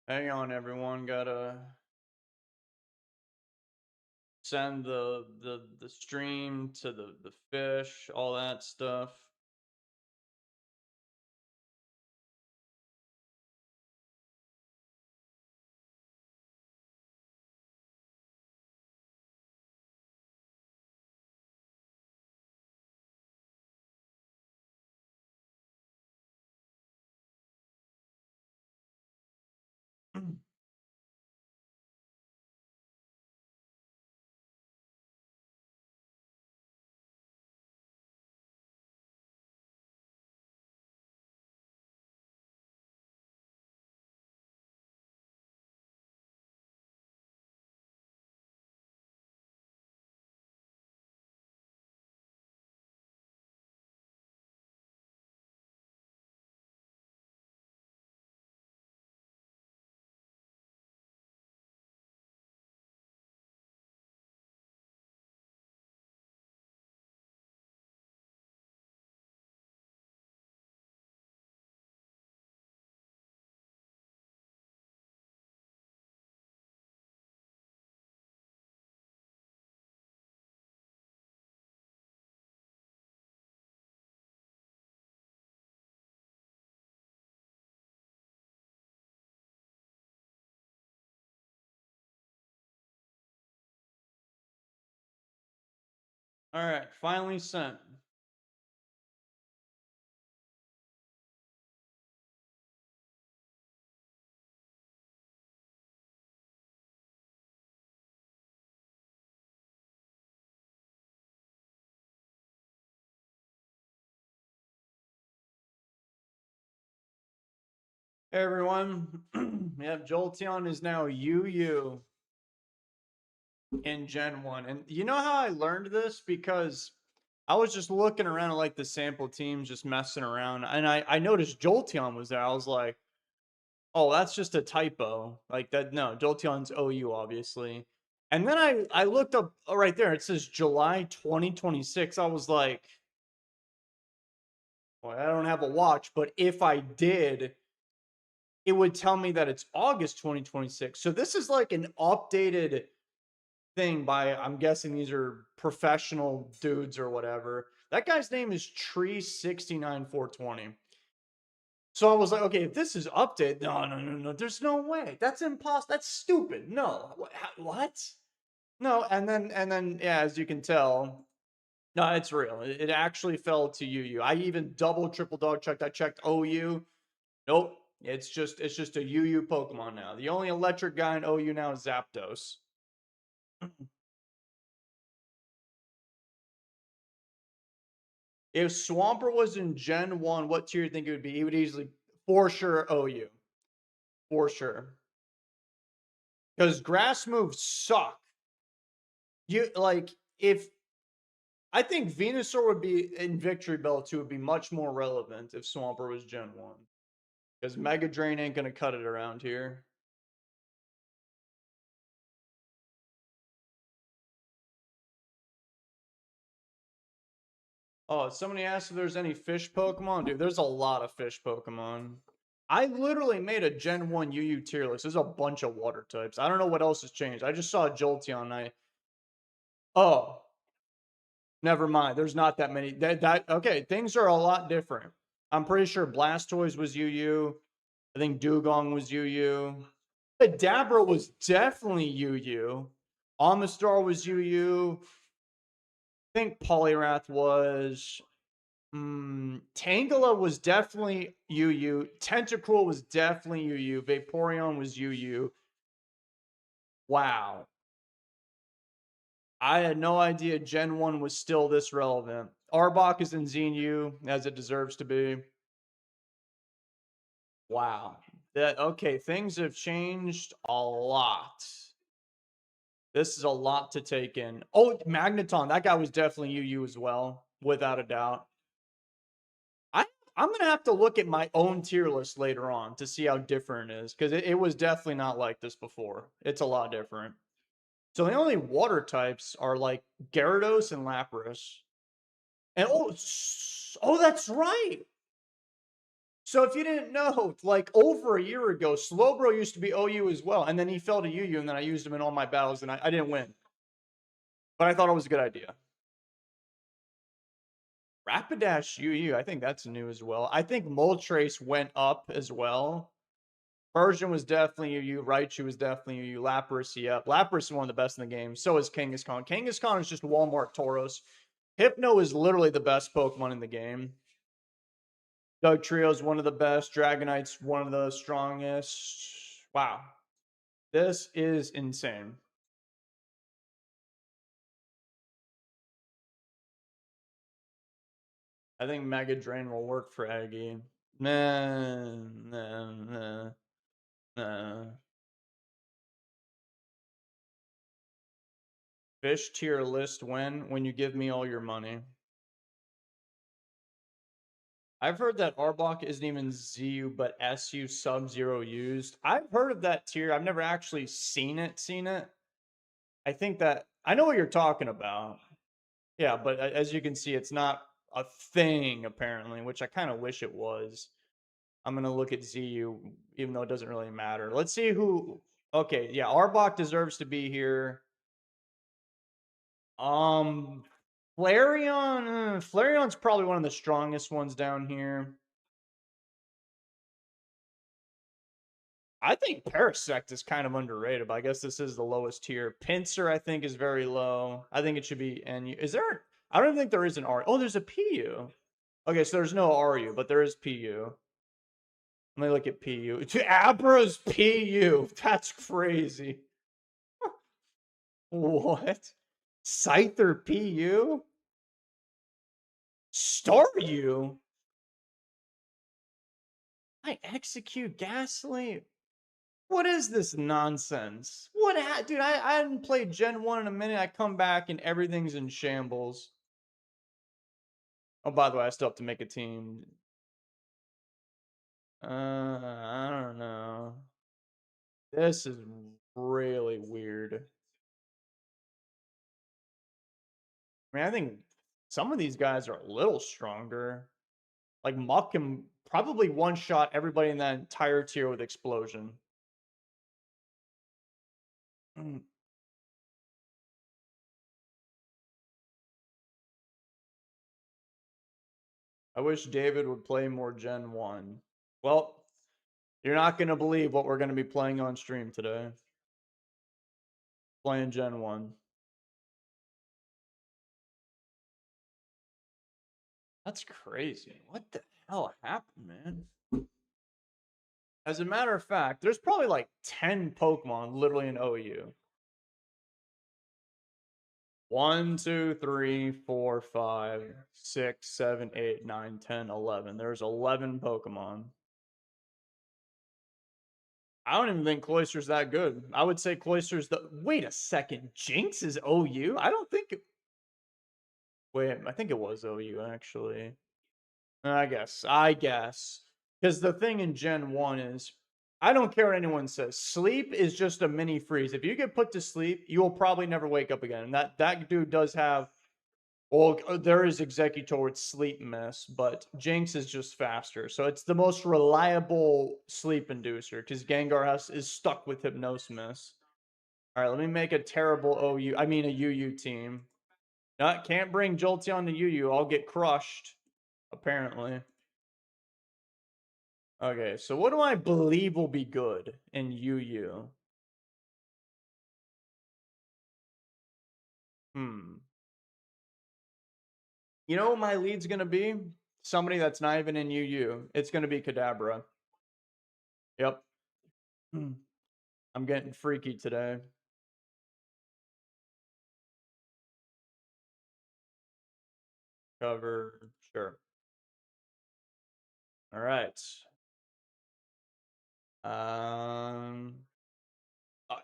Hang on, everyone. Gotta send the stream to the fish, all that stuff. All right, finally sent. Hey, everyone. Yep, Jolteon is now UU in Gen 1. And you know how I learned this? Because I was just looking around at like the sample teams, just messing around. And I noticed Jolteon was there. I was like, oh, that's just a typo. Like that, no, Jolteon's OU, obviously. And then I looked up right there. It says July 2026. I was like, well, I don't have a watch, but if I did, it would tell me that it's August 2026. So this is like an updated thing by, I'm guessing these are professional dudes or whatever. That guy's name is Tree69420. So I was like, okay, if this is updated, no, there's no way. That's impossible. That's stupid. No, what? No, and then, yeah, as you can tell, no, it's real. It actually fell to UU. I even double, triple dog checked. I checked OU. Nope, it's just a UU Pokemon now. The only electric guy in OU now is Zapdos. If Swampert was in Gen 1, what tier do you think it would be? He would easily, for sure, OU. For sure. Because grass moves suck. You like if I think Venusaur would be in Victory Bell 2 would be much more relevant if Swampert was Gen 1. Because Mega Drain ain't gonna cut it around here. Oh, somebody asked if there's any fish Pokemon. Dude, there's a lot of fish Pokemon. I literally made a Gen 1 UU tier list. There's a bunch of water types. I don't know what else has changed. I just saw Jolteon. Oh, never mind. There's not that many. Okay, things are a lot different. I'm pretty sure Blastoise was UU. I think Dugong was UU. Dabra was definitely UU. Amistar was UU. I think Poliwrath was. Tangela was definitely UU. Tentacruel was definitely UU. Vaporeon was UU. Wow. I had no idea Gen 1 was still this relevant. Arbok is in Xenu, as it deserves to be. Wow. Okay, things have changed a lot. This is a lot to take in. Oh, Magneton, that guy was definitely UU as well, without a doubt. I'm gonna have to look at my own tier list later on to see how different it is, because it was definitely not like this before. It's a lot different. So the only water types are like Gyarados and Lapras. And oh, that's right. So if you didn't know, like over a year ago, Slowbro used to be OU as well, and then he fell to UU, and then I used him in all my battles, and I didn't win. But I thought it was a good idea. Rapidash UU, I think that's new as well. I think Moltres went up as well. Persian was definitely UU. Raichu was definitely UU. Lapras, yep. Lapras is one of the best in the game. So is Kangaskhan. Kangaskhan is just Walmart Tauros. Hypno is literally the best Pokemon in the game. Doug Trio is one of the best. Dragonite's one of the strongest. Wow. This is insane. I think Mega Drain will work for Aggie. Nah, nah, nah, nah. Fish tier list when you give me all your money. I've heard that Arbok isn't even ZU but SU Sub-Zero used. I've heard of that tier. I've never actually seen it. I think that I know what you're talking about. Yeah, but as you can see, it's not a thing apparently, which I kind of wish it was. I'm gonna look at ZU, even though it doesn't really matter. Let's see who. Okay, yeah, Arbok deserves to be here. Flareon. Flareon's probably one of the strongest ones down here. I think Parasect is kind of underrated, but I guess this is the lowest tier. Pinsir, I think, is very low. I think it should be NU. Is there? I don't think there is an R. Oh, there's a PU. Okay, so there's no RU, but there is PU. Let me look at PU. Abra's PU. That's crazy. What? Scyther PU? Staryu? I execute gasoline. What is this nonsense? Dude, I hadn't played Gen 1 in a minute. I come back and everything's in shambles. Oh, by the way, I still have to make a team. I don't know. This is really weird. I mean, I think some of these guys are a little stronger. Like Muck can probably one-shot everybody in that entire tier with Explosion. Mm. I wish David would play more Gen 1. Well, you're not going to believe what we're going to be playing on stream today. Playing Gen 1. That's crazy. What the hell happened, man? As a matter of fact, there's probably like 10 Pokemon literally in OU. 1, 2, 3, 4, 5, 6, 7, 8, 9, 10, 11. There's 11 Pokemon. I don't even think Cloyster's that good. I would say Cloyster's the. Wait a second. Jinx is OU? I don't think. Wait, I think it was OU actually. I guess. Because the thing in Gen 1 is, I don't care what anyone says. Sleep is just a mini freeze. If you get put to sleep, you will probably never wake up again. And that dude does have. Well, there is Executor sleep miss, but Jinx is just faster. So it's the most reliable sleep inducer because Gengar is stuck with Hypnosis Miss. All right, let me make a terrible OU. I mean, a UU team. Can't bring Jolteon to UU. I'll get crushed, apparently. Okay, so what do I believe will be good in UU? You know what my lead's going to be? Somebody that's not even in UU. It's going to be Kadabra. Yep. I'm getting freaky today. Cover. Sure. All right.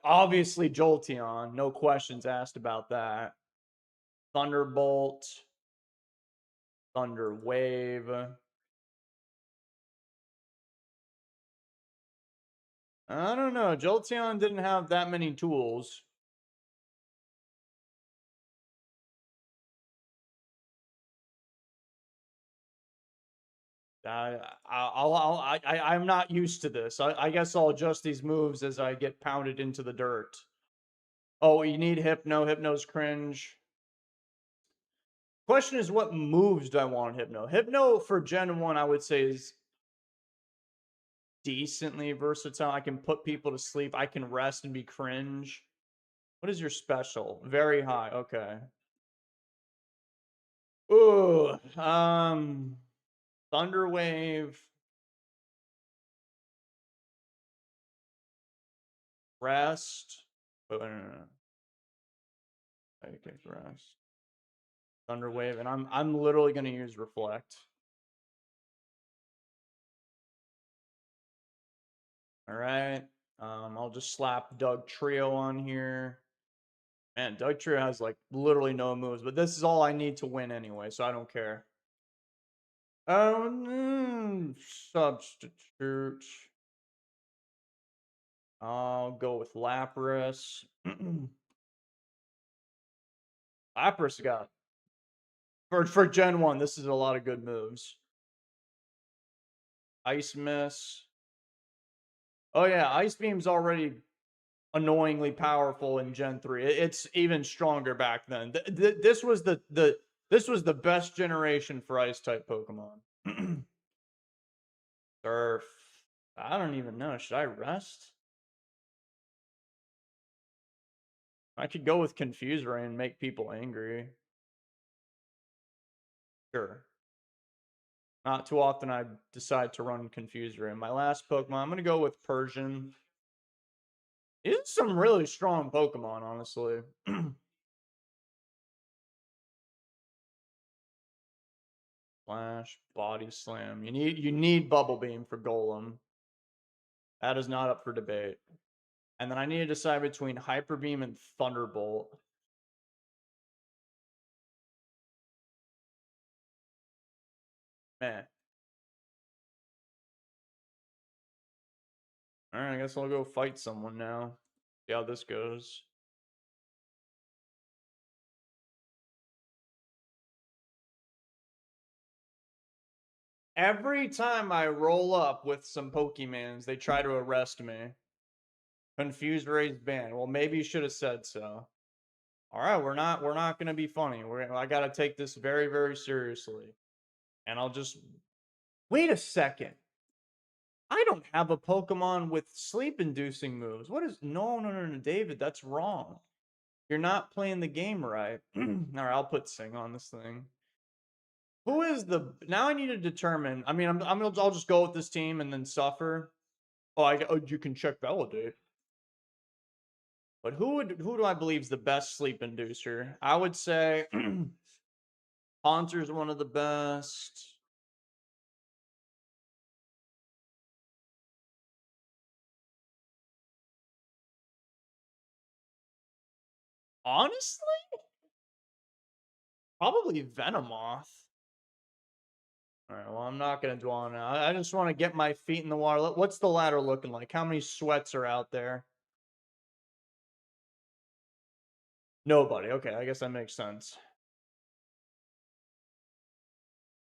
Obviously Jolteon. No questions asked about that. Thunderbolt. Thunder Wave. I don't know. Jolteon didn't have that many tools. I'm not used to this. I guess I'll adjust these moves as I get pounded into the dirt. Oh, you need Hypno. Hypno's cringe. Question is, what moves do I want Hypno? Hypno for Gen 1, I would say, is decently versatile. I can put people to sleep. I can rest and be cringe. What is your special? Very high. Okay. Ooh. Thunder Wave. Rest. Oh, no. Okay, rest. Thunder Wave, and I'm literally gonna use Reflect. All right. I'll just slap Doug Trio on here. Man, Doug Trio has like literally no moves, but this is all I need to win anyway, so I don't care. Substitute. I'll go with Lapras. Lapras got for Gen 1, this is a lot of good moves. Ice Miss. Oh yeah, Ice Beam's already annoyingly powerful in Gen 3. It's even stronger back then. This was the best generation for Ice type Pokemon. Surf. I don't even know. Should I rest? I could go with Confuse Ray and make people angry. Sure. Not too often I decide to run Confuse Ray. My last Pokemon, I'm going to go with Persian. It's some really strong Pokemon, honestly. Flash, Body Slam. You need Bubble Beam for Golem. That is not up for debate. And then I need to decide between Hyper Beam and Thunderbolt. Man. Alright, I guess I'll go fight someone now. See how this goes. Every time I roll up with some Pokemons, they try to arrest me. Confused Ray's banned. Well, maybe you should have said so. All right, we're not gonna be funny. I gotta take this very, very seriously. And I'll just wait a second. I don't have a Pokemon with sleep-inducing moves. What is no, David, that's wrong. You're not playing the game right. All right, I'll put Sing on this thing. Who is the now? I need to determine. I mean, I'll just go with this team and then suffer. Oh, you can check validate. But who do I believe is the best sleep inducer? I would say Haunter's one of the best. Honestly, probably Venomoth. All right, well, I'm not going to dwell on it. I just want to get my feet in the water. What's the ladder looking like? How many sweats are out there? Nobody. Okay, I guess that makes sense.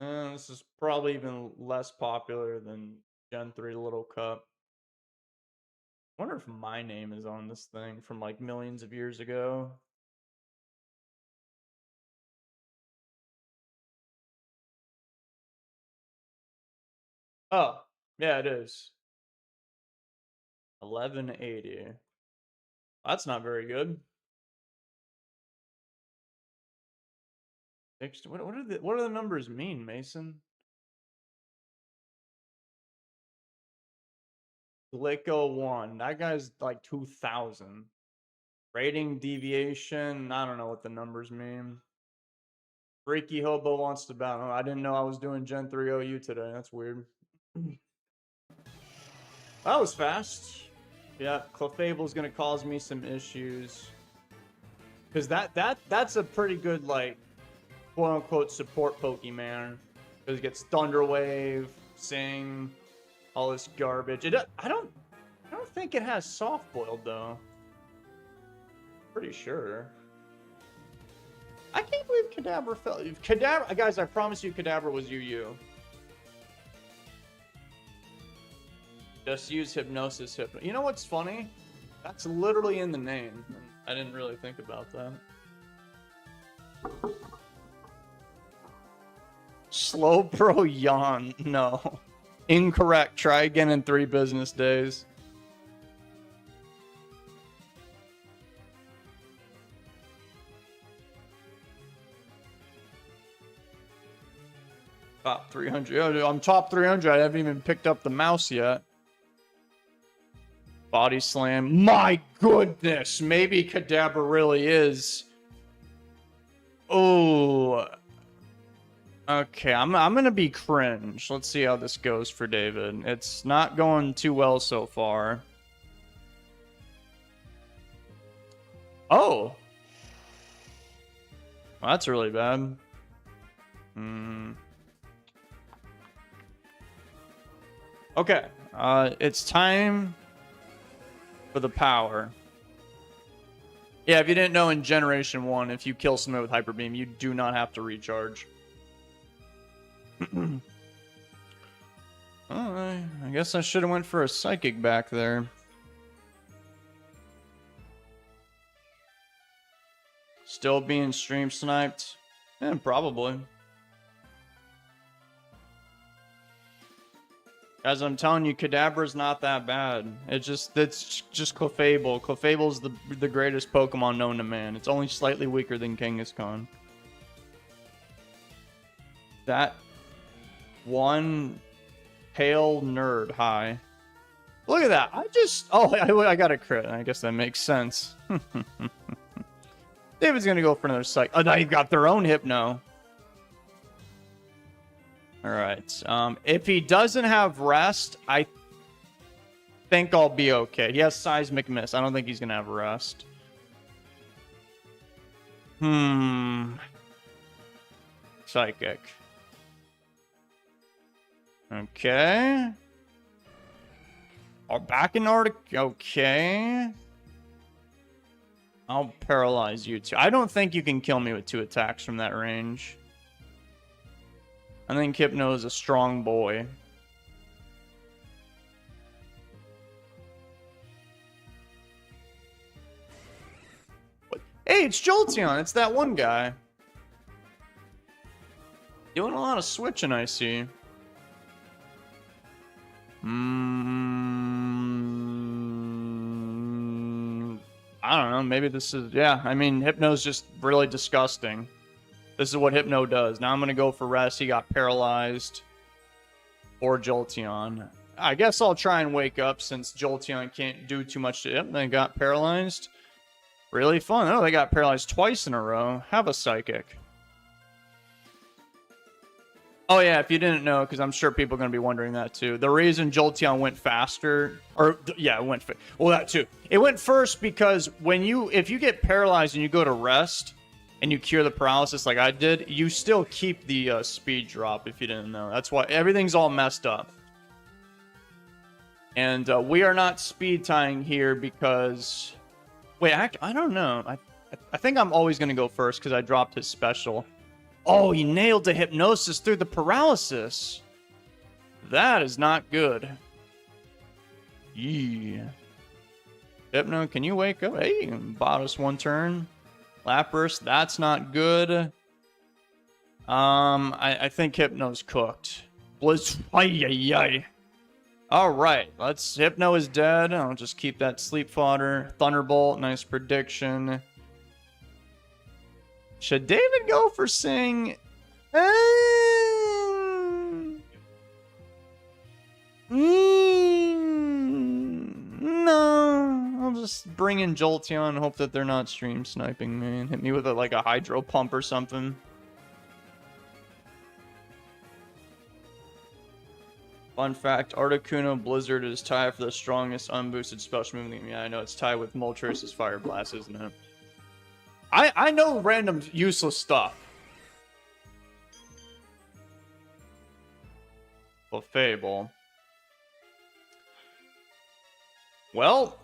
This is probably even less popular than Gen 3 Little Cup. I wonder if my name is on this thing from like millions of years ago. Oh, yeah, it is. 1180. That's not very good. What do the numbers mean, Mason? Glico 1. That guy's like 2000. Rating deviation. I don't know what the numbers mean. Freaky Hobo wants to battle. I didn't know I was doing Gen 3 OU today. That's weird. That was fast. Yeah, Clefable's gonna cause me some issues. Because that's a pretty good, like, quote unquote support Pokemon. Because it gets Thunder Wave, Sing, all this garbage. I don't think it has soft boiled though. Pretty sure. I can't believe Kadabra fell. Kadabra, guys, I promise you, Kadabra was UU. Just use Hypnosis Hypno. You know what's funny? That's literally in the name. I didn't really think about that. Slowbro yawn. No. Incorrect. Try again in 3 business days. Top 300. Yeah, I'm top 300. I haven't even picked up the mouse yet. Body slam. My goodness. Maybe Kadabra really is. Oh. Okay, I'm gonna be cringe. Let's see how this goes for David. It's not going too well so far. Oh. Well, that's really bad. Okay. It's time for the power. Yeah, if you didn't know, in Generation 1, if you kill someone with Hyper Beam, you do not have to recharge. Oh, I guess I should have went for a Psychic back there. Still being stream sniped? Yeah, probably. As I'm telling you, Kadabra's not that bad. It's just Clefable. Clefable's the greatest Pokemon known to man. It's only slightly weaker than Kangaskhan. That one pale nerd high. Look at that. I got a crit. I guess that makes sense. David's gonna go for another psych. Oh, now you've got their own Hypno. All right. If he doesn't have rest, I think I'll be okay. He has Seismic Miss. I don't think he's gonna have rest. Psychic. Okay. Back in Arctic. Okay. I'll paralyze you too. I don't think you can kill me with 2 attacks from that range. I think Hypno is a strong boy. What? Hey, it's Jolteon. It's that one guy. Doing a lot of switching, I see. I don't know. Maybe this is... Yeah, I mean, Hypno's just really disgusting. This is what Hypno does. Now I'm going to go for rest. He got paralyzed. Or Jolteon. I guess I'll try and wake up since Jolteon can't do too much to him. They got paralyzed. Really fun. Oh, they got paralyzed twice in a row. Have a Psychic. Oh, yeah, if you didn't know, because I'm sure people are going to be wondering that, too. The reason Jolteon went faster... yeah, it went... Well, that, too. It went first because if you get paralyzed and you go to rest... and you cure the paralysis like I did, you still keep the speed drop if you didn't know. That's why everything's all messed up. And we are not speed tying here because... Wait, I don't know. I think I'm always going to go first because I dropped his special. Oh, he nailed the Hypnosis through the paralysis. That is not good. Yeah. Hypno, can you wake up? Hey, bought us 1 turn. Lapras, that's not good. I think Hypno's cooked. Blizz. Ay. All right, Hypno is dead. I'll just keep that sleep fodder. Thunderbolt, nice prediction. Should David go for Sing? No. I'll just bring in Jolteon and hope that they're not stream sniping me and hit me with like a Hydro Pump or something. Fun fact, Articuno Blizzard is tied for the strongest unboosted special move in the game. Yeah, I know, it's tied with Moltres' Fire Blast, isn't it? I know random useless stuff. Fable. Well.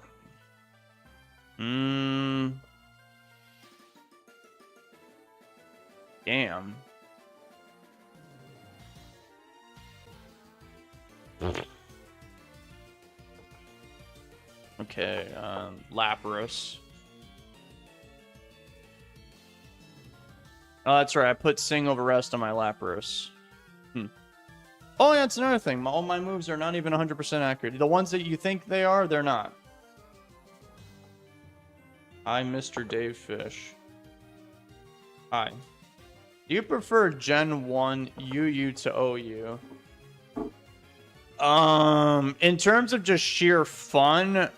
Damn. Okay, Lapras. Oh, that's right. I put Sing over Rest on my Lapras. Oh, yeah, that's another thing. All my moves are not even 100% accurate. The ones that you think they are, they're not. Hi, Mr. Dave Fish. Hi. Do you prefer Gen 1 UU to OU? In terms of just sheer fun,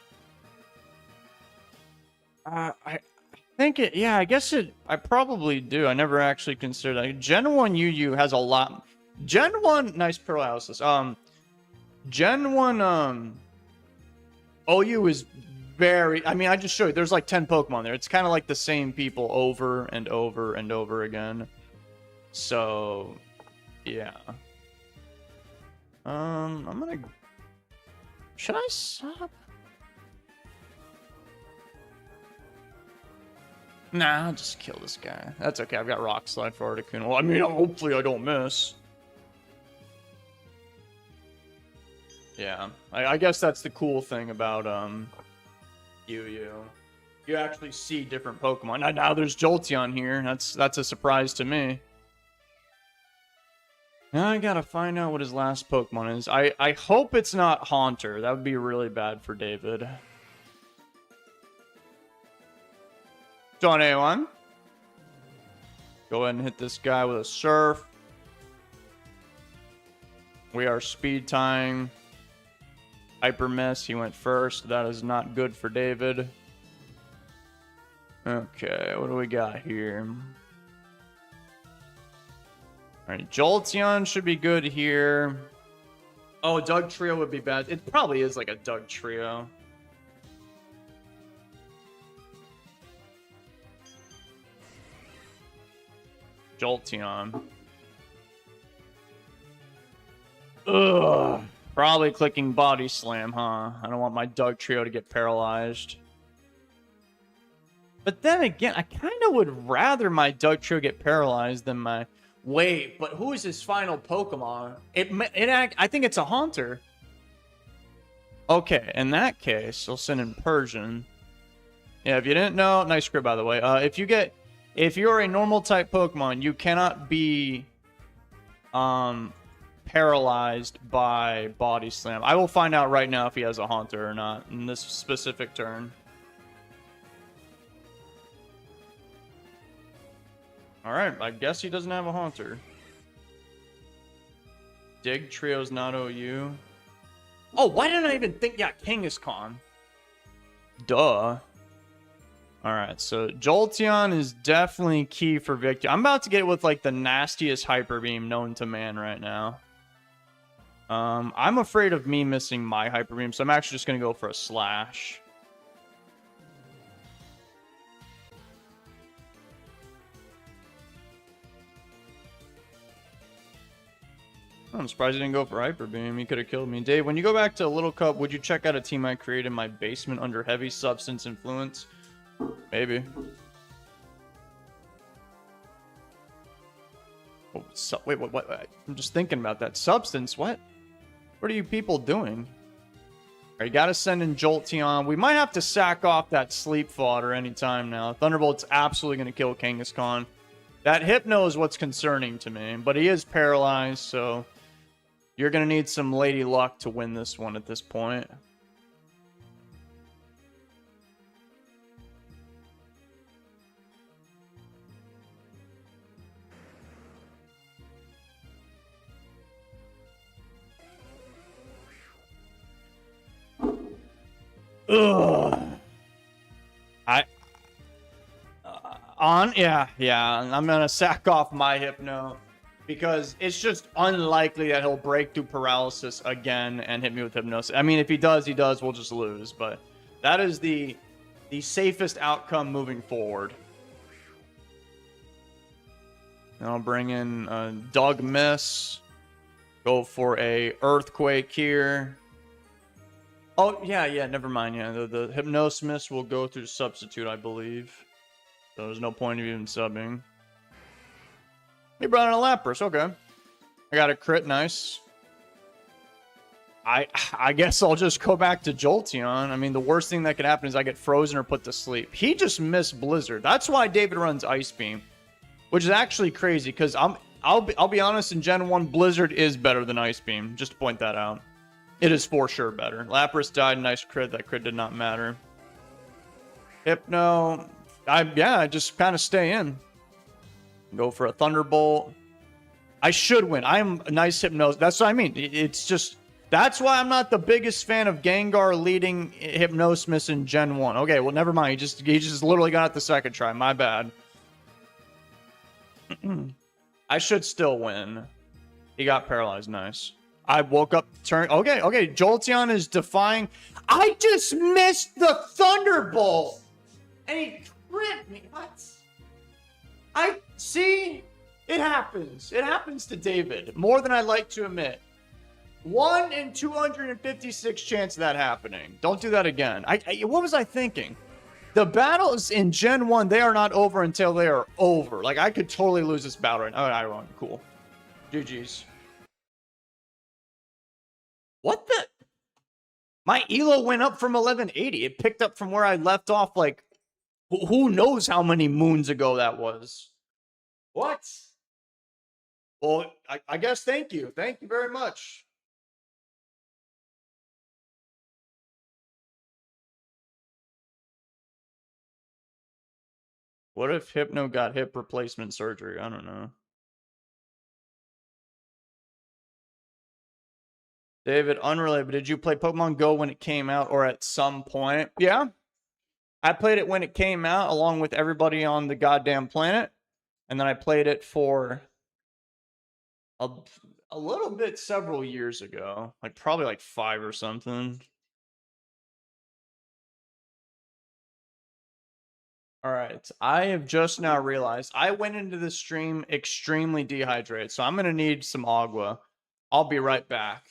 I think it, yeah, I guess it, I probably do. I never actually considered that. Gen 1 UU has a lot. Gen 1, nice paralysis. Gen 1, OU is very, I mean, I just showed you, there's like 10 Pokemon there. It's kind of like the same people over and over and over again. So, yeah. I'm gonna, should I stop? Nah, I'll just kill this guy. That's okay. I've got Rock Slide for Articuno. Well, I mean, hopefully I don't miss. Yeah, I guess that's the cool thing about UU. You actually see different Pokemon. Now there's Jolteon here. That's a surprise to me. Now I gotta find out what his last Pokemon is. I hope it's not Haunter. That would be really bad for David. John A1. Go ahead and hit this guy with a Surf. We are speed tying. Hyper Miss. He went first. That is not good for David. Okay, what do we got here? Alright, Jolteon should be good here. Oh, Doug Trio would be bad. It probably is like a Doug Trio. Jolteon. Ugh. Probably clicking Body Slam, huh? I don't want my Doug Trio to get paralyzed. But then again, I kind of would rather my Doug Trio get paralyzed than my... Wait, but who is his final Pokemon? I think it's a Haunter. Okay, in that case, I'll send in Persian. Yeah, if you didn't know, nice script by the way. If you're a normal type Pokemon, you cannot be paralyzed by Body Slam. I will find out right now if he has a Haunter or not in this specific turn. Alright, I guess he doesn't have a Haunter. Dig Trio's not OU. Oh, why didn't I even think? Yeah, Kangaskhan. Duh. Alright, so Jolteon is definitely key for victory. I'm about to get with like the nastiest Hyper Beam known to man right now. I'm afraid of me missing my Hyper Beam, so I'm actually just going to go for a Slash. I'm surprised he didn't go for Hyper Beam. He could have killed me. Dave, when you go back to Little Cup, would you check out a team I created in my basement under heavy substance influence? Maybe. Oh, wait, what? I'm just thinking about that. Substance? What? What are you people doing? All right, you gotta send in Jolteon. We might have to sack off that Sleep Fodder anytime now. Thunderbolt's absolutely gonna kill Kangaskhan. That Hypno is what's concerning to me, but he is paralyzed, so you're gonna need some lady luck to win this one at this point. Ugh. Yeah. I'm gonna sack off my Hypno because it's just unlikely that he'll break through paralysis again and hit me with Hypnosis. I mean, if he does, we'll just lose. But that is the safest outcome moving forward. And I'll bring in Doug Miss. Go for a Earthquake here. Oh, yeah, never mind. Yeah, the Hypnosis Miss will go through Substitute, I believe. So there's no point of even subbing. He brought in a Lapras, okay. I got a crit, nice. I guess I'll just go back to Jolteon. I mean, the worst thing that could happen is I get frozen or put to sleep. He just missed Blizzard. That's why David runs Ice Beam, which is actually crazy because I'll be honest, in Gen 1, Blizzard is better than Ice Beam. Just to point that out. It is for sure better. Lapras died, nice crit. That crit did not matter. Hypno. I just kind of stay in. Go for a Thunderbolt. I should win. I'm a nice Hypnos. That's what I mean. It's just... That's why I'm not the biggest fan of Gengar leading Hypnosmith in Gen 1. Okay, well, never mind. He just literally got it the second try. My bad. I should still win. He got paralyzed. Nice. I woke up, turn. Okay. Jolteon is defying. I just missed the Thunderbolt. And he crit me. What? I see. It happens. It happens to David. More than I'd like to admit. 1 in 256 chance of that happening. Don't do that again. What was I thinking? The battles in Gen 1, they are not over until they are over. Like, I could totally lose this battle right now. Oh, I won. Cool. GG's. What the? My elo went up from 1180. It picked up from where I left off, like, who knows how many moons ago that was. What? Well, I guess thank you. Thank you very much. What if Hypno got hip replacement surgery? I don't know. David, unrelated, but did you play Pokemon Go when it came out or at some point? Yeah. I played it when it came out along with everybody on the goddamn planet. And then I played it for a little bit several years ago. Like probably like 5 or something. All right, I have just now realized I went into this stream extremely dehydrated, so I'm going to need some agua. I'll be right back.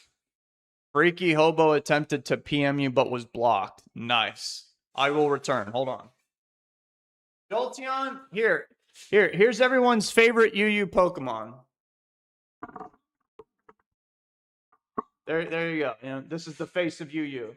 Freaky Hobo attempted to PM you but was blocked. Nice. I will return. Hold on. Jolteon, here's everyone's favorite UU Pokemon. There you go. You know, this is the face of UU.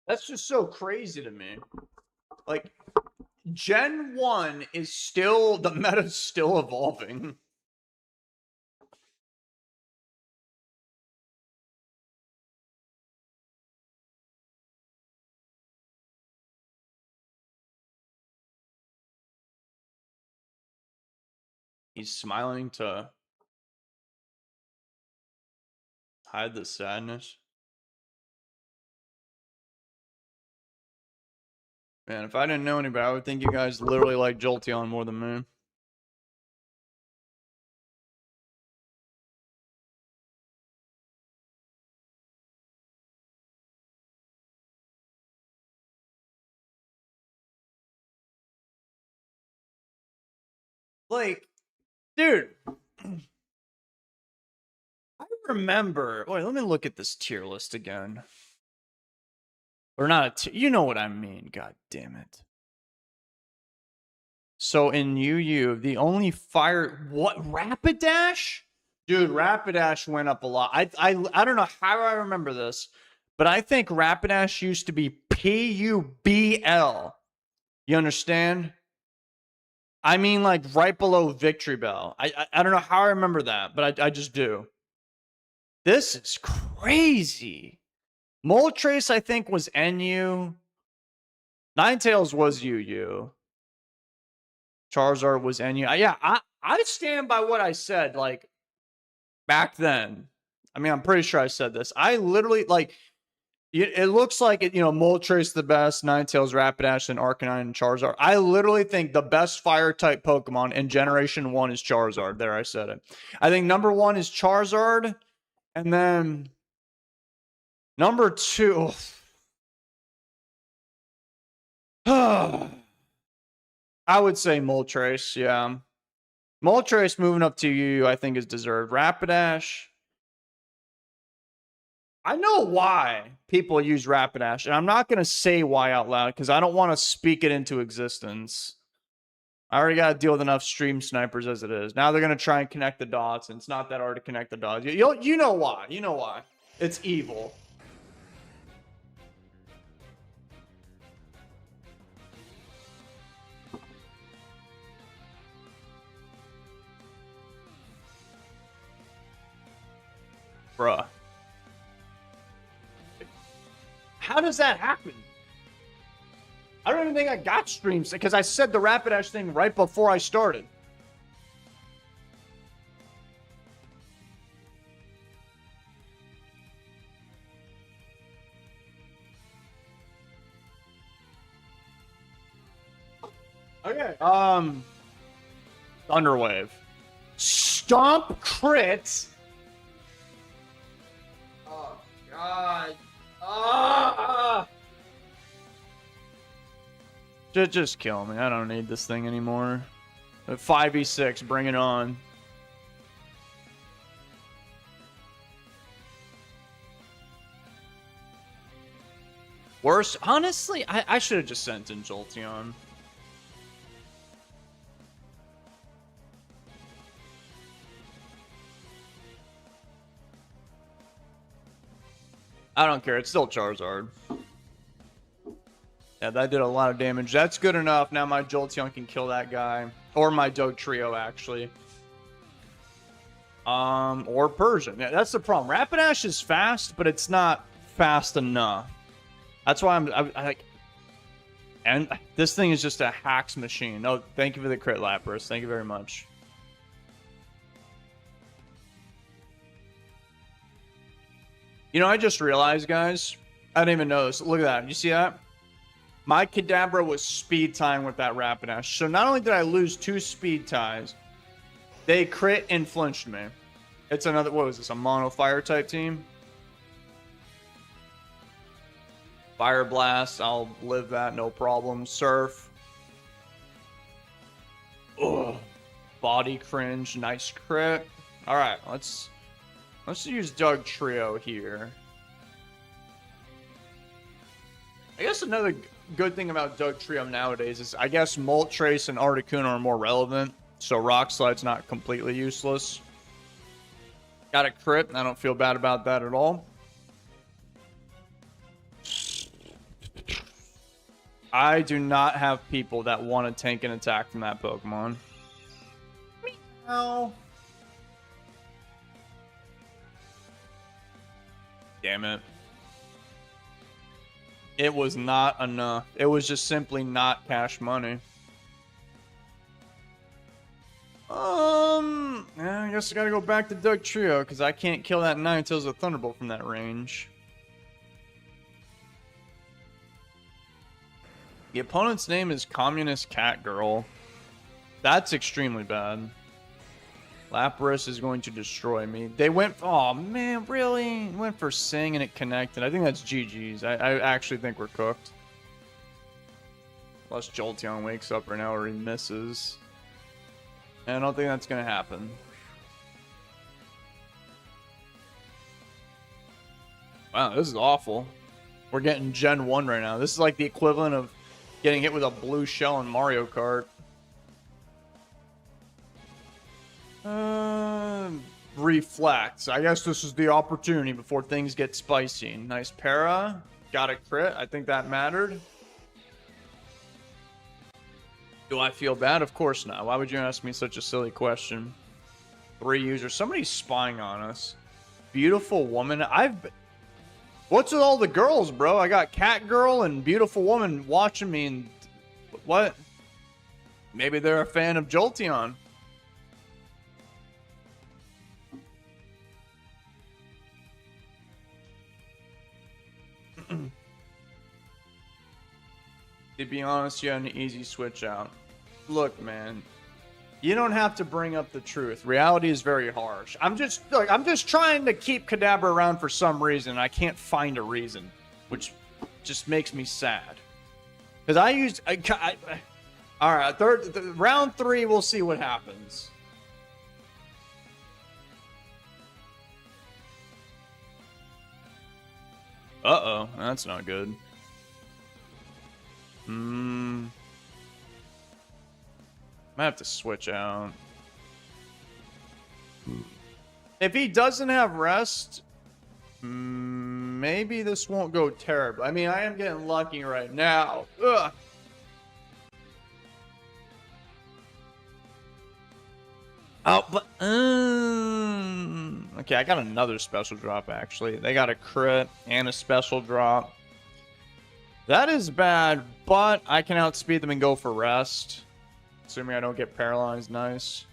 That's just so crazy to me. Like, Gen 1 is still, the meta's still evolving. He's smiling to hide the sadness. Man, if I didn't know anybody, I would think you guys literally like Jolteon more than me. Like, dude, I remember. Wait, let me look at this tier list again. Or not you know what I mean, god damn it. So in UU, the only fire what Rapidash? Dude, Rapidash went up a lot. I don't know how I remember this, but I think Rapidash used to be PUBL. You understand? I mean, like right below Victory Bell. I don't know how I remember that, but I just do. This is crazy. Moltres, I think, was NU. Ninetales was UU. Charizard was NU. Yeah, I stand by what I said, like, back then. I mean, I'm pretty sure I said this. I literally, like, it looks like, it, you know, Moltres the best, Ninetales, Rapidash, and Arcanine, and Charizard. I literally think the best Fire-type Pokemon in Generation 1 is Charizard. There, I said it. I think number 1 is Charizard, and then number 2... I would say Moltres, yeah. Moltres moving up to UU, I think, is deserved. Rapidash. I know why people use Rapidash, and I'm not going to say why out loud because I don't want to speak it into existence. I already got to deal with enough stream snipers as it is. Now they're going to try and connect the dots, and it's not that hard to connect the dots. You know why. You know why. It's evil. Bruh. How does that happen? I don't even think I got streams because I said the Rapidash thing right before I started. Okay. Thunderwave. Stomp crit. Oh god. Just kill me. I don't need this thing anymore. 5v6, bring it on. Worse, honestly, I should have just sent in Jolteon. I don't care. It's still Charizard. Yeah, that did a lot of damage. That's good enough. Now my Jolteon can kill that guy. Or my Dugtrio, actually. Or Persian. Yeah, that's the problem. Rapidash is fast, but it's not fast enough. That's why I like... And this thing is just a hacks machine. Oh, thank you for the crit, Lapras. Thank you very much. You know, I just realized, guys, I didn't even know this. Look at that. You see that? My Kadabra was speed tying with that Rapidash. So not only did I lose 2 speed ties, they crit and flinched me. It's another, what was this, a mono fire type team? Fire Blast, I'll live that, no problem. Surf. Ugh. Body Cringe, nice crit. Alright, let's use Dugtrio here. I guess another good thing about Dugtrio nowadays is I guess Moltres and Articuno are more relevant, so Rock Slide's not completely useless. Got a crit, I don't feel bad about that at all. I do not have people that want to tank an attack from that Pokemon. Meow. Damn it. It was not enough. It was just simply not cash money. Yeah, I guess I gotta go back to Dugtrio because I can't kill that Ninetales with Thunderbolt from that range. The opponent's name is Communist Cat Girl. That's extremely bad. Lapras is going to destroy me. They went... Oh, man, really? Went for Sing and it connected. I think that's GG's. I actually think we're cooked. Unless Jolteon wakes up right now or he misses. And I don't think that's going to happen. Wow, this is awful. We're getting Gen 1 right now. This is like the equivalent of getting hit with a blue shell in Mario Kart. Reflex. I guess this is the opportunity before things get spicy. Nice para. Got a crit. I think that mattered. Do I feel bad? Of course not. Why would you ask me such a silly question? 3 users. Somebody's spying on us. Beautiful woman. What's with all the girls, bro? I got Cat Girl and Beautiful Woman watching me and... What? Maybe they're a fan of Jolteon. To be honest, you had an easy switch out. Look, man, you don't have to bring up the truth. Reality is very harsh. I'm just trying to keep Kadabra around for some reason. I can't find a reason, which just makes me sad. Because all right, round 3, we'll see what happens. Uh-oh, that's not good. Might have to switch out. If he doesn't have rest, maybe this won't go terrible. I mean, I am getting lucky right now. Ugh. Oh, but okay, I got another special drop actually. They got a crit and a special drop. That is bad, but I can outspeed them and go for rest. Assuming I don't get paralyzed. Nice.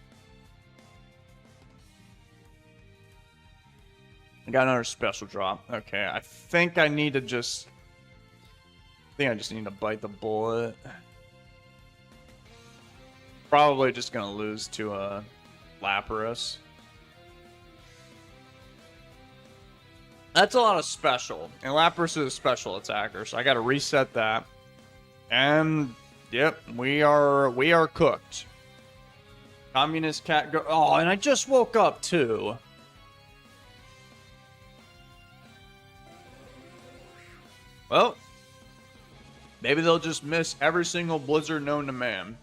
I got another special drop. Okay, I think I need to just... I think I just need to bite the bullet. Probably just gonna lose to Lapras. That's a lot of special. And Lapras is a special attacker, so I gotta reset that. And yep, we are cooked. Communist Cat go. Oh, and I just woke up too. Well, maybe they'll just miss every single blizzard known to man.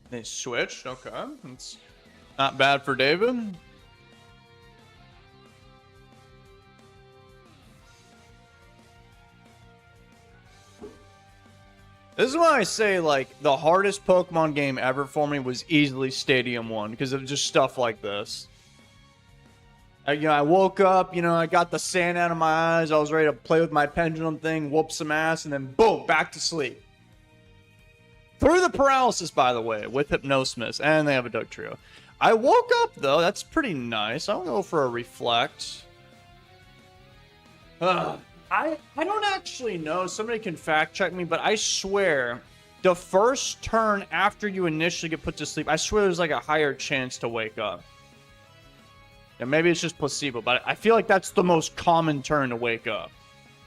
They switched. Okay. That's not bad for David. This is why I say, like, the hardest Pokemon game ever for me was easily Stadium 1 because of just stuff like this. I woke up, I got the sand out of my eyes. I was ready to play with my pendulum thing, whoop some ass, and then boom, back to sleep. Through the paralysis, by the way, with Hypnosis, and they have a Duck Trio. I woke up, though. That's pretty nice. I'll go for a Reflect. I don't actually know. Somebody can fact check me, but I swear the first turn after you initially get put to sleep, I swear there's like a higher chance to wake up. And maybe it's just placebo, but I feel like that's the most common turn to wake up.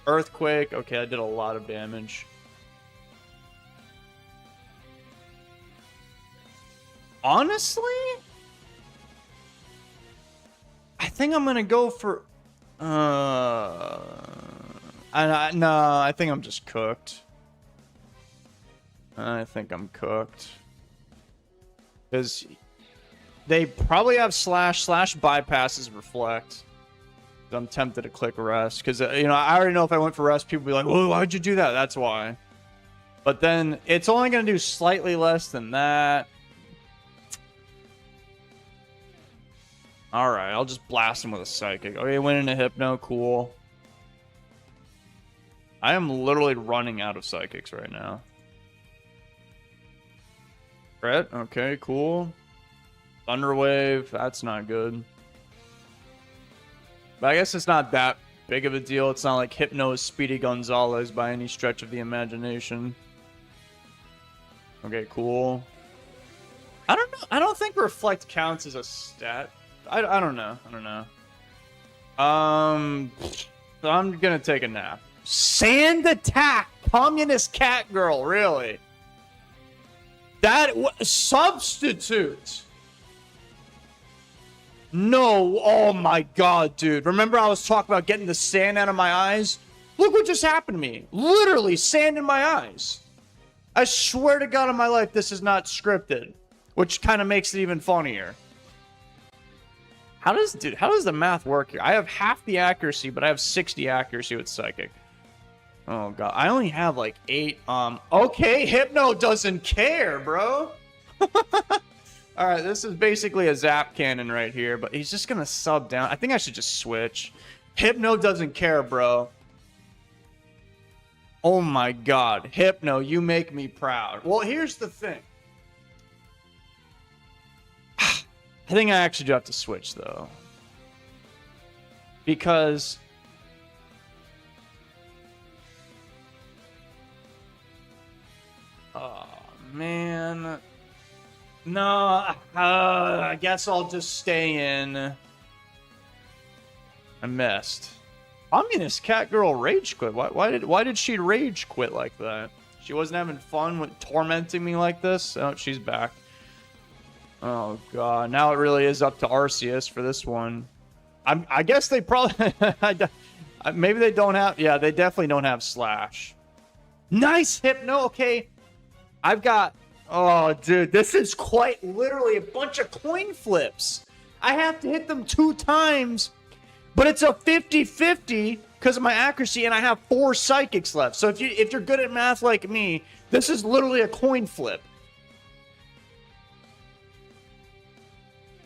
Earthquake. Okay, I did a lot of damage. Honestly, I think I'm gonna go for no, I think I'm just cooked. I think I'm cooked because they probably have slash bypasses Reflect. I'm tempted to click rest because I already know if I went for rest, people will be like, "Whoa, why'd you do that?" That's why. But then it's only gonna do slightly less than that. Alright, I'll just blast him with a Psychic. Okay, went into Hypno, cool. I am literally running out of Psychics right now. Crit, okay, cool. Thunder Wave, that's not good. But I guess it's not that big of a deal. It's not like Hypno is Speedy Gonzalez by any stretch of the imagination. Okay, cool. I don't know. I don't think Reflect counts as a stat. I don't know. I don't know. So I'm gonna take a nap. Sand Attack, Communist Cat Girl, really? That substitute. No, oh my god, dude. Remember I was talking about getting the sand out of my eyes? Look what just happened to me. Literally sand in my eyes. I swear to God in my life, this is not scripted. Which kind of makes it even funnier. How does the math work here? I have half the accuracy, but I have 60 accuracy with Psychic. Oh god, I only have like 8. Okay, Hypno doesn't care, bro. All right, this is basically a Zap Cannon right here, but he's just gonna sub down. I think I should just switch. Hypno doesn't care, bro. Oh my god, Hypno, you make me proud. Well, here's the thing. I think I actually do have to switch though, because oh man, no, I guess I'll just stay in. I missed. Communist Cat Girl rage quit. Why did she rage quit like that? She wasn't having fun with tormenting me like this. Oh, she's back. Oh god, now it really is up to Arceus for this one. I guess they probably maybe they don't have. Yeah, they definitely don't have Slash. Nice Hypno. Okay, I've got. Oh, dude, this is quite literally a bunch of coin flips. I have to hit them 2 times, but it's a 50-50 because of my accuracy, and I have 4 psychics left. So if you're good at math like me, this is literally a coin flip.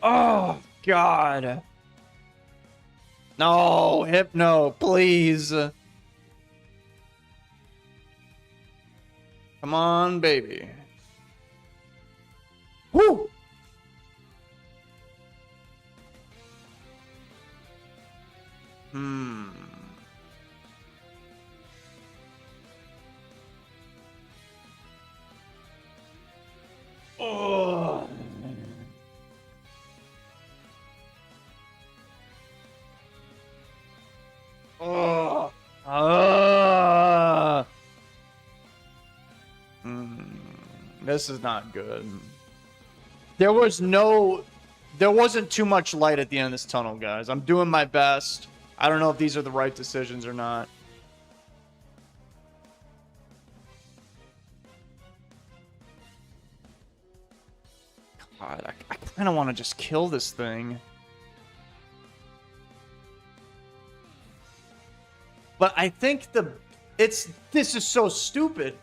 Oh, God. No, Hypno, please. Come on, baby. Woo! Oh. Oh. This is not good. There wasn't too much light at the end of this tunnel, guys. I'm doing my best. I don't know if these are the right decisions or not. God, I kind of want to just kill this thing. But I think this is so stupid.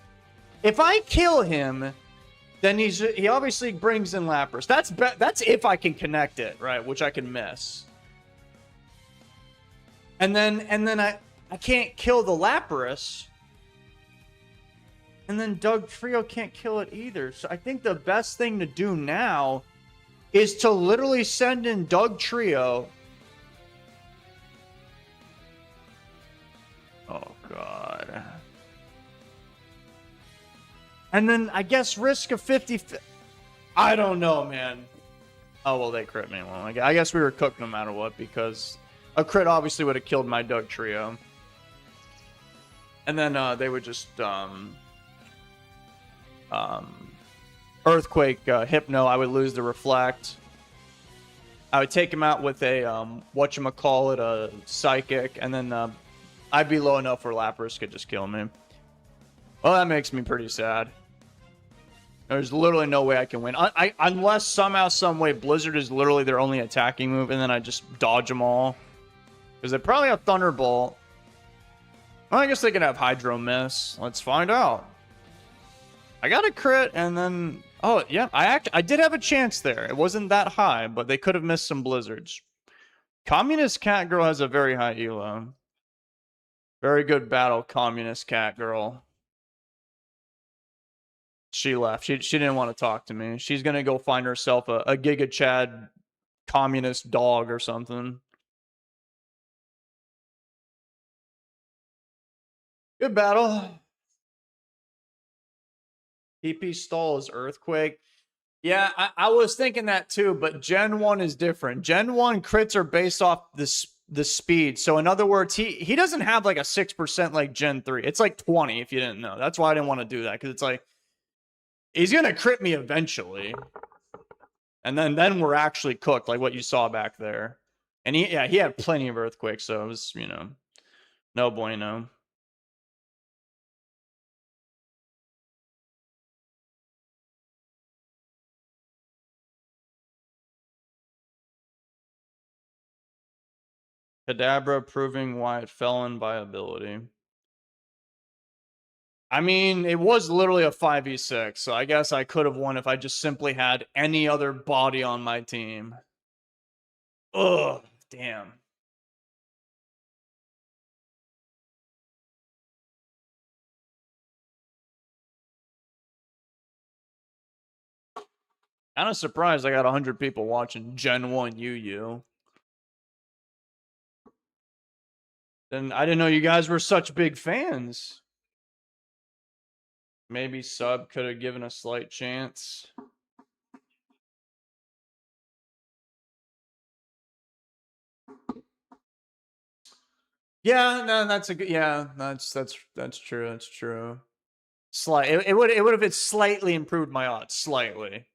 If I kill him, then he obviously brings in Lapras. That's if I can connect it, right? Which I can miss. And then I can't kill the Lapras. And then Doug Trio can't kill it either. So I think the best thing to do now is to literally send in Doug Trio. Oh, God. And then I guess risk a 50... I don't know, man. Oh, well, they crit me. Well, I guess we were cooked no matter what, because a crit obviously would have killed my Doug Trio. And then they would just... Earthquake, Hypno, I would lose the Reflect. I would take him out with a, whatchamacallit, a Psychic, and then I'd be low enough where Lapras could just kill me. Well, that makes me pretty sad. There's literally no way I can win. Unless somehow, some way, Blizzard is literally their only attacking move, and then I just dodge them all. Because they probably have Thunderbolt. Well, I guess they could have Hydro Miss. Let's find out. I got a crit, and then... Oh, yeah, I did have a chance there. It wasn't that high, but they could have missed some Blizzards. Communist Cat Girl has a very high elo. Very good battle, Communist Cat Girl. She left. She didn't want to talk to me. She's gonna go find herself a Giga Chad communist dog or something. Good battle. PP stall is Earthquake. Yeah, I was thinking that too, but Gen 1 is different. Gen 1 crits are based off the speed. So in other words, he doesn't have like a 6% like Gen 3. It's like 20 if you didn't know. That's why I didn't want to do that, because it's like he's gonna crit me eventually. And then we're actually cooked, like what you saw back there. And he had plenty of earthquakes, so it was, you know, no bueno. Kadabra proving why it fell in viability. I mean, it was literally a 5v6, so I guess I could have won if I just simply had any other body on my team. Ugh, damn. Kind of surprised I got 100 people watching Gen 1 UU. Then I didn't know you guys were such big fans. Maybe sub could have given a slight chance. Yeah, no, that's a good. Yeah, that's true. That's true. Slight. It would have been slightly improved my odds slightly.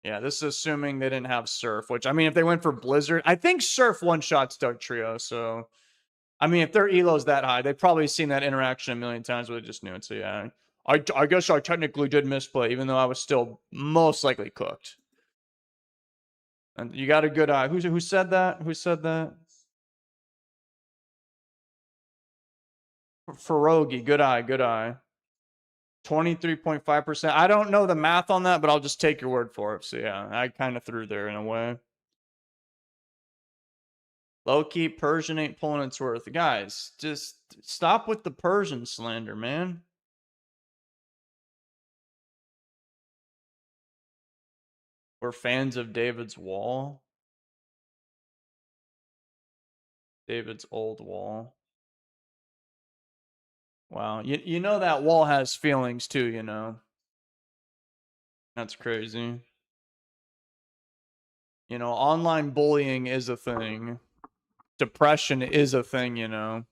Yeah, this is assuming they didn't have Surf, which I mean, if they went for Blizzard, I think Surf one shots Doug Trio. So, I mean, if their elo's that high, they've probably seen that interaction a million times, but they just knew it. So yeah, I guess I technically did misplay, even though I was still most likely cooked. And you got a good eye. Who said that? Who said that? Ferogi, good eye, good eye. 23.5%. I don't know the math on that, but I'll just take your word for it. So yeah, I kind of threw there in a way. Low-key, Persian ain't pulling its worth. Guys, just stop with the Persian slander, man. We're fans of David's wall. David's old wall. Wow. You know that wall has feelings too, you know. That's crazy. You know, online bullying is a thing. Depression is a thing, you know.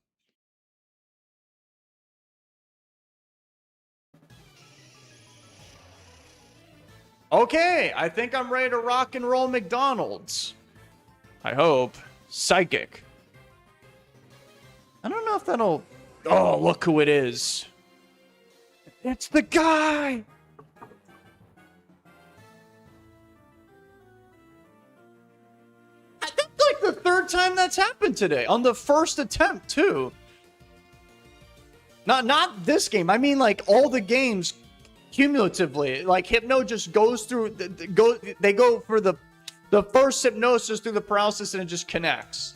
Okay, I think I'm ready to rock and roll McDonald's. I hope. Psychic. I don't know if that'll... Oh, look who it is. It's the guy! I think like the third time that's happened today. On the first attempt, too. Not this game. I mean, like, all the games cumulatively. Like, Hypno just goes through... They go for the first hypnosis through the paralysis and it just connects.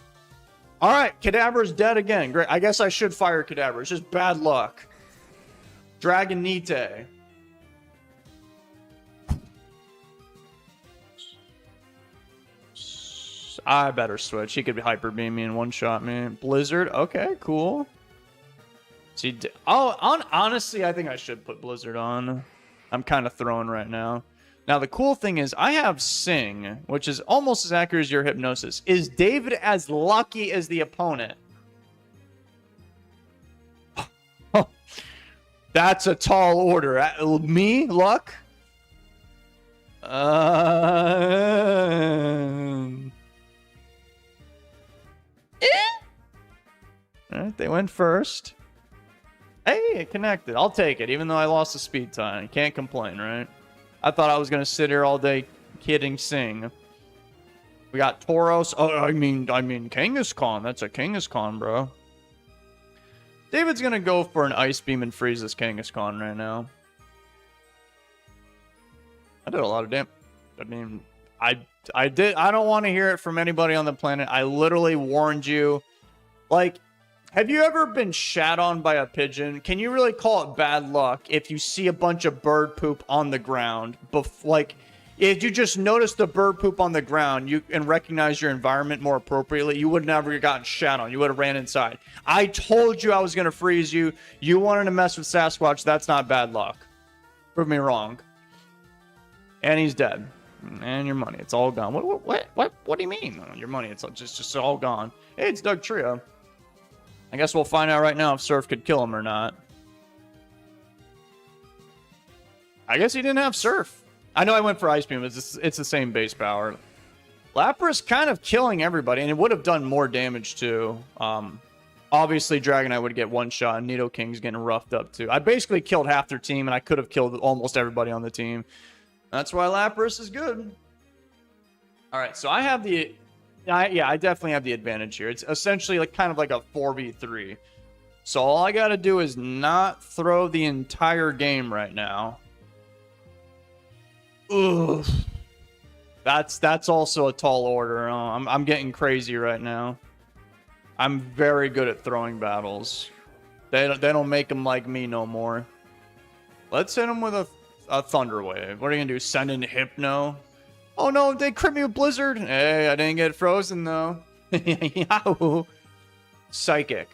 All right, Kadabra's dead again. Great. I guess I should fire Kadabra. It's just bad luck. Dragonite. I better switch. He could be Hyper Beam me and one-shot me. Blizzard. Okay, cool. See, honestly, I think I should put Blizzard on. I'm kind of throwing right now. Now, the cool thing is I have Sing, which is almost as accurate as your Hypnosis. Is David as lucky as the opponent? That's a tall order. Me? Luck? Alright, they went first. Hey, it connected. I'll take it, even though I lost the speed time. Can't complain, right? I thought I was going to sit here all day kidding Sing. We got Tauros. Oh, I mean Kangaskhan. That's a Kangaskhan, bro. David's going to go for an Ice Beam and freeze this Kangaskhan right now. I did a lot of damage. I mean, I don't want to hear it from anybody on the planet. I literally warned you. Like, Have you ever been shat on by a pigeon? Can you really call it bad luck if you see a bunch of bird poop on the ground? Like, if you just notice the bird poop on the ground and recognize your environment more appropriately, you would never have gotten shat on. You would have ran inside. I told you I was going to freeze you. You wanted to mess with Sasquatch. That's not bad luck. Prove me wrong. And he's dead. And your money. It's all gone. What do you mean? Your money. It's just all gone. Hey, it's Doug Trio. I guess we'll find out right now if Surf could kill him or not. I guess he didn't have Surf. I know I went for Ice Beam. It's the same base power. Lapras kind of killing everybody, and it would have done more damage too. Obviously, Dragonite would get one shot, and Nidoking's getting roughed up too. I basically killed half their team, and I could have killed almost everybody on the team. That's why Lapras is good. All right, so I have the... yeah, I definitely have the advantage here. It's essentially like kind of like a 4v3. So all I got to do is not throw the entire game right now. Ugh. That's also a tall order. I'm getting crazy right now. I'm very good at throwing battles. They don't make them like me no more. Let's hit them with a Thunder Wave. What are you going to do? Send in Hypno? Oh no, they crit me with Blizzard. Hey, I didn't get frozen though. Yahoo. Psychic.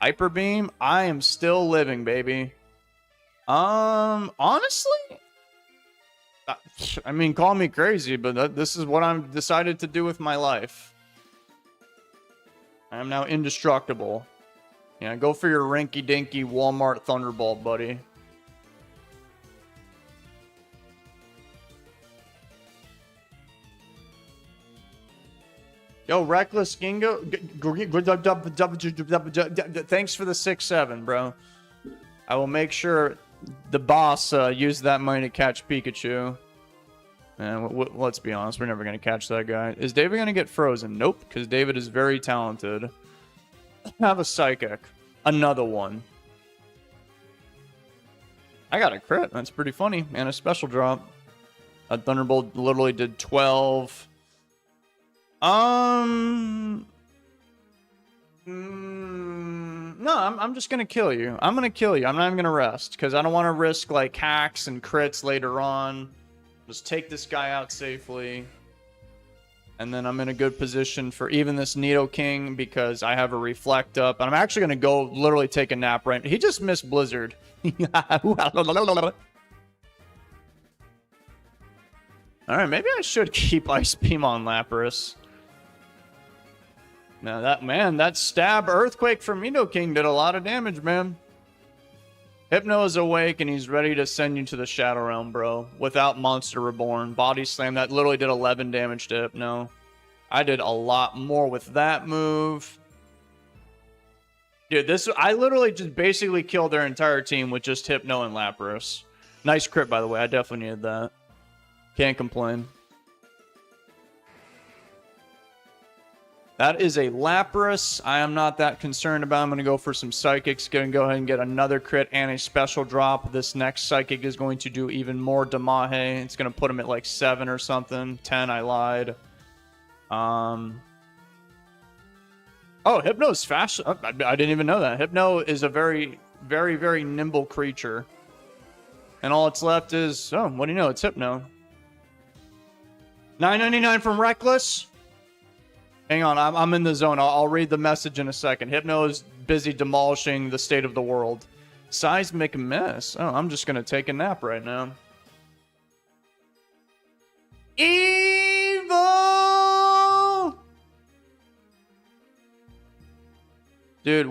Hyper Beam. I am still living, baby. Honestly, I mean, call me crazy, but this is what I'm decided to do with my life. I am now indestructible. Yeah, go for your rinky-dinky Walmart Thunderbolt, buddy. Yo, Reckless Gingo, thanks for the 6-7, bro. I will make sure the boss used that money to catch Pikachu. And let's be honest, we're never going to catch that guy. Is David going to get frozen? Nope, because David is very talented. Have a Psychic. Another one. I got a crit. That's pretty funny. And a special drop. A Thunderbolt literally did 12... No, I'm just gonna kill you. I'm gonna kill you. I'm not even gonna rest because I don't want to risk like hacks and crits later on. Just take this guy out safely, and then I'm in a good position for even this Nidoking because I have a Reflect up, and I'm actually gonna go literally take a nap right. He just missed Blizzard. All right, maybe I should keep Ice Beam on Lapras. Now that stab Earthquake from Nidoking did a lot of damage, man. Hypno is awake and he's ready to send you to the Shadow Realm, bro. Without Monster Reborn. Body Slam, that literally did 11 damage to Hypno. I did a lot more with that move. Dude, I literally just basically killed their entire team with just Hypno and Lapras. Nice crit, by the way. I definitely needed that. Can't complain. That is a Lapras. I am not that concerned about. I'm going to go for some Psychics. Going to go ahead and get another crit and a special drop. This next Psychic is going to do even more Damahe. It's going to put him at like 7 or something. 10, I lied. Oh, Hypno's fast. Oh, I didn't even know that. Hypno is a very, very, very nimble creature. And all it's left is... Oh, what do you know? It's Hypno. $9.99 from Reckless. Hang on, I'm in the zone. I'll read the message in a second. Hypno is busy demolishing the state of the world. Seismic Mess. Oh, I'm just going to take a nap right now. Evil! Dude,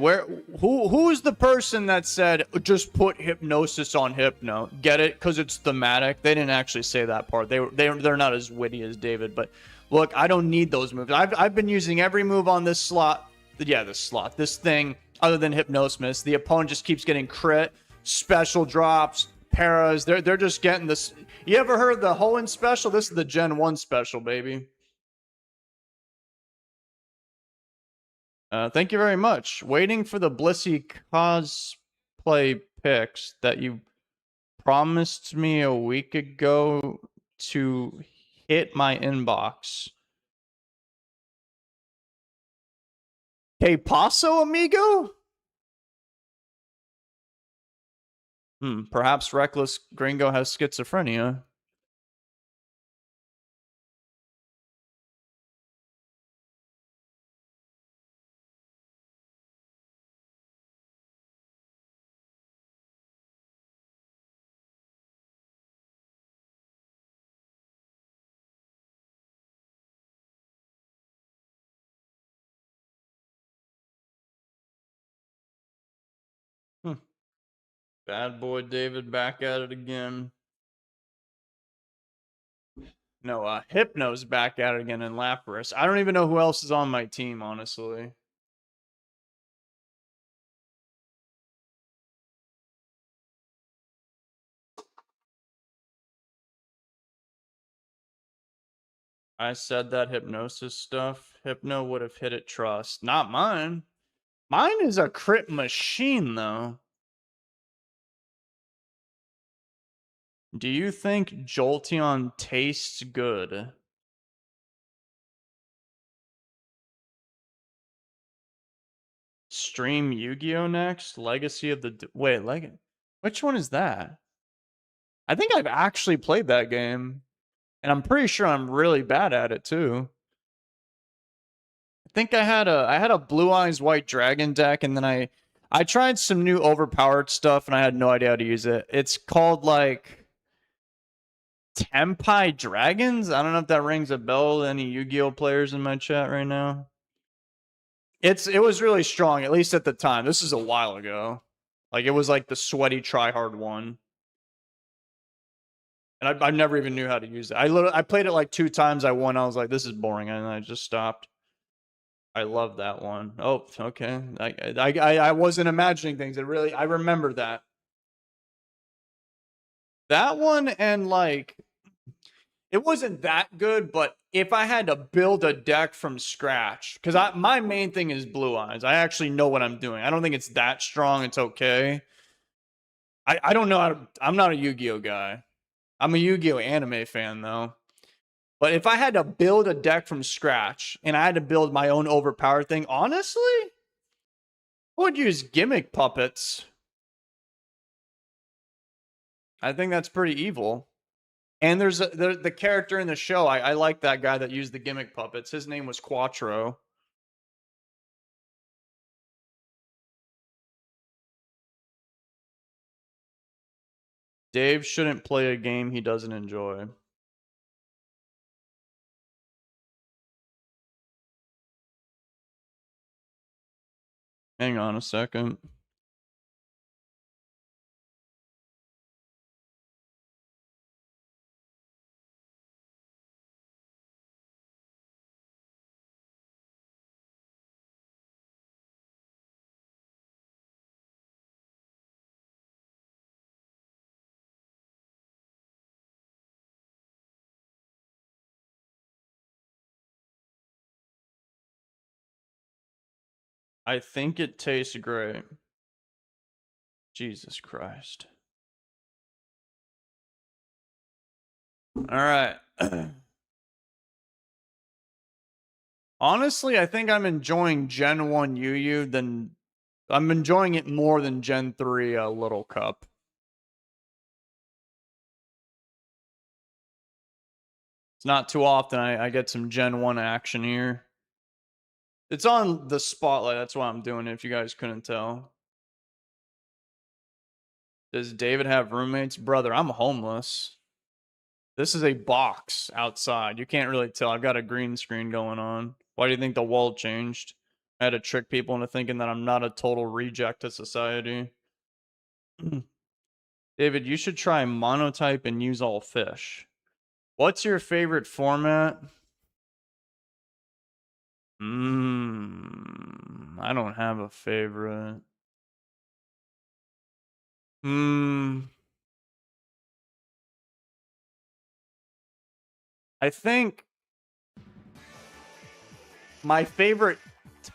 who's the person that said, just put Hypnosis on Hypno? Get it? Because it's thematic. They didn't actually say that part. They're not as witty as David, but... Look, I don't need those moves. I've been using every move on this slot. Yeah, this thing, other than Hypnosis. The opponent just keeps getting crit, special drops, paras. They're just getting this. You ever heard the Hoenn special? This is the Gen 1 special, baby. Thank you very much. Waiting for the Blissey cosplay pics that you promised me a week ago to hit my inbox. Que paso, amigo? Perhaps Reckless Gringo has schizophrenia. Bad boy David back at it again. No, Hypno's back at it again in Lapras. I don't even know who else is on my team, honestly. I said that hypnosis stuff. Hypno would have hit it trust. Not mine. Mine is a crit machine, though. Do you think Jolteon tastes good? Stream Yu-Gi-Oh next? Legacy of the... Wait, which one is that? I think I've actually played that game. And I'm pretty sure I'm really bad at it, too. I think I had a Blue Eyes White Dragon deck, and then I tried some new overpowered stuff, and I had no idea how to use it. It's called, like... Tempai Dragons? I don't know if that rings a bell to any Yu-Gi-Oh players in my chat right now. It was really strong, at least at the time. This is a while ago. Like, it was like the sweaty tryhard one. And I never even knew how to use it. I played it like 2 times. I won. I was like, this is boring, and I just stopped. I love that one. Oh, okay. I wasn't imagining things. I remember that. That one, and like, it wasn't that good, but if I had to build a deck from scratch, because my main thing is Blue Eyes. I actually know what I'm doing. I don't think it's that strong. It's okay. I don't know how to... I'm not a Yu-Gi-Oh guy. I'm a Yu-Gi-Oh anime fan, though. But if I had to build a deck from scratch, and I had to build my own overpowered thing, honestly, I would use gimmick puppets. I think that's pretty evil. And there's the character in the show. I like that guy that used the gimmick puppets. His name was Quattro. Dave shouldn't play a game he doesn't enjoy. Hang on a second. I think it tastes great. Jesus Christ. All right. Honestly, I think I'm enjoying Gen 1 UU than... I'm enjoying it more than Gen 3 Little Cup. It's not too often I get some Gen 1 action here. It's on the spotlight. That's why I'm doing it, if you guys couldn't tell. Does David have roommates? Brother, I'm homeless. This is a box outside. You can't really tell. I've got a green screen going on. Why do you think the wall changed? I had to trick people into thinking that I'm not a total reject to society. David, you should try monotype and use all fish. What's your favorite format? I don't have a favorite. I think my favorite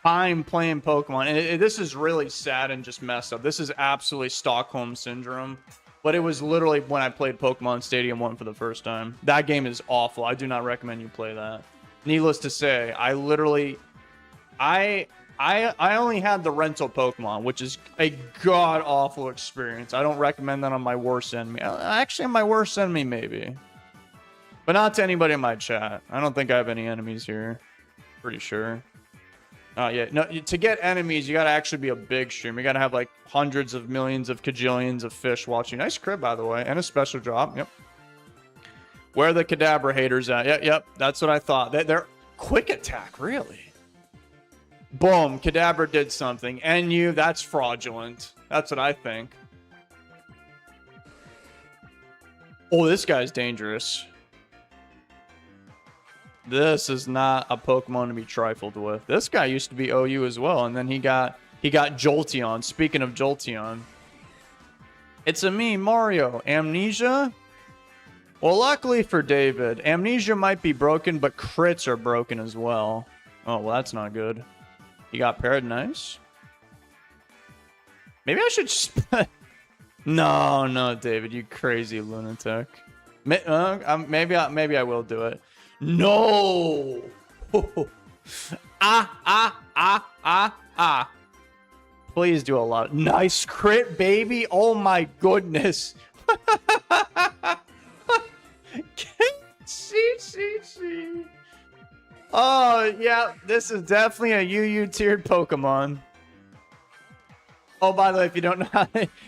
time playing Pokemon, and this is really sad and just messed up. This is absolutely Stockholm Syndrome. But it was literally when I played Pokemon Stadium 1 for the first time. That game is awful. I do not recommend you play that. Needless to say, I I only had the rental Pokemon, which is a god-awful experience. I don't recommend that on my worst enemy. Actually, on my worst enemy, maybe. But not to anybody in my chat. I don't think I have any enemies here. Pretty sure. Yeah, no, to get enemies, you gotta actually be a big streamer. You gotta have like hundreds of millions of cajillions of fish watching. Nice crit, by the way, and a special drop. Yep. Where are the Kadabra haters at? Yep, that's what I thought. They're quick attack, really. Boom, Kadabra did something. NU, that's fraudulent. That's what I think. Oh, this guy's dangerous. This is not a Pokemon to be trifled with. This guy used to be OU as well, and then he got Jolteon. Speaking of Jolteon. It's a me, Mario. Amnesia? Well, luckily for David, Amnesia might be broken, but crits are broken as well. Oh, well, that's not good. He got paired. Nice. Maybe I should just... No, David, you crazy lunatic. Maybe I will do it. No! Please do a lot. Nice crit, baby. Oh my goodness. See. Oh, yeah. This is definitely a UU tiered Pokemon. Oh, by the way, if you don't know how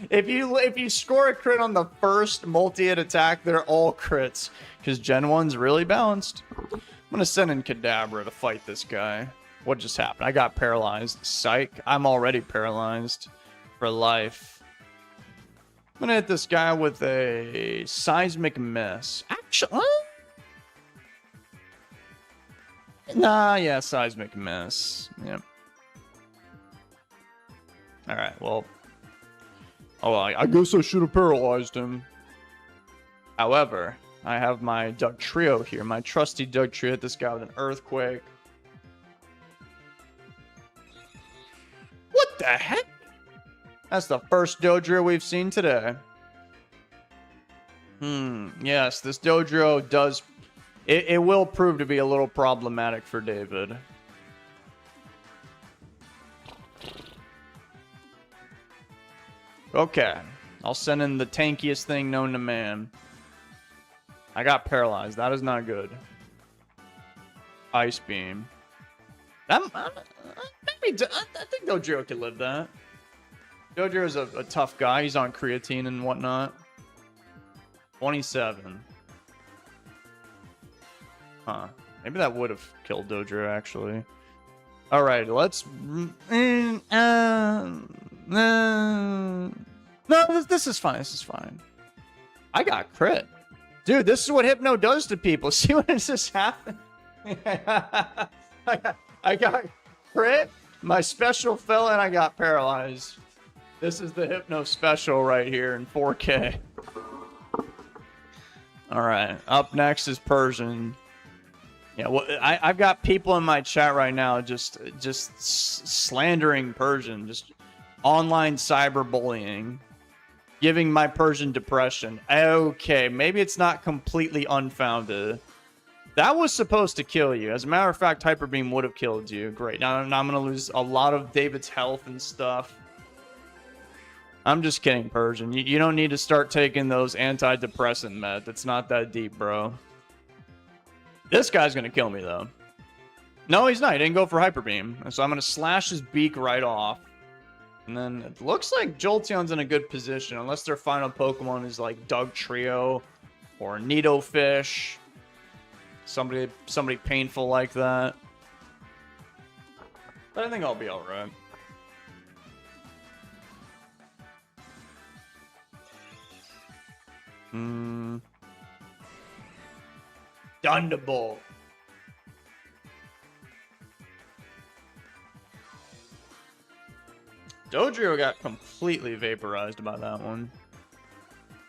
if you score a crit on the first multi-hit attack, they're all crits. Because Gen 1's really balanced. I'm gonna send in Kadabra to fight this guy. What just happened? I got paralyzed. Psych. I'm already paralyzed for life. I'm gonna hit this guy with a seismic miss. Actually, nah, yeah, seismic miss. Yep. All right. Well, I guess I should have paralyzed him. However, I have my Doug Trio here. My trusty Doug Trio. Hit this guy with an Earthquake. What the heck? That's the first Dodrio we've seen today. Yes, this Dodrio does... It will prove to be a little problematic for David. Okay. I'll send in the tankiest thing known to man. I got paralyzed. That is not good. Ice Beam. I think Dodrio can live that. Dodrio is a tough guy. He's on creatine and whatnot. 27. Huh. Maybe that would have killed Dodrio, actually. Alright, let's... No, this is fine. This is fine. I got crit. Dude, this is what Hypno does to people. See what just happened? I got crit, my special fell, and I got paralyzed. This is the Hypno special right here in 4K. Alright, up next is Persian. Yeah, well, I've got people in my chat right now just slandering Persian, just online cyberbullying, giving my Persian depression. Okay, maybe it's not completely unfounded. That was supposed to kill you. As a matter of fact, Hyper Beam would have killed you. Great. Now I'm going to lose a lot of David's health and stuff. I'm just kidding, Persian. You don't need to start taking those antidepressant meds. It's not that deep, bro. This guy's going to kill me, though. No, he's not. He didn't go for Hyper Beam. So I'm going to slash his beak right off. And then it looks like Jolteon's in a good position. Unless their final Pokemon is like Doug Trio or Nidofish. Somebody painful like that. But I think I'll be alright. Thunderbolt. Dodrio got completely vaporized by that one.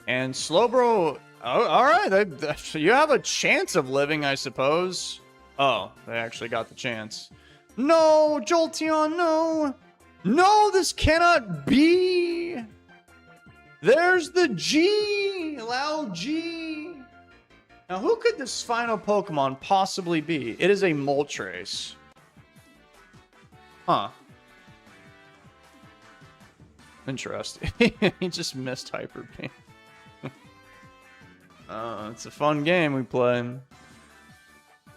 And Slowbro... Oh, alright, you have a chance of living, I suppose. Oh, they actually got the chance. No, Jolteon, no! No, this cannot be! There's the G! Allow G! Now, who could this final Pokemon possibly be? It is a Moltres. Huh. Interesting. He just missed Hyper Beam. It's a fun game we play.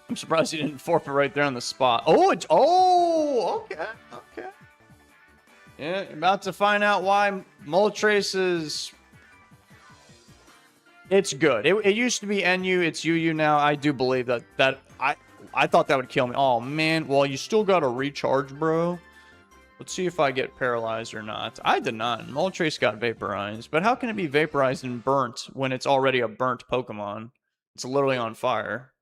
I'm surprised he didn't forfeit right there on the spot. Oh, okay, okay. Yeah, you're about to find out why Moltres is... It's good. It used to be NU, it's UU now. I do believe that I thought that would kill me. Oh, man. Well, you still got to recharge, bro. Let's see if I get paralyzed or not. I did not. Moltres got vaporized. But how can it be vaporized and burnt when it's already a burnt Pokemon? It's literally on fire.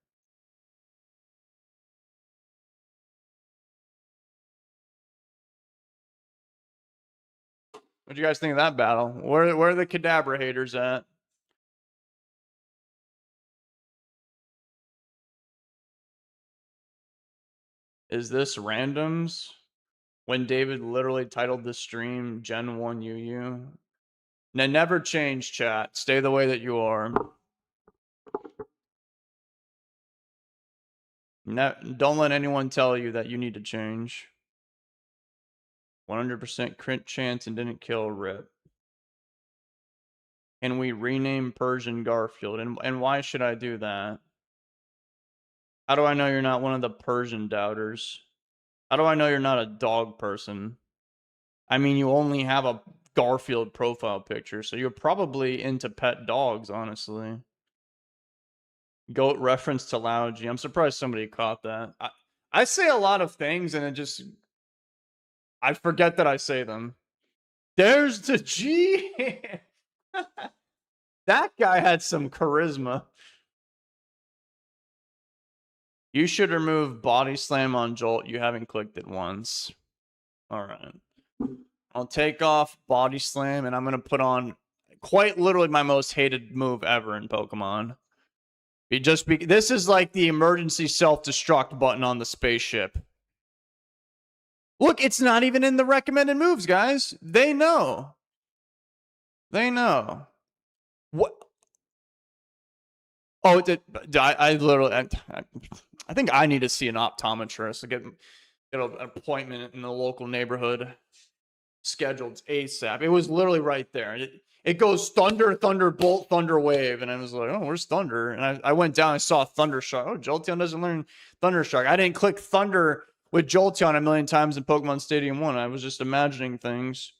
What do you guys think of that battle? Where are the Kadabra haters at? Is this randoms? When David literally titled the stream Gen 1 UU? Now, never change, chat. Stay the way that you are. Don't let anyone tell you that you need to change. 100% crit chance and didn't kill Rip. Can we rename Persian Garfield? And why should I do that? How do I know you're not one of the Persian doubters? How do I know you're not a dog person? I mean, you only have a Garfield profile picture, so you're probably into pet dogs, honestly. Goat reference to Lauji. I'm surprised somebody caught that. I say a lot of things, and it just... I forget that I say them. There's the G! That guy had some charisma. You should remove Body Slam on Jolt. You haven't clicked it once. Alright. I'll take off Body Slam, and I'm going to put on quite literally my most hated move ever in Pokemon. This is like the emergency self-destruct button on the spaceship. Look, it's not even in the recommended moves, guys. They know. They know. What? Oh, I literally... I think I need to see an optometrist to get an appointment in the local neighborhood scheduled ASAP. It was literally right there. It goes Thunder, Thunderbolt, Thunder Wave. And I was like, oh, where's Thunder? And I went down and saw Thundershock. Oh, Jolteon doesn't learn Thundershock. I didn't click Thunder with Jolteon a million times in Pokemon Stadium 1. I was just imagining things.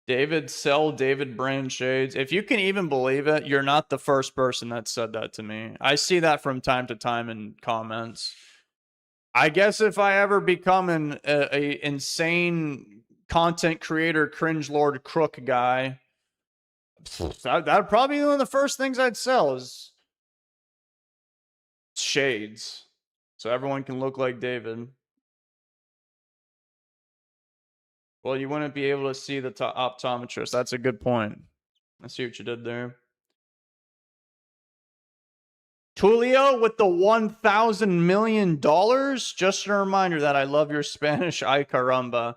David, sell David brand shades. If you can even believe it, you're not the first person that said that to me. I see that from time to time in comments. I guess if I ever become an insane content creator, cringe lord, crook guy, that'd probably be one of the first things I'd sell is shades, so everyone can look like David. Well, you wouldn't be able to see the optometrist. That's a good point. I see what you did there. Tulio with the $1,000 million. Just a reminder that I love your Spanish. Ay caramba.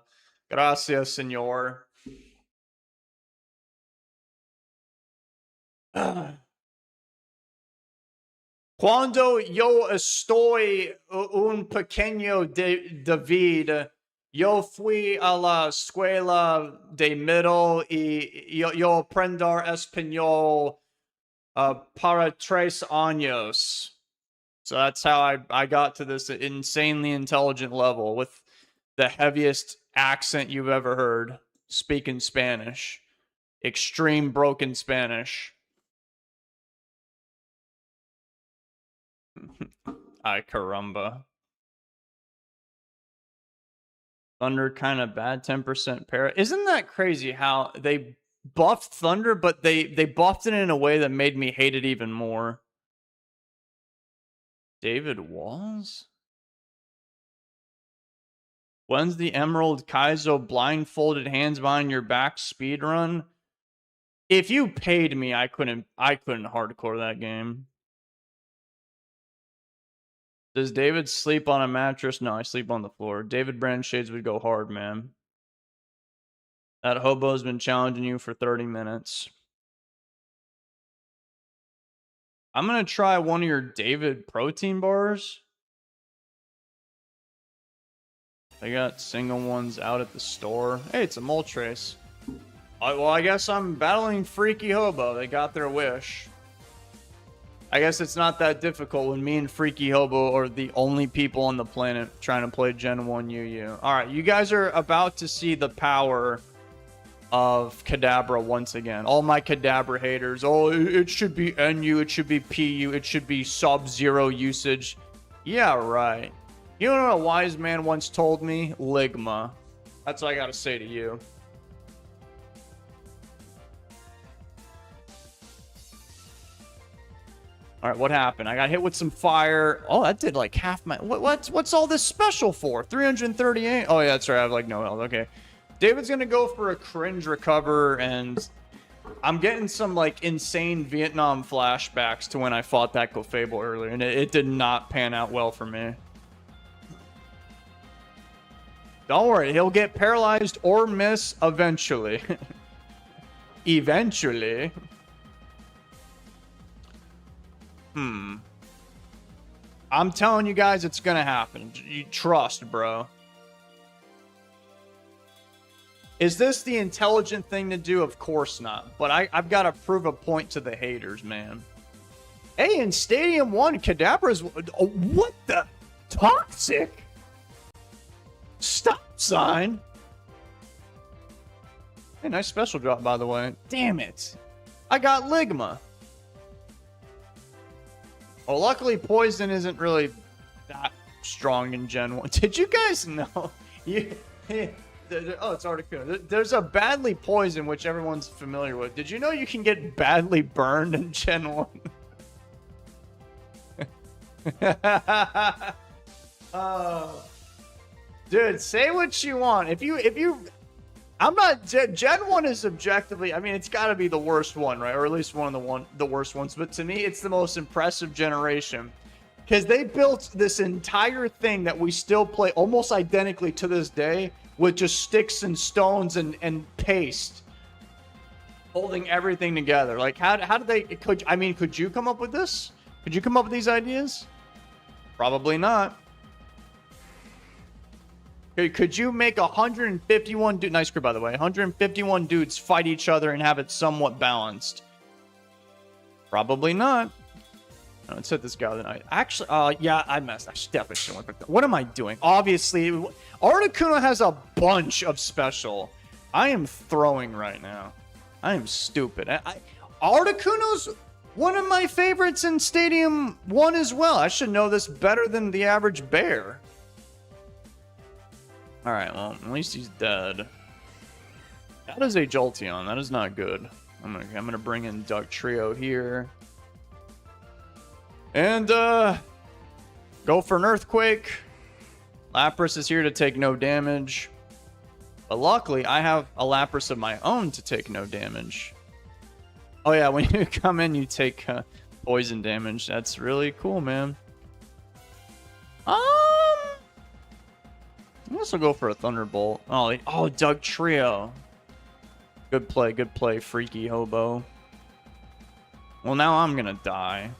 Gracias, senor. Cuando yo estoy un pequeño David, yo fui a la escuela de middle y yo aprender español para 3 años. So that's how I got to this insanely intelligent level with the heaviest accent you've ever heard, speaking Spanish. Extreme broken Spanish. Ay caramba. Thunder kind of bad, 10% para. Isn't that crazy how they buffed Thunder, but they buffed it in a way that made me hate it even more? David Walls? When's the Emerald Kaizo blindfolded hands behind your back speedrun? If you paid me, I couldn't hardcore that game. Does David sleep on a mattress? No, I sleep on the floor. David Brand Shades would go hard, man. That hobo's been challenging you for 30 minutes. I'm going to try one of your David protein bars. They got single ones out at the store. Hey, it's a Moltres. Well, I guess I'm battling Freaky Hobo. They got their wish. I guess it's not that difficult when me and Freaky Hobo are the only people on the planet trying to play Gen 1 UU. Alright, you guys are about to see the power of Kadabra once again. All my Kadabra haters. Oh, it should be NU, it should be PU, it should be Sub-Zero usage. Yeah, right. You know what a wise man once told me? Ligma. That's what I gotta say to you. All right, what happened? I got hit with some fire. Oh, that did like half my... What's all this special for? 338? Oh, yeah, that's right. I have like no health. Okay. David's going to go for a cringe recover, and I'm getting some like insane Vietnam flashbacks to when I fought that Clefable earlier, and it did not pan out well for me. Don't worry. He'll get paralyzed or miss eventually. Eventually. I'm telling you guys, it's gonna happen. You trust, bro. Is this the intelligent thing to do? Of course not. But I've got to prove a point to the haters, man. Hey, in Stadium 1, Kadabra's... Oh, what the... Toxic? Stop sign? Hey, nice special drop, by the way. Damn it. I got Ligma. Well, luckily, Poison isn't really that strong in Gen 1. Did you guys know? Oh, it's Articuno. There's a badly Poison, which everyone's familiar with. Did you know you can get badly burned in Gen 1? Dude, say what you want. If you... I'm not... Gen 1 is objectively... I mean, it's got to be the worst one, right? Or at least one of the worst ones. But to me, it's the most impressive generation. Because they built this entire thing that we still play almost identically to this day with just sticks and stones and paste. Holding everything together. Like, how did they... Could you come up with this? Could you come up with these ideas? Probably not. Could you make 151 dudes... Nice crew, by the way. 151 dudes fight each other and have it somewhat balanced? Probably not. Let's hit this guy with an item. Actually, yeah, I messed. I definitely shouldn't have. What am I doing? Obviously, Articuno has a bunch of special. I am throwing right now. I am stupid. Articuno's one of my favorites in Stadium 1 as well. I should know this better than the average bear. Alright, well, at least he's dead. That is a Jolteon. That is not good. I'm gonna bring in Duck Trio here. And, go for an Earthquake. Lapras is here to take no damage. But luckily, I have a Lapras of my own to take no damage. Oh yeah, when you come in, you take poison damage. That's really cool, man. I guess I'll go for a Thunderbolt. Oh, Doug Trio. Good play, Freaky Hobo. Well, now I'm gonna die.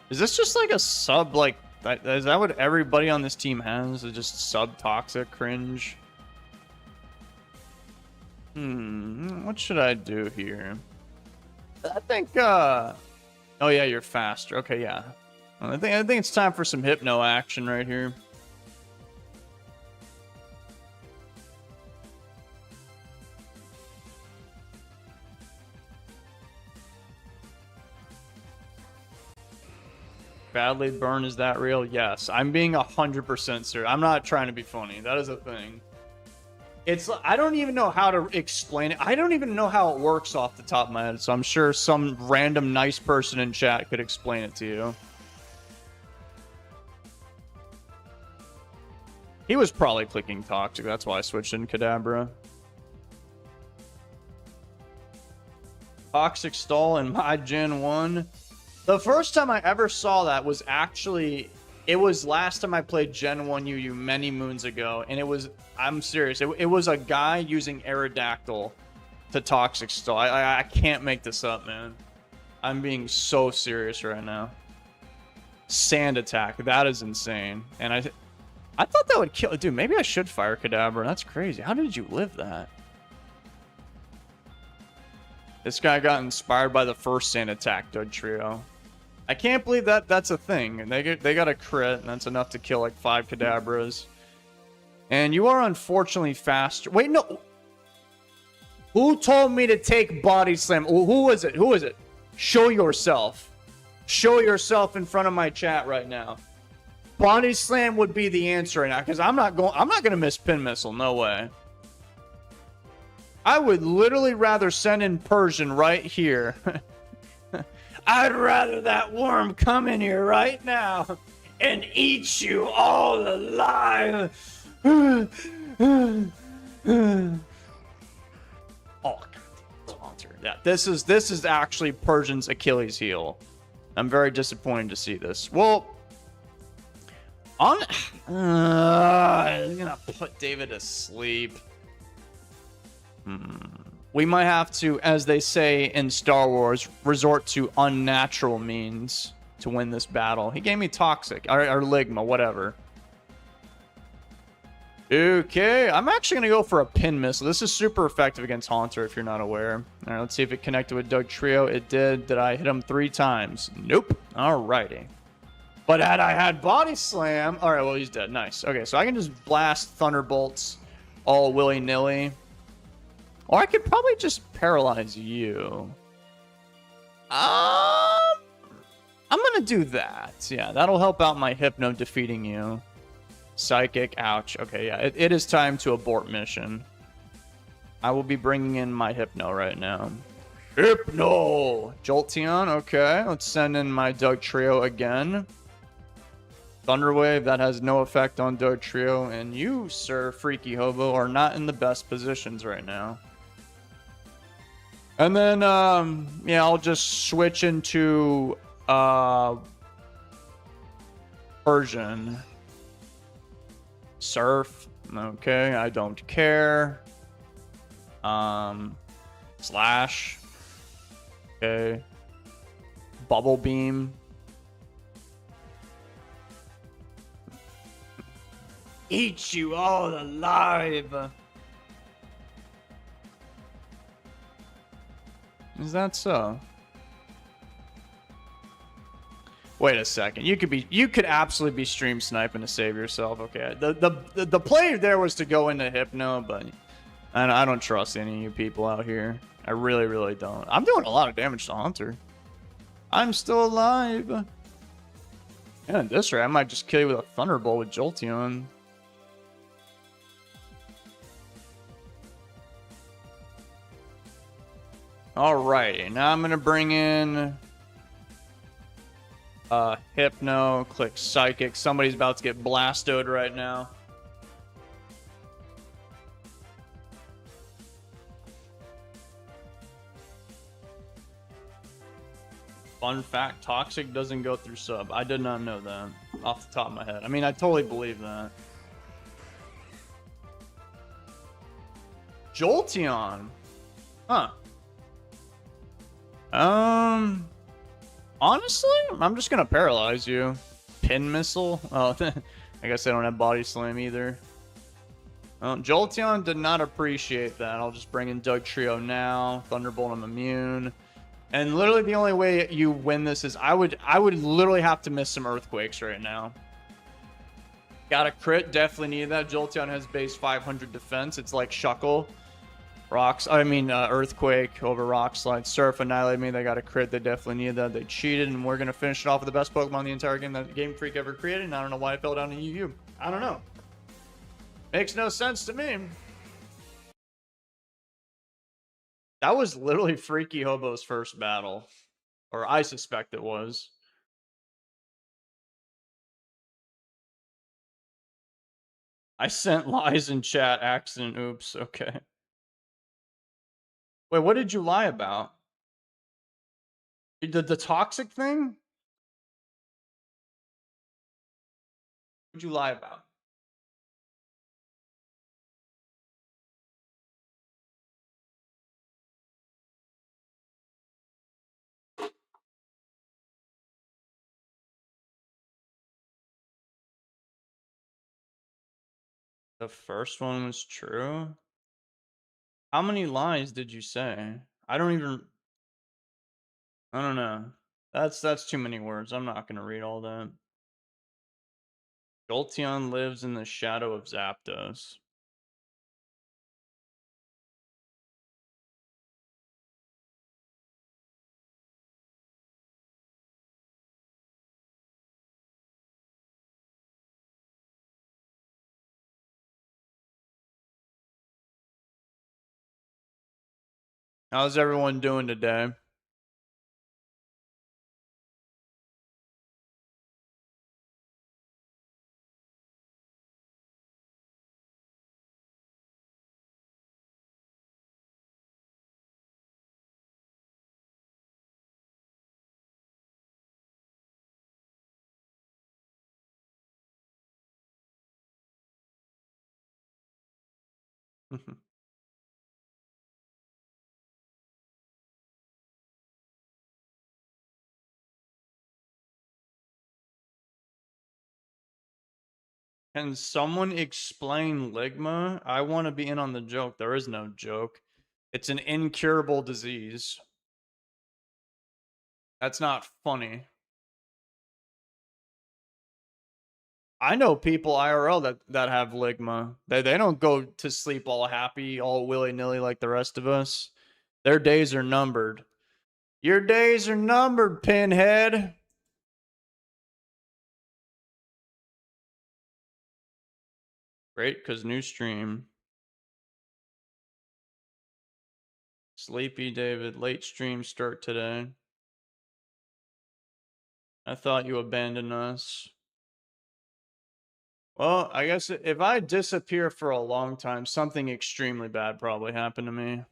Is this just like a sub, like, is that what everybody on this team has? Is just sub-toxic cringe? What should I do here? I think, oh yeah, you're faster. Okay, yeah. I think it's time for some Hypno action right here. Badly burned, is that real? Yes. I'm being 100% serious. I'm not trying to be funny. That is a thing. It's... I don't even know how to explain it. I don't even know how it works off the top of my head, so I'm sure some random nice person in chat could explain it to you. He was probably clicking Toxic. That's why I switched in Kadabra. Toxic Stall in my Gen 1. The first time I ever saw that was actually... It was last time I played Gen 1 UU many moons ago. And it was... I'm serious. It was a guy using Aerodactyl to Toxic Stall. I can't make this up, man. I'm being so serious right now. Sand attack. That is insane. And I thought that would kill... Dude, maybe I should fire Kadabra. That's crazy. How did you live that? This guy got inspired by the first sand attack, Doug Trio. I can't believe that that's a thing. And they got a crit, and that's enough to kill like 5 Kadabras. And you are unfortunately faster. Wait, no. Who told me to take Body Slam? Who was it? Who was it? Show yourself. Show yourself in front of my chat right now. Body Slam would be the answer right now, because I'm not gonna miss Pin Missile. No way. I would literally rather send in Persian right here. I'd rather that worm come in here right now and eat you all alive. Oh, God. Yeah, this is actually Persian's Achilles heel. I'm very disappointed to see this. Well, I'm gonna put David to sleep. We might have to, as they say in Star Wars, resort to unnatural means to win this battle. He gave me Toxic, or Ligma, whatever. Okay, I'm actually going to go for a Pin Missile. This is super effective against Haunter, if you're not aware. All right, let's see if it connected with Doug Trio. It did. Did I hit him 3 times? Nope. Alrighty. But had I had Body Slam... Alright, well, he's dead. Nice. Okay, so I can just blast Thunderbolts all willy-nilly. Or I could probably just paralyze you. I'm gonna do that. Yeah, that'll help out my Hypno defeating you. Psychic, ouch. Okay, yeah, it is time to abort mission. I will be bringing in my Hypno right now. Hypno! Jolteon, okay. Let's send in my Doug Trio again. Thunderwave, that has no effect on Doug Trio. And you, sir, Freaky Hobo, are not in the best positions right now. And then, yeah, I'll just switch into Persian. Surf. Okay, I don't care. Slash. Okay. Bubble Beam. Eat you all alive. Is that so? Wait a second. You could absolutely be stream sniping to save yourself. Okay. The play there was to go into Hypno, but I don't trust any of you people out here. I really, really don't. I'm doing a lot of damage to Haunter. I'm still alive. Yeah, at this rate, I might just kill you with a Thunderbolt with Jolteon. Alrighty, now I'm gonna bring in Hypno, click Psychic. Somebody's about to get blastoed right now. Fun fact, Toxic doesn't go through sub. I did not know that off the top of my head. I mean, I totally believe that. Jolteon. Huh. Honestly, I'm just gonna paralyze you. Pin Missile? Oh, I guess I don't have Body Slam either. Well, Jolteon did not appreciate that. I'll just bring in Doug Trio now. Thunderbolt, I'm immune. And literally the only way you win this is I would literally have to miss some Earthquakes right now. Got a crit, definitely need that. Jolteon has base 500 defense. It's like Shuckle. Earthquake over Rock Slide. Surf annihilated me. They got a crit. They definitely needed that. They cheated, and we're going to finish it off with the best Pokemon in the entire game that Game Freak ever created, and I don't know why it fell down to UU. I don't know. Makes no sense to me. That was literally Freaky Hobo's first battle. Or I suspect it was. I sent lies in chat. Accident. Oops. Okay. Wait, what did you lie about? The Toxic thing? What did you lie about? The first one was true? How many lies did you say? I don't know. That's too many words. I'm not gonna read all that. Jolteon lives in the shadow of Zapdos. How's everyone doing today? Can someone explain Ligma? I want to be in on the joke. There is no joke. It's an incurable disease. That's not funny. I know people IRL that have Ligma. They don't go to sleep all happy, all willy-nilly like the rest of us. Their days are numbered. Your days are numbered, Pinhead. Great, because new stream. Sleepy David, late stream start today. I thought you abandoned us. Well, I guess if I disappear for a long time, something extremely bad probably happened to me.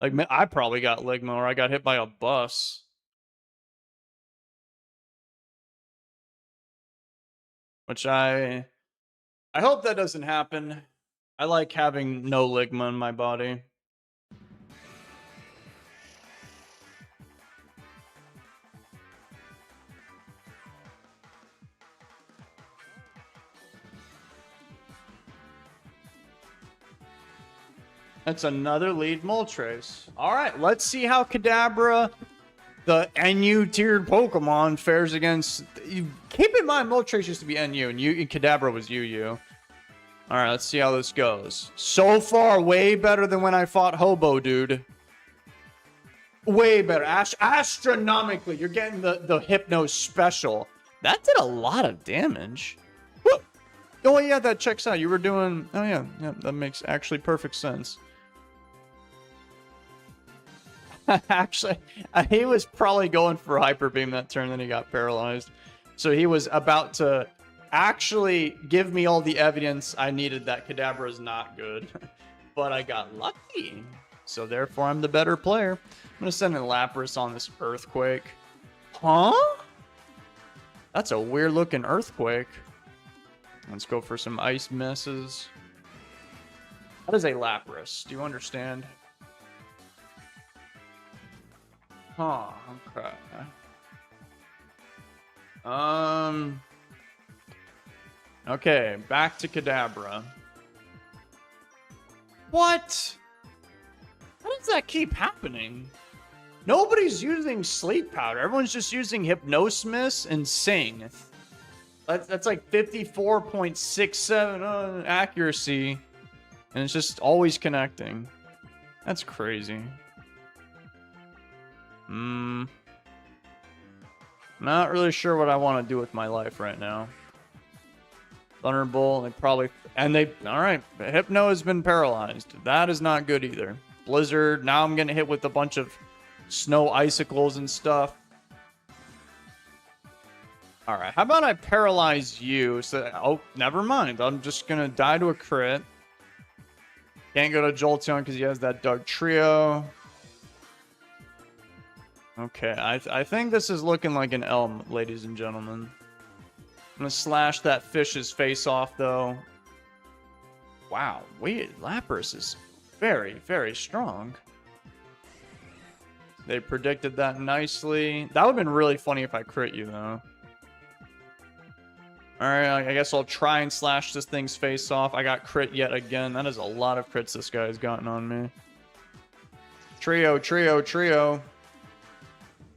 Like, I probably got Ligma or I got hit by a bus. Which I hope that doesn't happen. I like having no Ligma in my body. That's another lead Moltres. All right, let's see how Kadabra, the NU tiered Pokemon, fares against. Keep in mind, Moltres used to be NU, and Kadabra was UU. All right, let's see how this goes. So far, way better than when I fought Hobo, dude. Way better. Astronomically, you're getting the Hypno special. That did a lot of damage. Whoop. Oh, yeah, that checks out. You were doing... Oh, yeah, that makes actually perfect sense. Actually, he was probably going for Hyper Beam that turn, then he got paralyzed. So he was about to actually give me all the evidence I needed that Kadabra is not good. But I got lucky. So therefore, I'm the better player. I'm going to send a Lapras on this Earthquake. Huh? That's a weird-looking Earthquake. Let's go for some Ice Misses. That is a Lapras. Do you understand? Huh, okay. Okay, back to Kadabra. What? How does that keep happening? Nobody's using Sleep Powder. Everyone's just using Hypnosmith and Sing. That's like 54.67 accuracy. And it's just always connecting. That's crazy. Not really sure what I want to do with my life right now. Thunderbolt, all right, Hypno has been paralyzed. That is not good either. Blizzard, now I'm getting hit with a bunch of snow icicles and stuff. All right, how about I paralyze you? Oh, never mind. I'm just gonna die to a crit. Can't go to Jolteon because he has that Dark Trio. Okay, I think this is looking like an Elm, ladies and gentlemen. I'm gonna slash that fish's face off, though. Wow, wait, Lapras is very, very strong. They predicted that nicely. That would have been really funny if I crit you, though. Alright, I guess I'll try and slash this thing's face off. I got crit yet again. That is a lot of crits this guy's gotten on me. Trio, trio, trio.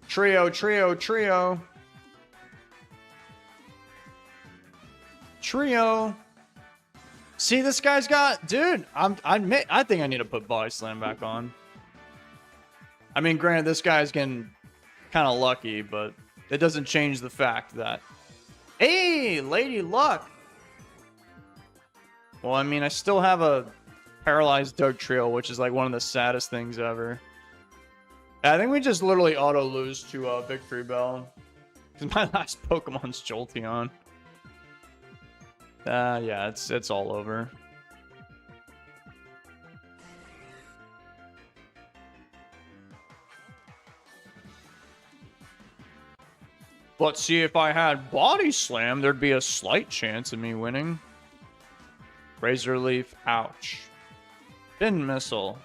Trio, trio, trio. Trio. See, this guy's got... Dude, I think I need to put Body Slam back on. I mean, granted, this guy's getting kind of lucky, but it doesn't change the fact that... Hey, Lady Luck! Well, I mean, I still have a paralyzed Doug Trio, which is like one of the saddest things ever. I think we just literally auto-lose to Victory Bell. Because my last Pokemon's Jolteon. Yeah, it's all over. Let's see, if I had Body Slam, there'd be a slight chance of me winning. Razor Leaf, ouch. Spin Missile.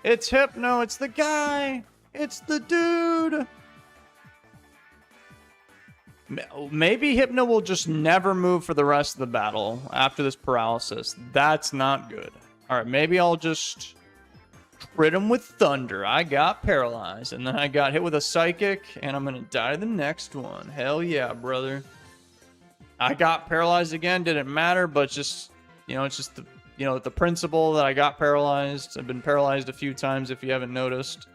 It's Hypno, it's the guy! It's the dude! Maybe Hypno will just never move for the rest of the battle after this paralysis. That's not good. Alright, maybe I'll just crit him with Thunder. I got paralyzed, and then I got hit with a Psychic, and I'm gonna die the next one. Hell yeah, brother. I got paralyzed again, didn't matter, but just, you know, it's just the, you know, the principle that I got paralyzed. I've been paralyzed a few times if you haven't noticed.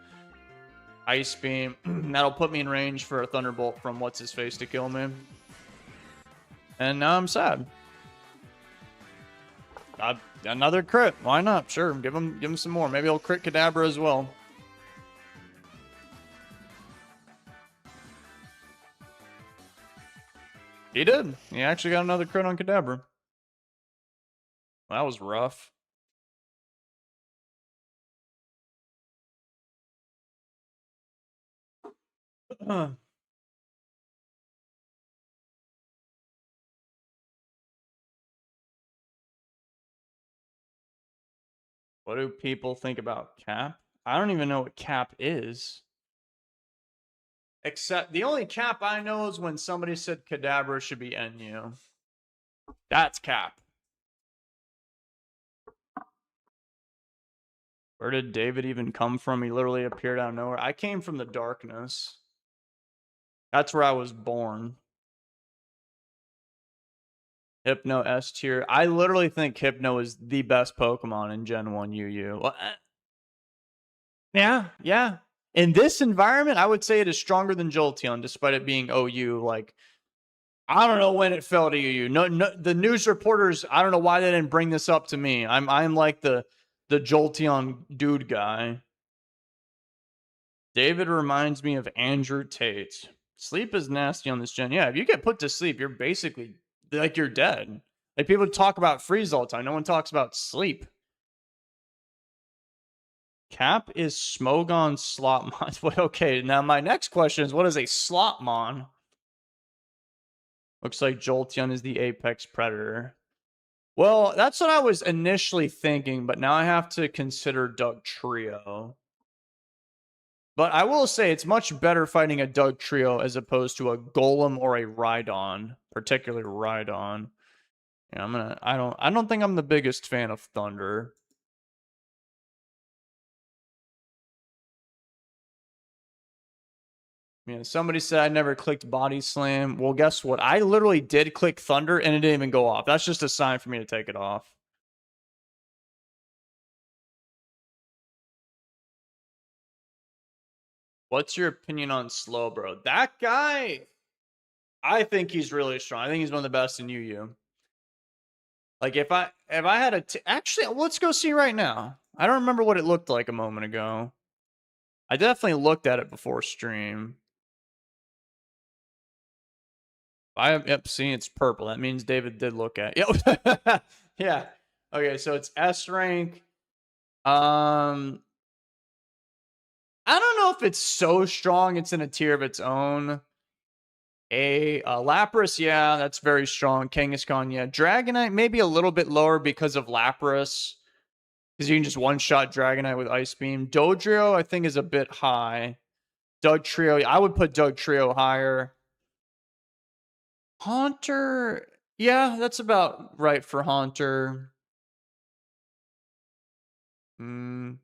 Ice Beam. That'll put me in range for a Thunderbolt from What's-His-Face to kill me. And now I'm sad. Another crit. Why not? Sure. Give him some more. Maybe I'll crit Kadabra as well. He did. He actually got another crit on Kadabra. That was rough. What do people think about Cap? I don't even know what Cap is. Except the only Cap I know is when somebody said Kadabra should be NU. That's Cap. Where did David even come from? He literally appeared out of nowhere. I came from the darkness. That's where I was born. Hypno S tier. I literally think Hypno is the best Pokemon in Gen 1 UU. Well, yeah. In this environment, I would say it is stronger than Jolteon, despite it being OU. Like, I don't know when it fell to UU. No, the news reporters, I don't know why they didn't bring this up to me. I'm like the Jolteon dude guy. David reminds me of Andrew Tate. Sleep is nasty on this gen. Yeah, if you get put to sleep, you're basically like you're dead. Like people talk about freeze all the time. No one talks about sleep. Cap is Smogon Slotmon. But okay, now my next question is, what is a Slotmon? Looks like Jolteon is the apex predator. Well, that's what I was initially thinking, but now I have to consider Doug Trio. But I will say it's much better fighting a Doug Trio as opposed to a Golem or a Rhydon, particularly Rhydon. Yeah, I don't think I'm the biggest fan of Thunder. Yeah, somebody said I never clicked Body Slam. Well, guess what? I literally did click Thunder and it didn't even go off. That's just a sign for me to take it off. What's your opinion on Slowbro? That guy, I think he's really strong. I think he's one of the best in UU. Like if I had a actually, let's go see right now. I don't remember what it looked like a moment ago. I definitely looked at it before stream. Yep, see, it's purple. That means David did look at it. Yep. Yeah. Okay, so it's S rank. I don't know if it's so strong it's in a tier of its own. Lapras, yeah, that's very strong. Kangaskhan, yeah. Dragonite, maybe a little bit lower because of Lapras. Because you can just one-shot Dragonite with Ice Beam. Dodrio, I think, is a bit high. Doug Trio, I would put Doug Trio higher. Haunter. Yeah, that's about right for Haunter. Mm,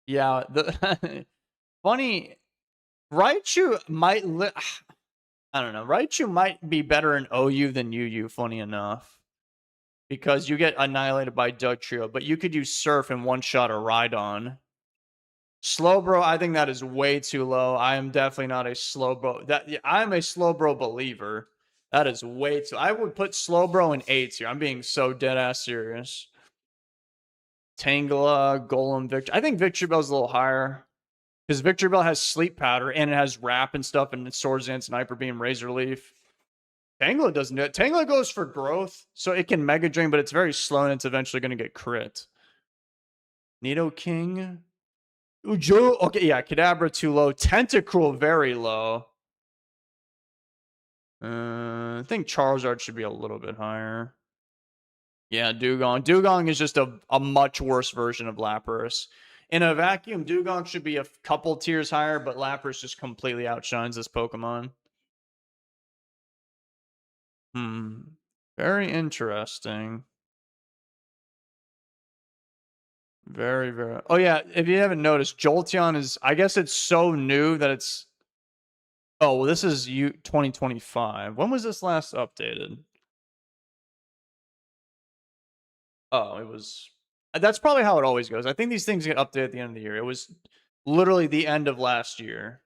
yeah, the funny Raichu might I don't know. Raichu might be better in OU than UU, funny enough. Because you get annihilated by Dugtrio, but you could use Surf and one-shot a Rhydon. Slowbro, I think that is way too low. I am definitely not a Slowbro. I'm a Slowbro believer. That is way too. I would put Slowbro in A tier. I'm being so dead ass serious. Tangela, Golem, Victor. I think Victreebel's a little higher because Victreebel has Sleep Powder and it has Wrap and stuff, and it Swords Dance, Sniper Beam, Razor Leaf. Tangela doesn't do it. Tangela goes for growth, so it can Mega Drain, but it's very slow and it's eventually going to get crit. Nidoking. Ujo. Okay, yeah, Kadabra too low. Tentacruel very low. I think Charizard should be a little bit higher. Yeah, Dugong. Dugong is just a much worse version of Lapras. In a vacuum, Dugong should be a couple tiers higher, but Lapras just completely outshines this Pokemon. Very interesting. Very, very. Oh, yeah. If you haven't noticed, Jolteon is, I guess it's so new that it's. Oh, well, this is 2025. When was this last updated? Oh, it was. That's probably how it always goes. I think these things get updated at the end of the year. It was literally the end of last year.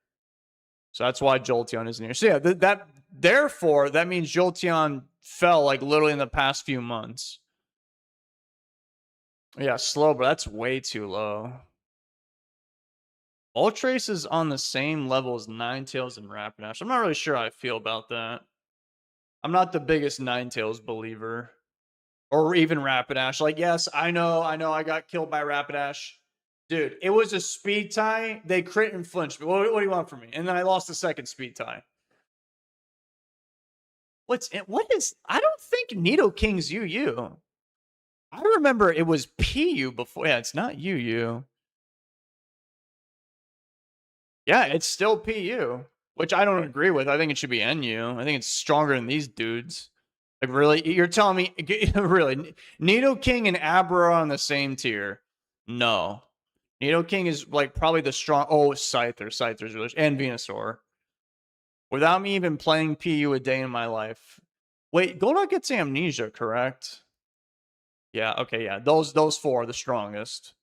So that's why Jolteon isn't here. So yeah, therefore that means Jolteon fell like literally in the past few months. Yeah, slow, but that's way too low. Ultrace is on the same level as Ninetales and Rapidash. I'm not really sure how I feel about that. I'm not the biggest Ninetales believer. Or even Rapidash. Like, yes, I know, I got killed by Rapidash. Dude, it was a speed tie. They crit and flinched. What do you want from me? And then I lost the second speed tie. What is, I don't think Nidoking's UU. I remember it was PU before. Yeah, it's not UU. Yeah, it's still PU, which I don't agree with. I think it should be NU. I think it's stronger than these dudes. Like, really? You're telling me, really? Nidoking and Abra on the same tier? No. Nidoking is, like, probably the strong... Oh, Scyther. Scyther's really... And Venusaur. Without me even playing PU a day in my life. Wait, Golduck gets Amnesia, correct? Yeah, okay, yeah. Those four are the strongest.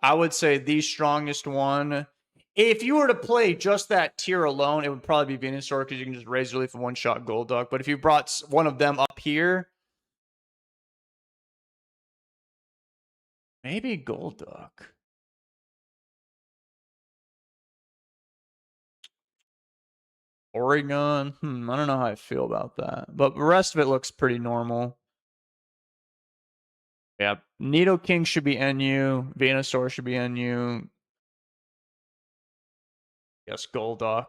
I would say the strongest one. If you were to play just that tier alone, it would probably be Venusaur because you can just Razor Leaf and one-shot Golduck. But if you brought one of them up here, maybe Golduck. Oregon. I don't know how I feel about that. But the rest of it looks pretty normal. Yeah, Nidoking should be NU. Venusaur should be NU. Yes, Golduck.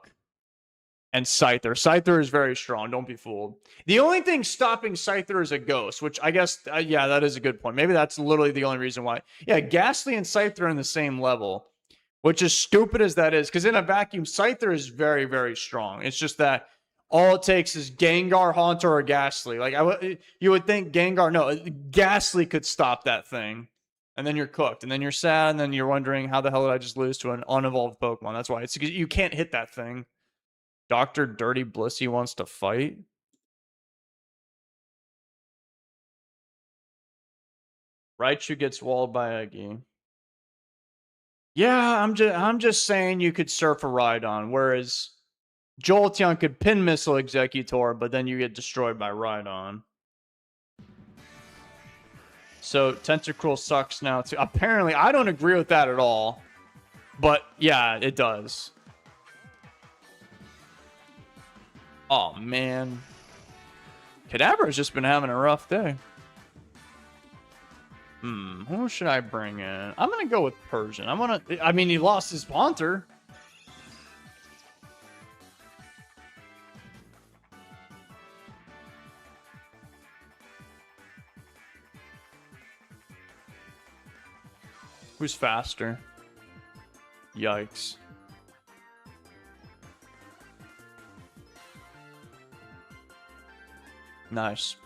And Scyther. Scyther is very strong. Don't be fooled. The only thing stopping Scyther is a ghost, which I guess, yeah, that is a good point. Maybe that's literally the only reason why. Yeah, Ghastly and Scyther are in the same level, which is stupid as that is, because in a vacuum, Scyther is very, very strong. It's just that all it takes is Gengar, Haunter, or Ghastly. Like, you would think Gengar, no, Ghastly could stop that thing. And then you're cooked. And then you're sad. And then you're wondering, how the hell did I just lose to an unevolved Pokemon? That's why. It's because you can't hit that thing. Dr. Dirty Blissey wants to fight? Raichu gets walled by Eggy. Yeah, I'm just saying you could surf a Rhydon, whereas Jolteon could pin missile Executor, but then you get destroyed by Rhydon. So Tentacruel sucks now too. Apparently, I don't agree with that at all. But yeah, it does. Oh man. Kadabra's just been having a rough day. Who should I bring in? I'm gonna go with Persian. I mean, he lost his Haunter. Who's faster? Yikes. Nice.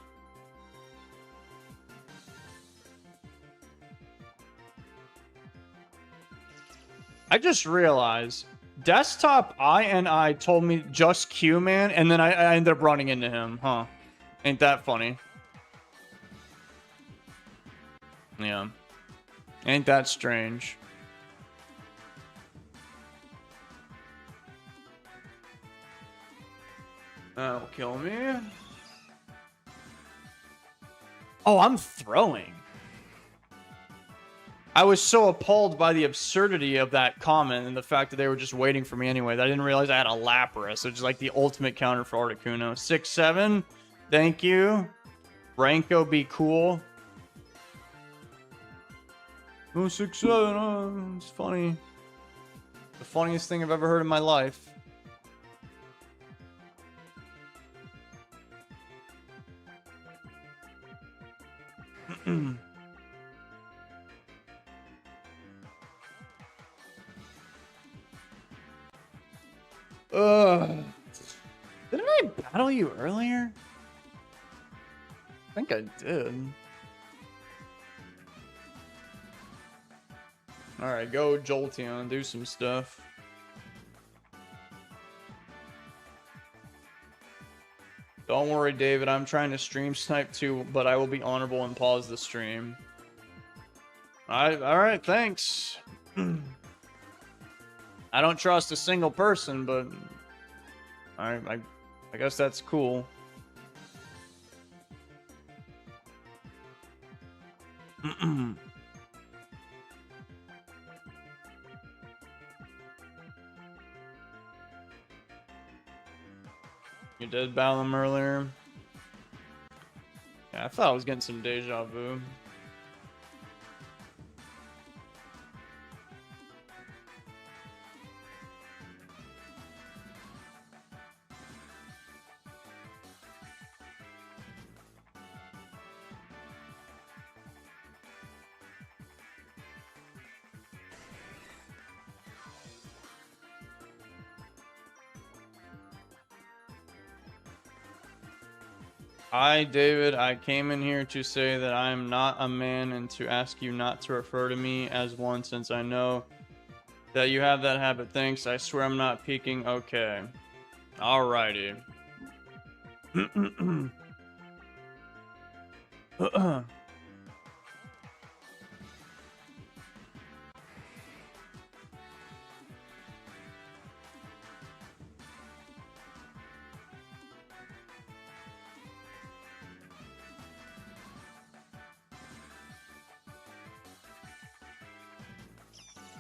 I just realized desktop I told me just Q, man, and then I ended up running into him. Huh. Ain't that funny? Yeah. Ain't that strange? That'll kill me. Oh, I'm throwing. I was so appalled by the absurdity of that comment and the fact that they were just waiting for me anyway. I didn't realize I had a Lapras, which is like the ultimate counter for Articuno. 6-7. Thank you. Ranko, be cool. Oh, 6-7. Oh, it's funny. The funniest thing I've ever heard in my life. Didn't I battle you earlier? I think I did. Alright, go Jolteon, do some stuff. Don't worry, David, I'm trying to stream snipe too, but I will be honorable and pause the stream. Alright, thanks. I don't trust a single person, but I guess that's cool. You did battle him earlier? Yeah, I thought I was getting some deja vu. Hi, David. I came in here to say that I am not a man and to ask you not to refer to me as one since I know that you have that habit. Thanks. I swear I'm not peeking. Okay. Alrighty.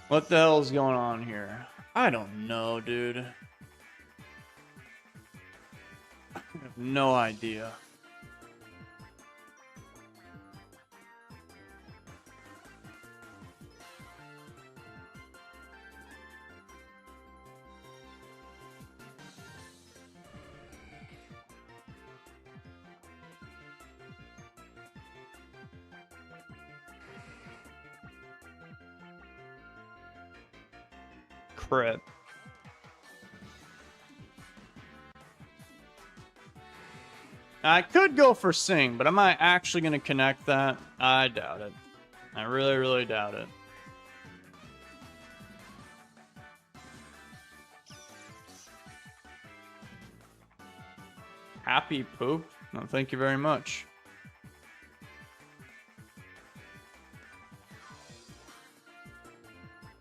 What the hell's going on here? I don't know, dude. I have no idea. Crit. I could go for Sing, but am I actually going to connect that? I doubt it. I really, really doubt it. Happy poop? No, thank you very much.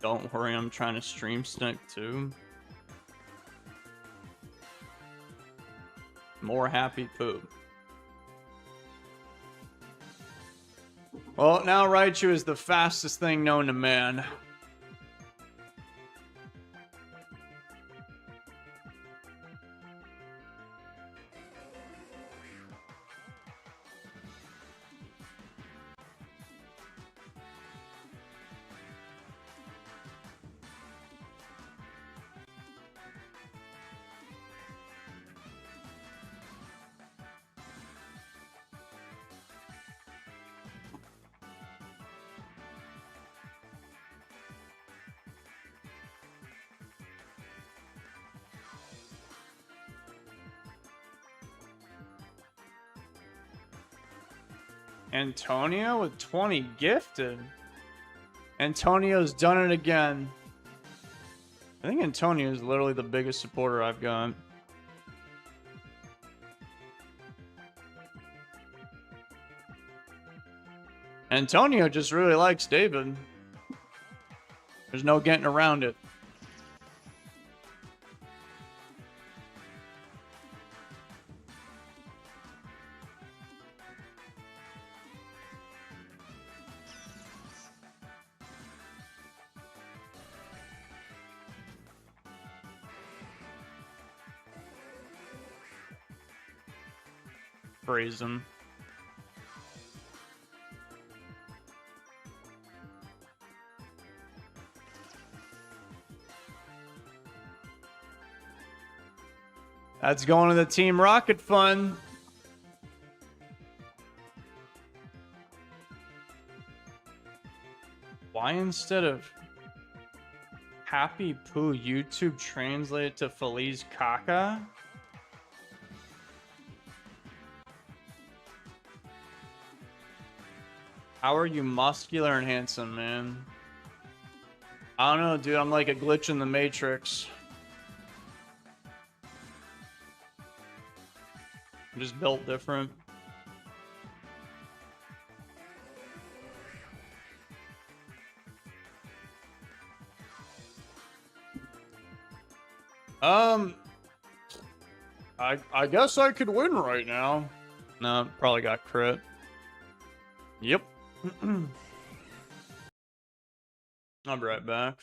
Don't worry, I'm trying to stream snipe too. More happy poop. Well, now Raichu is the fastest thing known to man. Antonio with 20 gifted. Antonio's done it again. I think Antonio is literally the biggest supporter I've got. Antonio just really likes David. There's no getting around it. Praise him. That's going to the Team Rocket Fund. Why instead of Happy Poo YouTube translate to Feliz Caca? How are you muscular and handsome, man? I don't know, dude. I'm like a glitch in the Matrix. I'm just built different. I guess I could win right now. No, probably got crit. Yep. I'll be right back.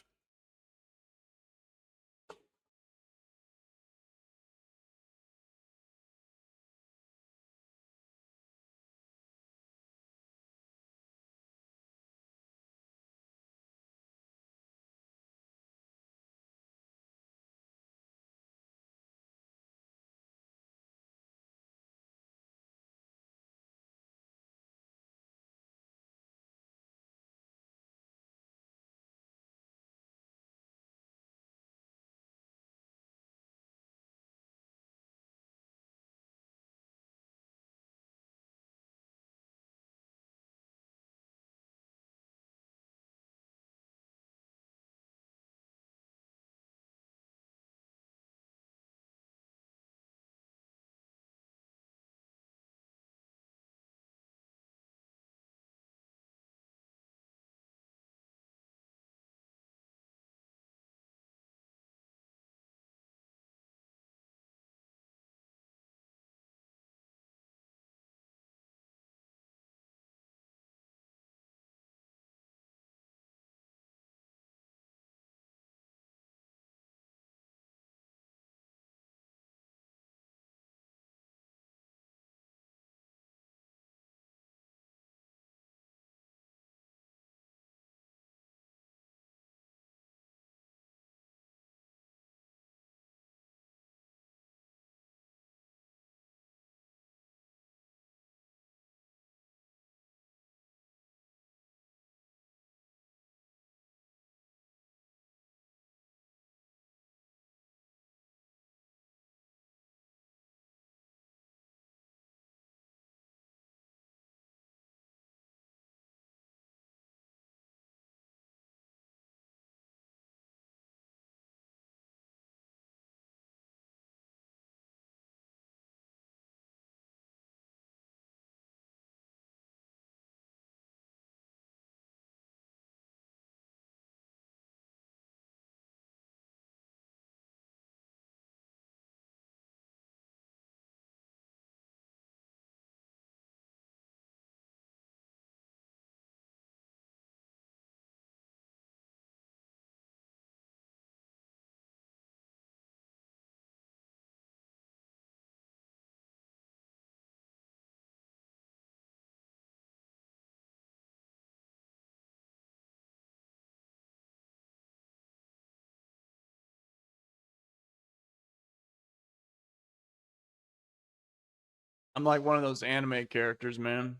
I'm like one of those anime characters, man.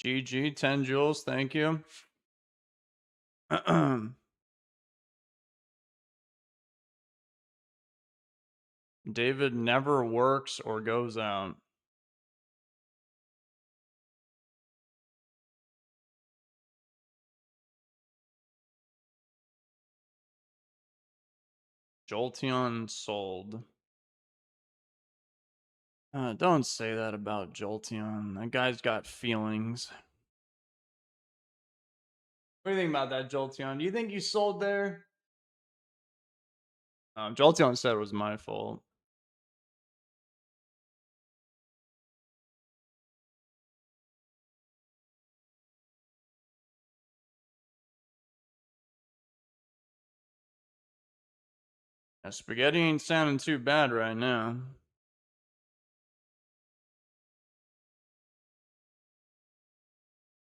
GG, 10 joules, thank you. David never works or goes out. Jolteon sold. Don't say that about Jolteon. That guy's got feelings. What do you think about that, Jolteon? Do you think you sold there? Jolteon said it was my fault. Yeah, spaghetti ain't sounding too bad right now.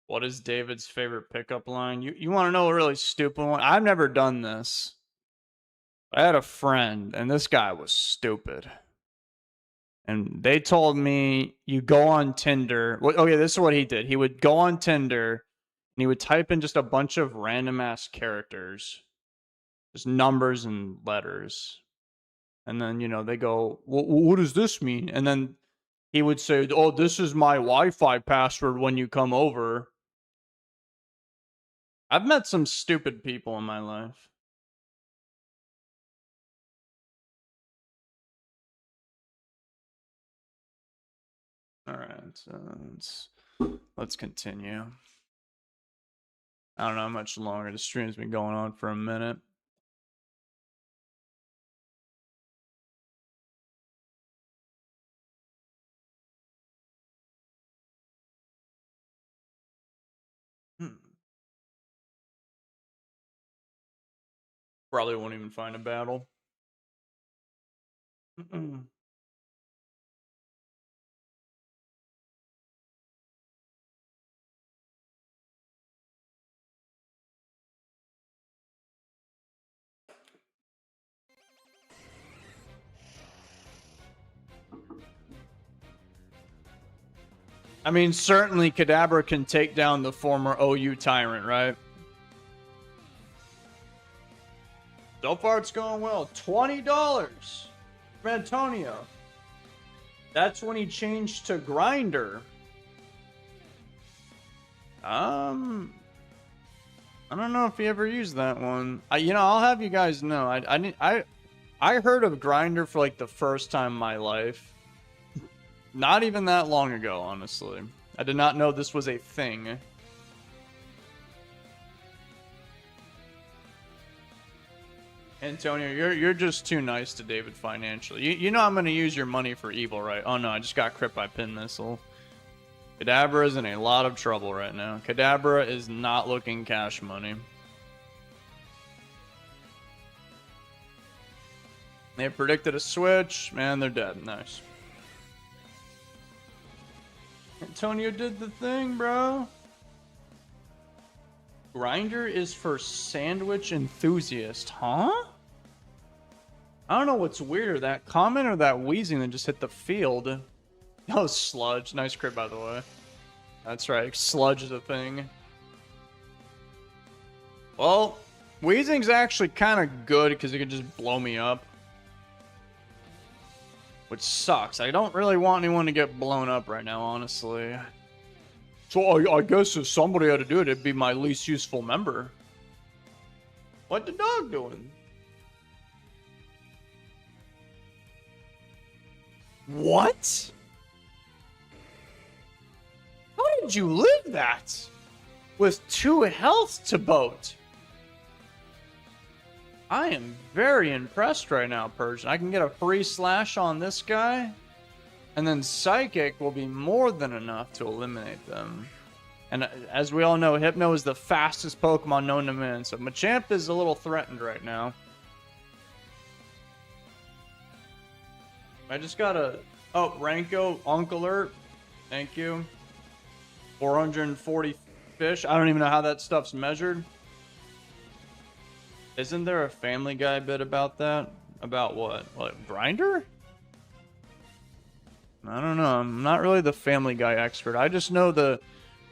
What is David's favorite pickup line? You want to know a really stupid one? I've never done this. I had a friend, and this guy was stupid. And they told me you go on Tinder. Okay, this is what he did. He would go on Tinder and he would type in just a bunch of random ass characters, just numbers and letters. And then, they go, what does this mean? And then he would say, oh, this is my Wi-Fi password when you come over. I've met some stupid people in my life. All right, so let's continue. I don't know how much longer. The stream's been going on for a minute. Probably won't even find a battle. I mean, certainly Kadabra can take down the former OU Tyrant, right? So far, it's going well. $20 from Antonio. That's when he changed to Grinder. I don't know if he ever used that one. I'll have you guys know. I heard of Grinder for like the first time in my life. Not even that long ago, honestly. I did not know this was a thing. Antonio, you're just too nice to David financially. You know I'm going to use your money for evil, right? Oh no, I just got crit by pin missile. Kadabra is in a lot of trouble right now. Kadabra is not looking cash money. They predicted a switch. Man, they're dead. Nice. Antonio did the thing, bro. Grinder is for sandwich enthusiast, huh? I don't know what's weirder, that comment or that wheezing that just hit the field. Oh, Sludge. Nice crit, by the way. That's right. Sludge is a thing. Well, wheezing's actually kind of good because it can just blow me up. Which sucks. I don't really want anyone to get blown up right now, honestly. So I guess if somebody had to do it, it'd be my least useful member. What the dog doing? What? How did you live that? With 2 health to boat. I am very impressed right now, Persian. I can get a free slash on this guy. And then Psychic will be more than enough to eliminate them. And as we all know, Hypno is the fastest Pokemon known to man. So Machamp is a little threatened right now. I just got a... Oh, Ranko, Unk Alert. Thank you. 440 fish. I don't even know how that stuff's measured. Isn't there a Family Guy bit about that? About what? What, Grinder? I don't know. I'm not really the Family Guy expert. I just know the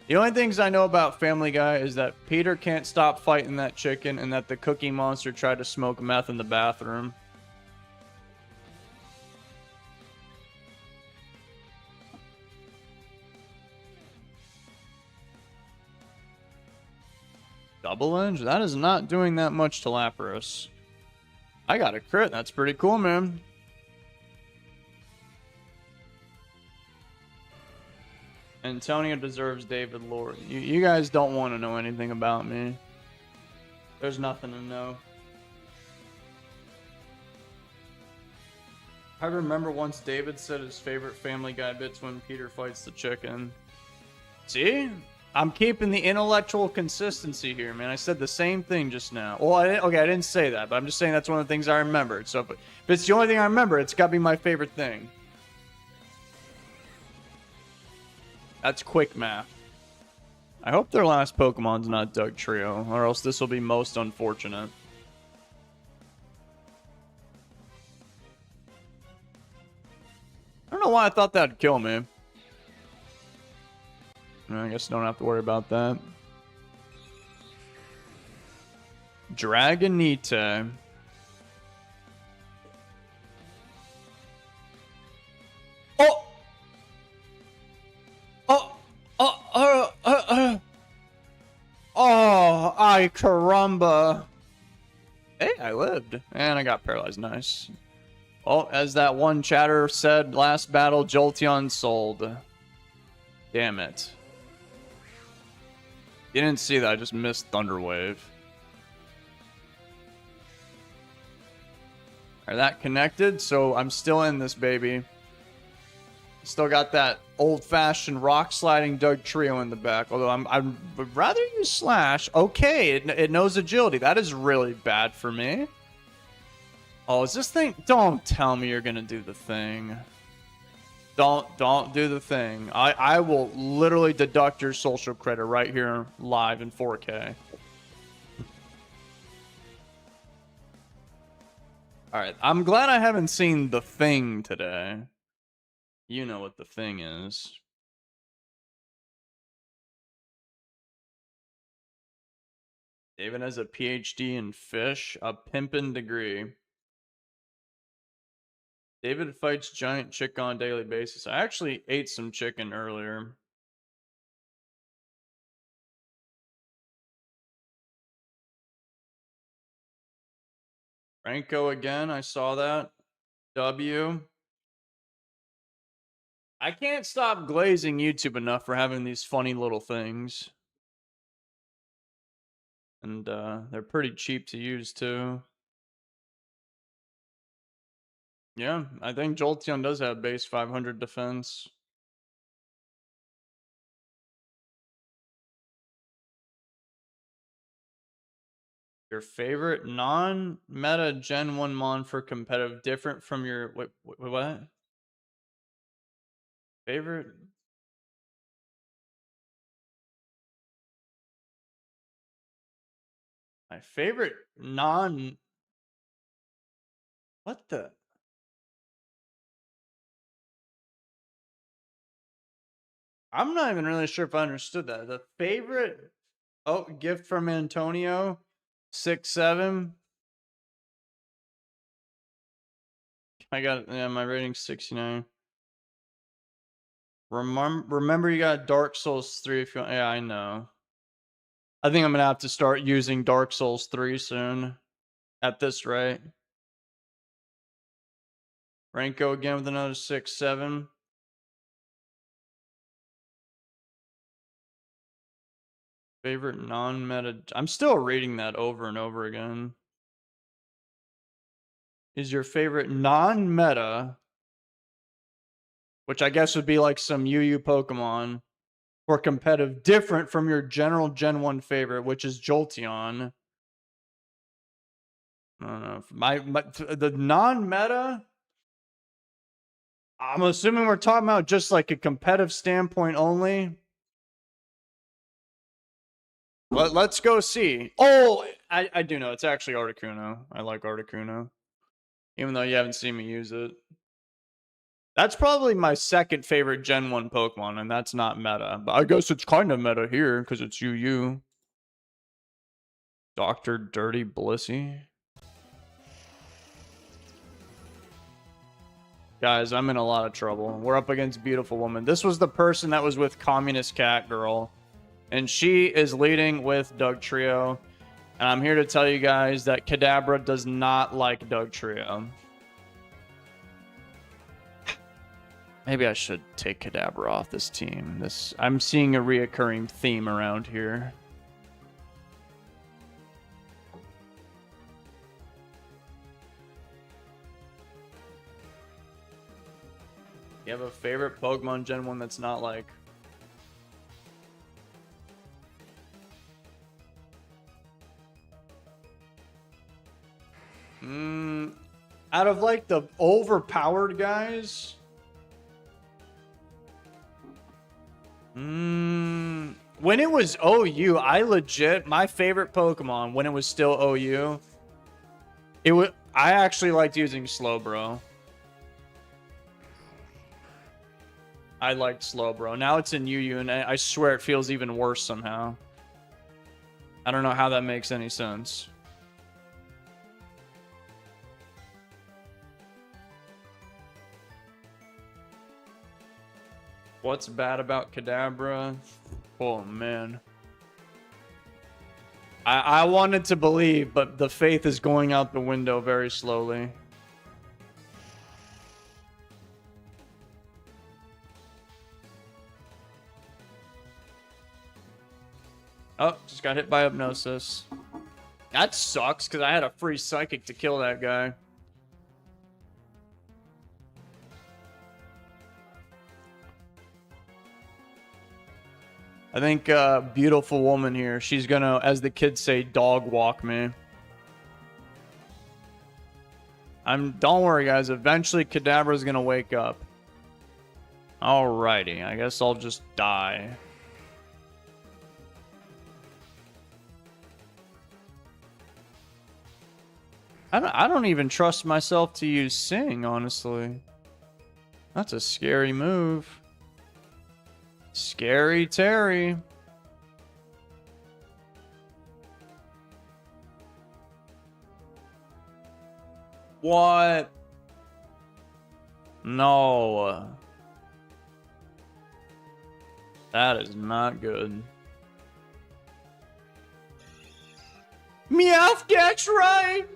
The only things I know about Family Guy is that Peter can't stop fighting that chicken and that the Cookie Monster tried to smoke meth in the bathroom. Double Edge? That is not doing that much to Lapras. I got a crit. That's pretty cool, man. Antonio deserves David Lord. You guys don't want to know anything about me. There's nothing to know. I remember once David said his favorite Family Guy bit's when Peter fights the chicken. See? I'm keeping the intellectual consistency here, man. I said the same thing just now. Well, I didn't say that, but I'm just saying that's one of the things I remembered. So if it's the only thing I remember, it's got to be my favorite thing. That's quick math. I hope their last Pokemon's not Doug Trio, or else this will be most unfortunate. I don't know why I thought that'd kill me. I guess don't have to worry about that. Dragonite. Oh! Oh, ay caramba. Hey, I lived. And I got paralyzed. Nice. Oh, as that one chatter said, last battle, Jolteon sold. Damn it. You didn't see that, I just missed Thunderwave. Are that connected? So I'm still in this, baby. Still got that old-fashioned rock-sliding Doug Trio in the back. Although I would rather use Slash. Okay, it knows agility. That is really bad for me. Oh, is this thing... Don't tell me you're gonna do the thing. Don't do the thing. I will literally deduct your social credit right here live in 4K. Alright, I'm glad I haven't seen the thing today. You know what the thing is. David has a PhD in fish, a pimpin' degree. David fights giant chicken on a daily basis. I actually ate some chicken earlier. Franco again, I saw that. W. I can't stop glazing YouTube enough for having these funny little things. And they're pretty cheap to use too. Yeah, I think Jolteon does have base 500 defense. Your favorite non-meta Gen 1 mon for competitive, different from your... Wait, what? Favorite... My favorite non... What the... I'm not even really sure if I understood that. The favorite... Oh, gift from Antonio. 6-7. I got... Yeah, my rating's 69. Remember you got Dark Souls 3 if you want... Yeah, I know. I think I'm going to have to start using Dark Souls 3 soon. At this rate. Ranko again with another 6-7. Favorite non-meta... I'm still reading that over and over again. Is your favorite non-meta... Which I guess would be like some UU Pokemon... or competitive, different from your general Gen 1 favorite, which is Jolteon. I don't know. The non-meta... I'm assuming we're talking about just like a competitive standpoint only. Let's go see. Oh, I do know. It's actually Articuno. I like Articuno. Even though you haven't seen me use it. That's probably my second favorite Gen 1 Pokemon, and that's not meta. But I guess it's kind of meta here, because it's UU. Dr. Dirty Blissey. Guys, I'm in a lot of trouble. We're up against Beautiful Woman. This was the person that was with Communist Cat Girl. And she is leading with Doug Trio. And I'm here to tell you guys that Kadabra does not like Doug Trio. Maybe I should take Kadabra off this team. I'm seeing a reoccurring theme around here. You have a favorite Pokemon Gen 1 that's not like... Out of like the overpowered guys... When it was OU, my favorite Pokemon when it was still OU, I actually liked using Slowbro. I liked Slowbro. Now it's in UU, and I swear it feels even worse somehow. I don't know how that makes any sense. What's bad about Kadabra? Oh, man. I wanted to believe, but the faith is going out the window very slowly. Oh, just got hit by Hypnosis. That sucks, because I had a free Psychic to kill that guy. I think Beautiful Woman here, she's gonna, as the kids say, dog walk me. Don't worry, guys. Eventually, Kadabra's gonna wake up. Alrighty, I guess I'll just die. I don't even trust myself to use Sing, honestly. That's a scary move. Scary Terry. What? No. That is not good. Meowth gets right.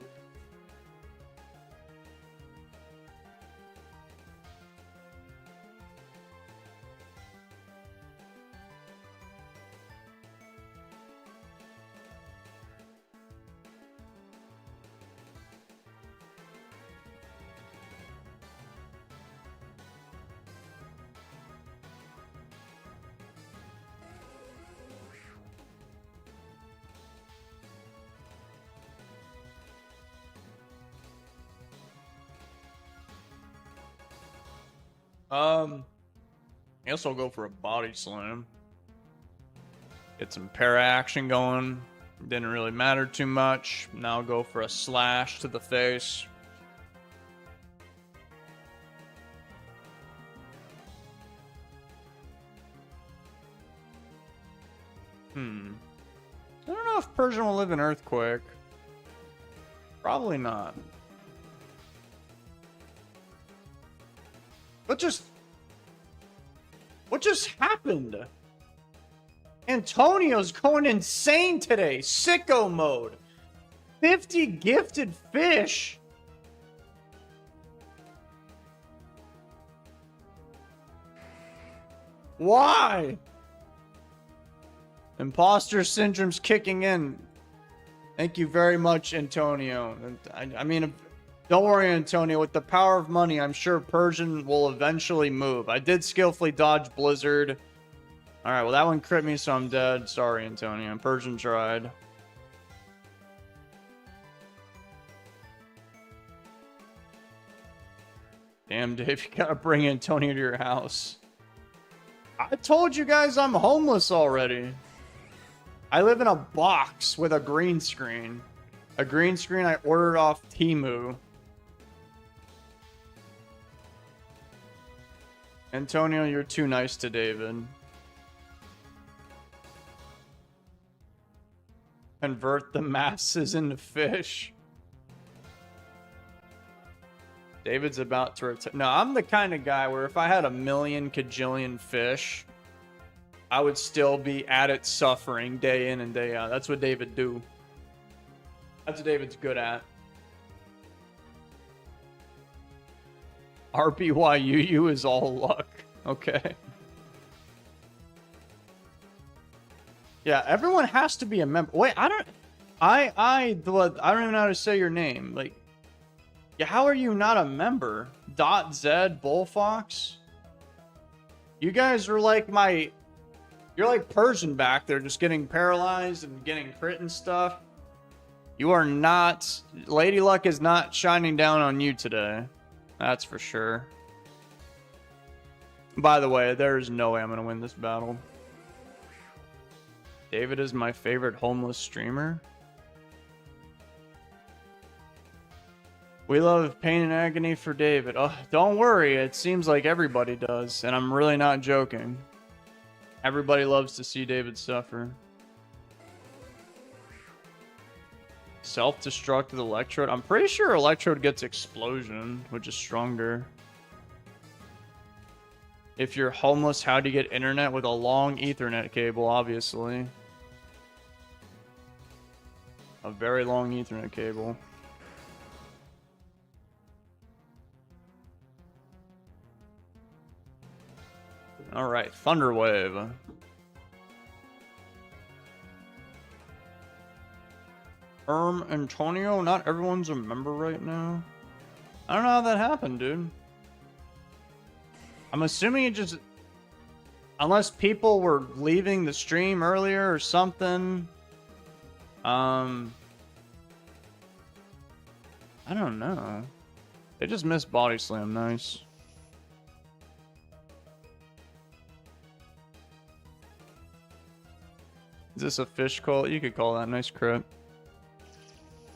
I guess I'll go for a body slam. Get some para action going. Didn't really matter too much. Now I'll go for a slash to the face. I don't know if Persian will live in Earthquake. Probably not. What just happened? Antonio's going insane today. Sicko mode. 50 gifted fish. Why? Imposter syndrome's kicking in. Thank you very much, Antonio. I mean, don't worry, Antonio. With the power of money, I'm sure Persian will eventually move. I did skillfully dodge Blizzard. All right, well, that one crit me, so I'm dead. Sorry, Antonio. Persian tried. Damn, Dave, you gotta bring Antonio to your house. I told you guys I'm homeless already. I live in a box with a green screen. A green screen I ordered off Temu. Antonio, you're too nice to David. Convert the masses into fish. David's about to retire. No, I'm the kind of guy where if I had a million kajillion fish, I would still be at it suffering day in and day out. That's what David do. That's what David's good at. RBYUU is all luck. Okay. Yeah, everyone has to be a member. Wait, I don't even know how to say your name. Like, yeah, how are you not a member? .Z Bullfox? You guys are like you're like Persian back there, just getting paralyzed and getting crit and stuff. You are not, Lady Luck is not shining down on you today. That's for sure. By the way, there's no way I'm gonna win this battle. David is my favorite homeless streamer. We love pain and agony for David. Oh, don't worry. It seems like everybody does. And I'm really not joking. Everybody loves to see David suffer. Self-destructed Electrode. I'm pretty sure Electrode gets Explosion, which is stronger. If you're homeless, how do you get internet? With a long Ethernet cable, obviously. A very long Ethernet cable. All right, Thunderwave. Antonio, not everyone's a member right now. I don't know how that happened, dude. I'm assuming it just... Unless people were leaving the stream earlier or something. I don't know. They just missed Body Slam. Nice. Is this a fish call? You could call that. Nice crit.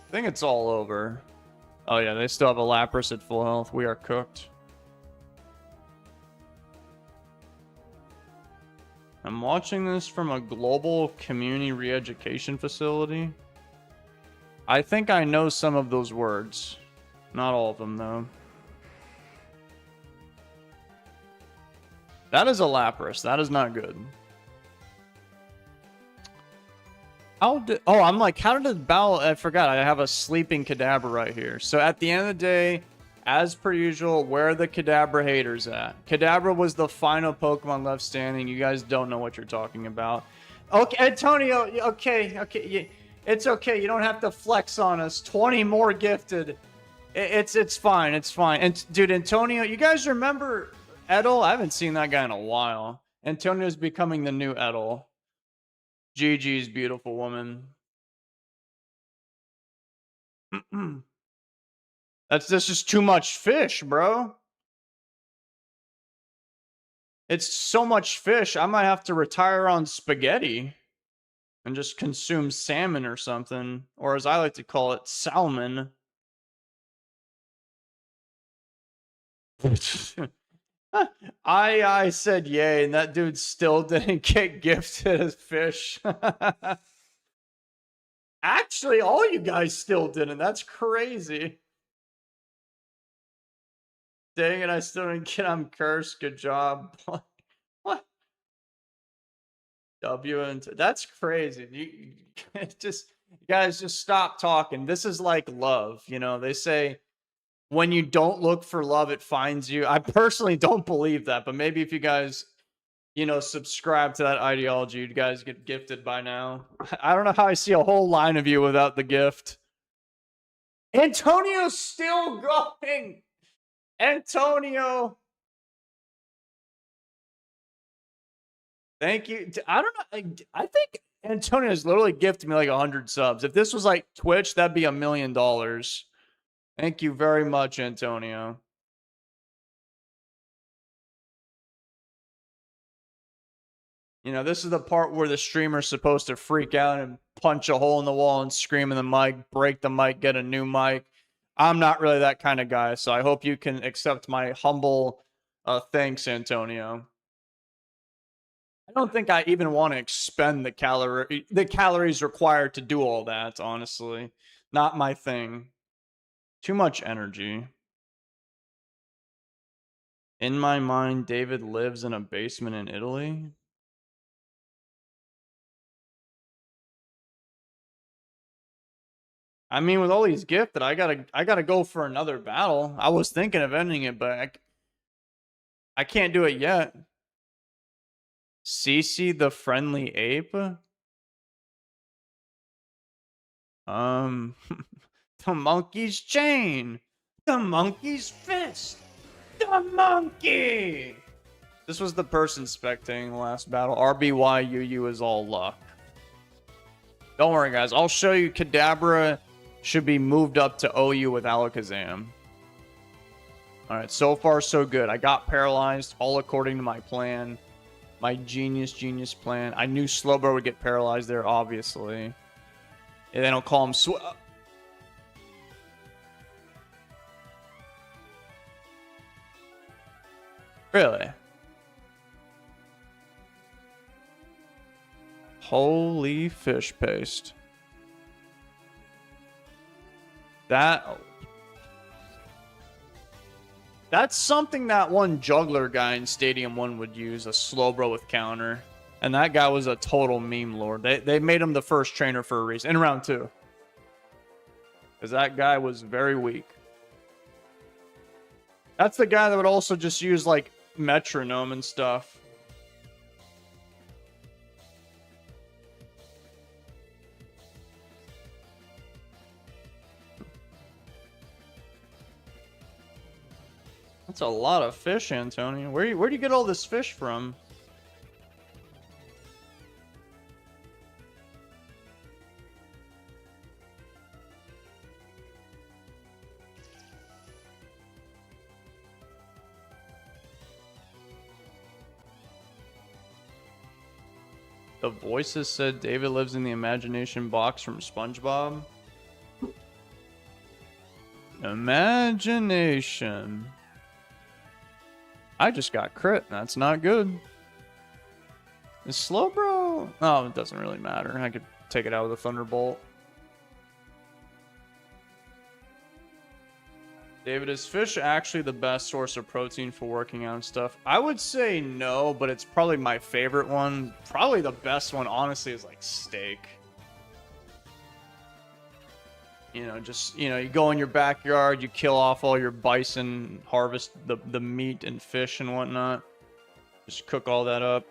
I think it's all over. Oh yeah, they still have a Lapras at full health. We are cooked. I'm watching this from a global community re-education facility. I think I know some of those words. Not all of them, though. That is a Lapras. That is not good. Oh, I'm like, how did it battle? I forgot. I have a sleeping Kadabra right here. So at the end of the day, as per usual, where are the Kadabra haters at? Kadabra was the final Pokemon left standing. You guys don't know what you're talking about. Okay, Antonio. Okay. It's okay. You don't have to flex on us. 20 more gifted. It's fine. It's fine. And dude, Antonio, you guys remember Edel? I haven't seen that guy in a while. Antonio's becoming the new Edel. GG's, beautiful woman. That's just too much fish, bro. It's so much fish. I might have to retire on spaghetti and just consume salmon or something, or as I like to call it, salmon. I said yay, and that dude still didn't get gifted as fish. Actually, all you guys still didn't. That's crazy. Dang it, I still didn't get. I'm cursed. Good job. What? W and that's crazy. You guys just stop talking. This is like love. You know, they say when you don't look for love, it finds you. I personally don't believe that, but maybe if you guys, you know, subscribe to that ideology, you guys get gifted by now. I don't know how I see a whole line of you without the gift. Antonio's still going. Antonio. Thank you. I don't know. I think Antonio's literally gifted me like 100 subs. If this was like Twitch, that'd be $1 million. Thank you very much, Antonio. You know, this is the part where the streamer's supposed to freak out and punch a hole in the wall and scream in the mic, break the mic, get a new mic. I'm not really that kind of guy, so I hope you can accept my humble Thanks, Antonio. I don't think I even want to expend the calories required to do all that, honestly. Not my thing. Too much energy. In my mind, David lives in a basement in Italy. I mean, with all these gifted, I gotta go for another battle. I was thinking of ending it, but I can't do it yet. Cece the friendly ape? The monkey's chain. The monkey's fist. The monkey. This was the person spectating the last battle. RBYUU is all luck. Don't worry, guys. I'll show you. Kadabra should be moved up to OU with Alakazam. All right, so far so good. I got paralyzed, all according to my plan. My genius plan. I knew Slowbro would get paralyzed there, obviously. And then I'll call him Really? Holy fish paste. That's something that one juggler guy in Stadium 1 would use, a Slowbro with counter. And that guy was a total meme lord. They made him the first trainer for a reason. In round 2. Because that guy was very weak. That's the guy that would also just use, like, metronome and stuff. That's a lot of fish, Antonio. Where do you get all this fish from? The voices said David lives in the imagination box from SpongeBob. Imagination. I just got crit. That's not good. Is Slowbro? Oh, it doesn't really matter. I could take it out with a Thunderbolt. David, is fish actually the best source of protein for working out and stuff? I would say no, but it's probably my favorite one. Probably the best one, honestly, is like steak. You know, just, you know, you go in your backyard, you kill off all your bison, harvest the meat and fish and whatnot. Just cook all that up.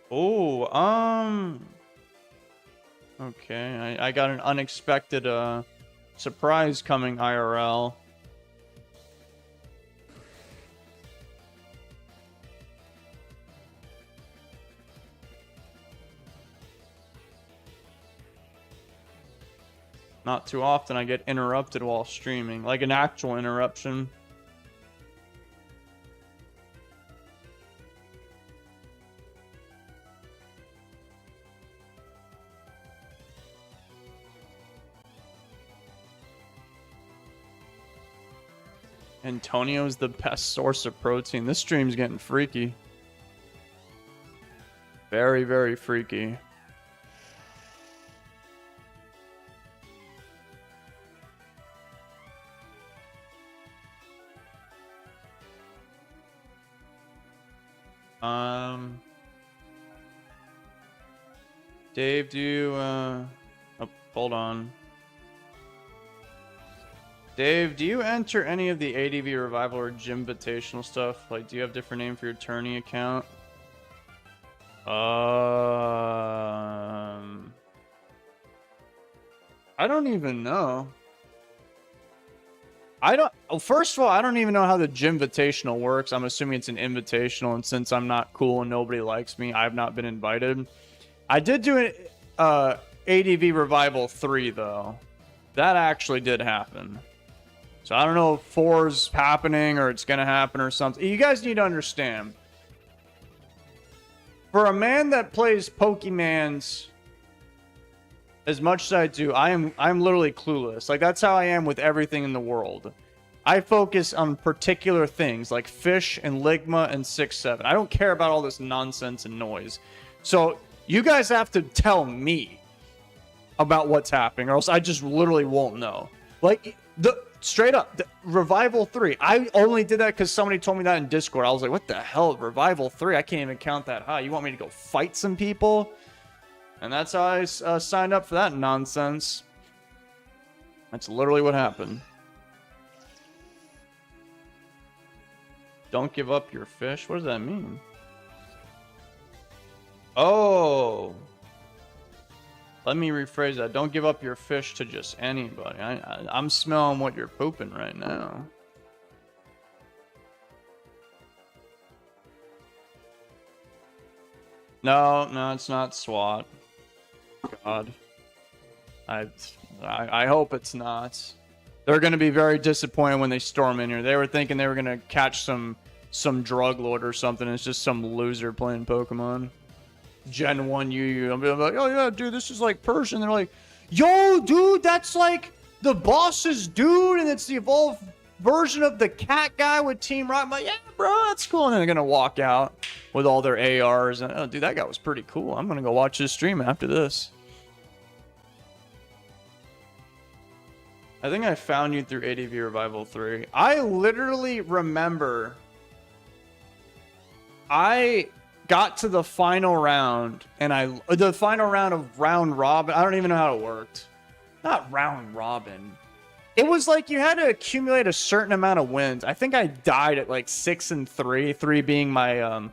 Oh, okay, I got an unexpected surprise coming IRL. Not too often I get interrupted while streaming, like an actual interruption. Antonio's the best source of protein. This stream's getting freaky. Very, very freaky. Dave, do you, oh, hold on. Dave, do you enter any of the ADV Revival or Gym Invitational stuff? Like, do you have a different name for your tourney account? I don't even know. First of all, I don't even know how the Gym Invitational works. I'm assuming it's an invitational, and since I'm not cool and nobody likes me, I've not been invited. I did do an ADV Revival 3, though. That actually did happen. So I don't know if 4's happening or it's going to happen or something. You guys need to understand. For a man that plays Pokemons as much as I do, I'm literally clueless. Like, that's how I am with everything in the world. I focus on particular things like fish and Ligma and 6-7. I don't care about all this nonsense and noise. So you guys have to tell me about what's happening, or else I just literally won't know. Like, straight up, the Revival 3. I only did that because somebody told me that in Discord. I was like, what the hell? Revival 3? I can't even count that high. You want me to go fight some people? And that's how I signed up for that nonsense. That's literally what happened. Don't give up your fish? What does that mean? Oh. Let me rephrase that. Don't give up your fish to just anybody. I'm smelling what you're pooping right now. No, it's not SWAT. God. I hope it's not. They're going to be very disappointed when they storm in here. They were thinking they were going to catch some drug lord or something. It's just some loser playing Pokemon. Gen 1 UU. I'm like, oh yeah, dude, this is like Persian. They're like, yo, dude, that's like the boss's dude, and it's the evolved version of the cat guy with Team Rocket. I'm like, yeah, bro, that's cool. And then they're going to walk out with all their ARs. And, oh, dude, that guy was pretty cool. I'm going to go watch his stream after this. I think I found you through ADV Revival 3. I literally remember I got to the final round, and the final round of round robin. I don't even know how it worked. Not round robin. It was like you had to accumulate a certain amount of wins. I think I died at like 6 and 3. 3 being my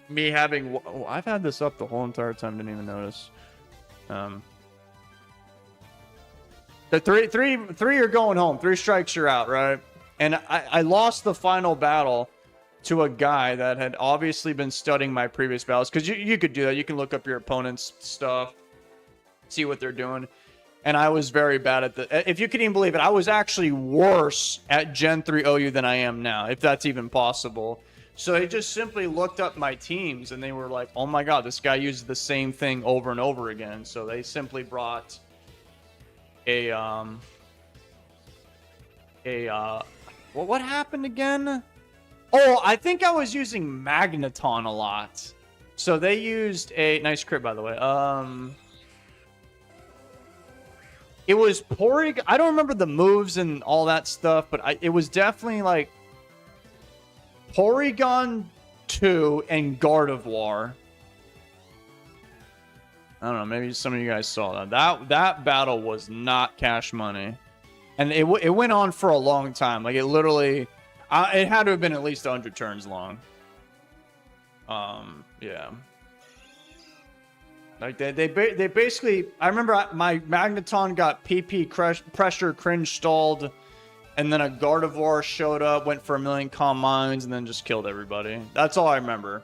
me having. Oh, I've had this up the whole entire time. Didn't even notice. The three are going home. 3 strikes, you're out, right? And I lost the final battle to a guy that had obviously been studying my previous battles, because you could do that. You can look up your opponent's stuff, see what they're doing. And I was very bad at the. If you can even believe it, I was actually worse at Gen 3 OU than I am now, if that's even possible. So they just simply looked up my teams, and they were like, oh my god, this guy uses the same thing over and over again. So they simply brought what happened again? Oh, I think I was using Magneton a lot. So they used a nice crit, by the way. It was Porygon. I don't remember the moves and all that stuff, but it was definitely like Porygon 2 and Gardevoir. I don't know. Maybe some of you guys saw that. That battle was not cash money. And it went on for a long time. Like, it literally... it had to have been at least 100 turns long. Yeah. Like, they basically... I remember my Magneton got PP pressure cringe stalled, and then a Gardevoir showed up, went for 1,000,000 Calm Minds, and then just killed everybody. That's all I remember.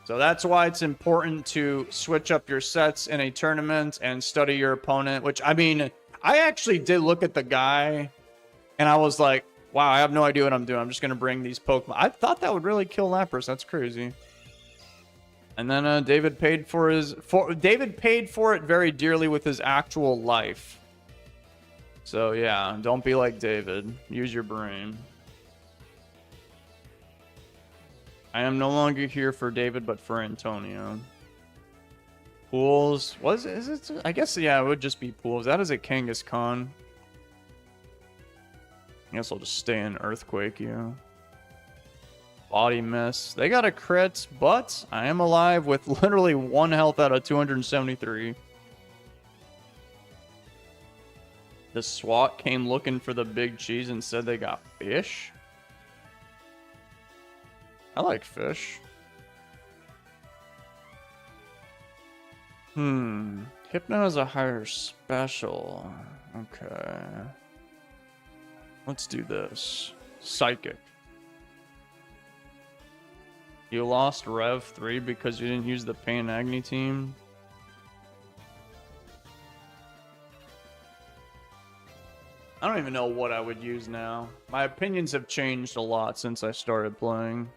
So that's why it's important to switch up your sets in a tournament and study your opponent, which, I mean... I actually did look at the guy, and I was like, wow, I have no idea what I'm doing. I'm just going to bring these Pokemon. I thought that would really kill Lapras. That's crazy. And then David paid for it very dearly with his actual life. So, yeah, don't be like David. Use your brain. I am no longer here for David, but for Antonio. Pools. Is it? I guess, yeah, it would just be Pools. That is a Kangaskhan. I guess I'll just stay in Earthquake, yeah. Body Miss. They got a crit, but I am alive with literally 1 health out of 273. The SWAT came looking for the big cheese and said they got fish. I like fish. Hypno is a higher special. Okay. Let's do this. Psychic. You lost Rev 3 because you didn't use the Pain Agni team? I don't even know what I would use now. My opinions have changed a lot since I started playing.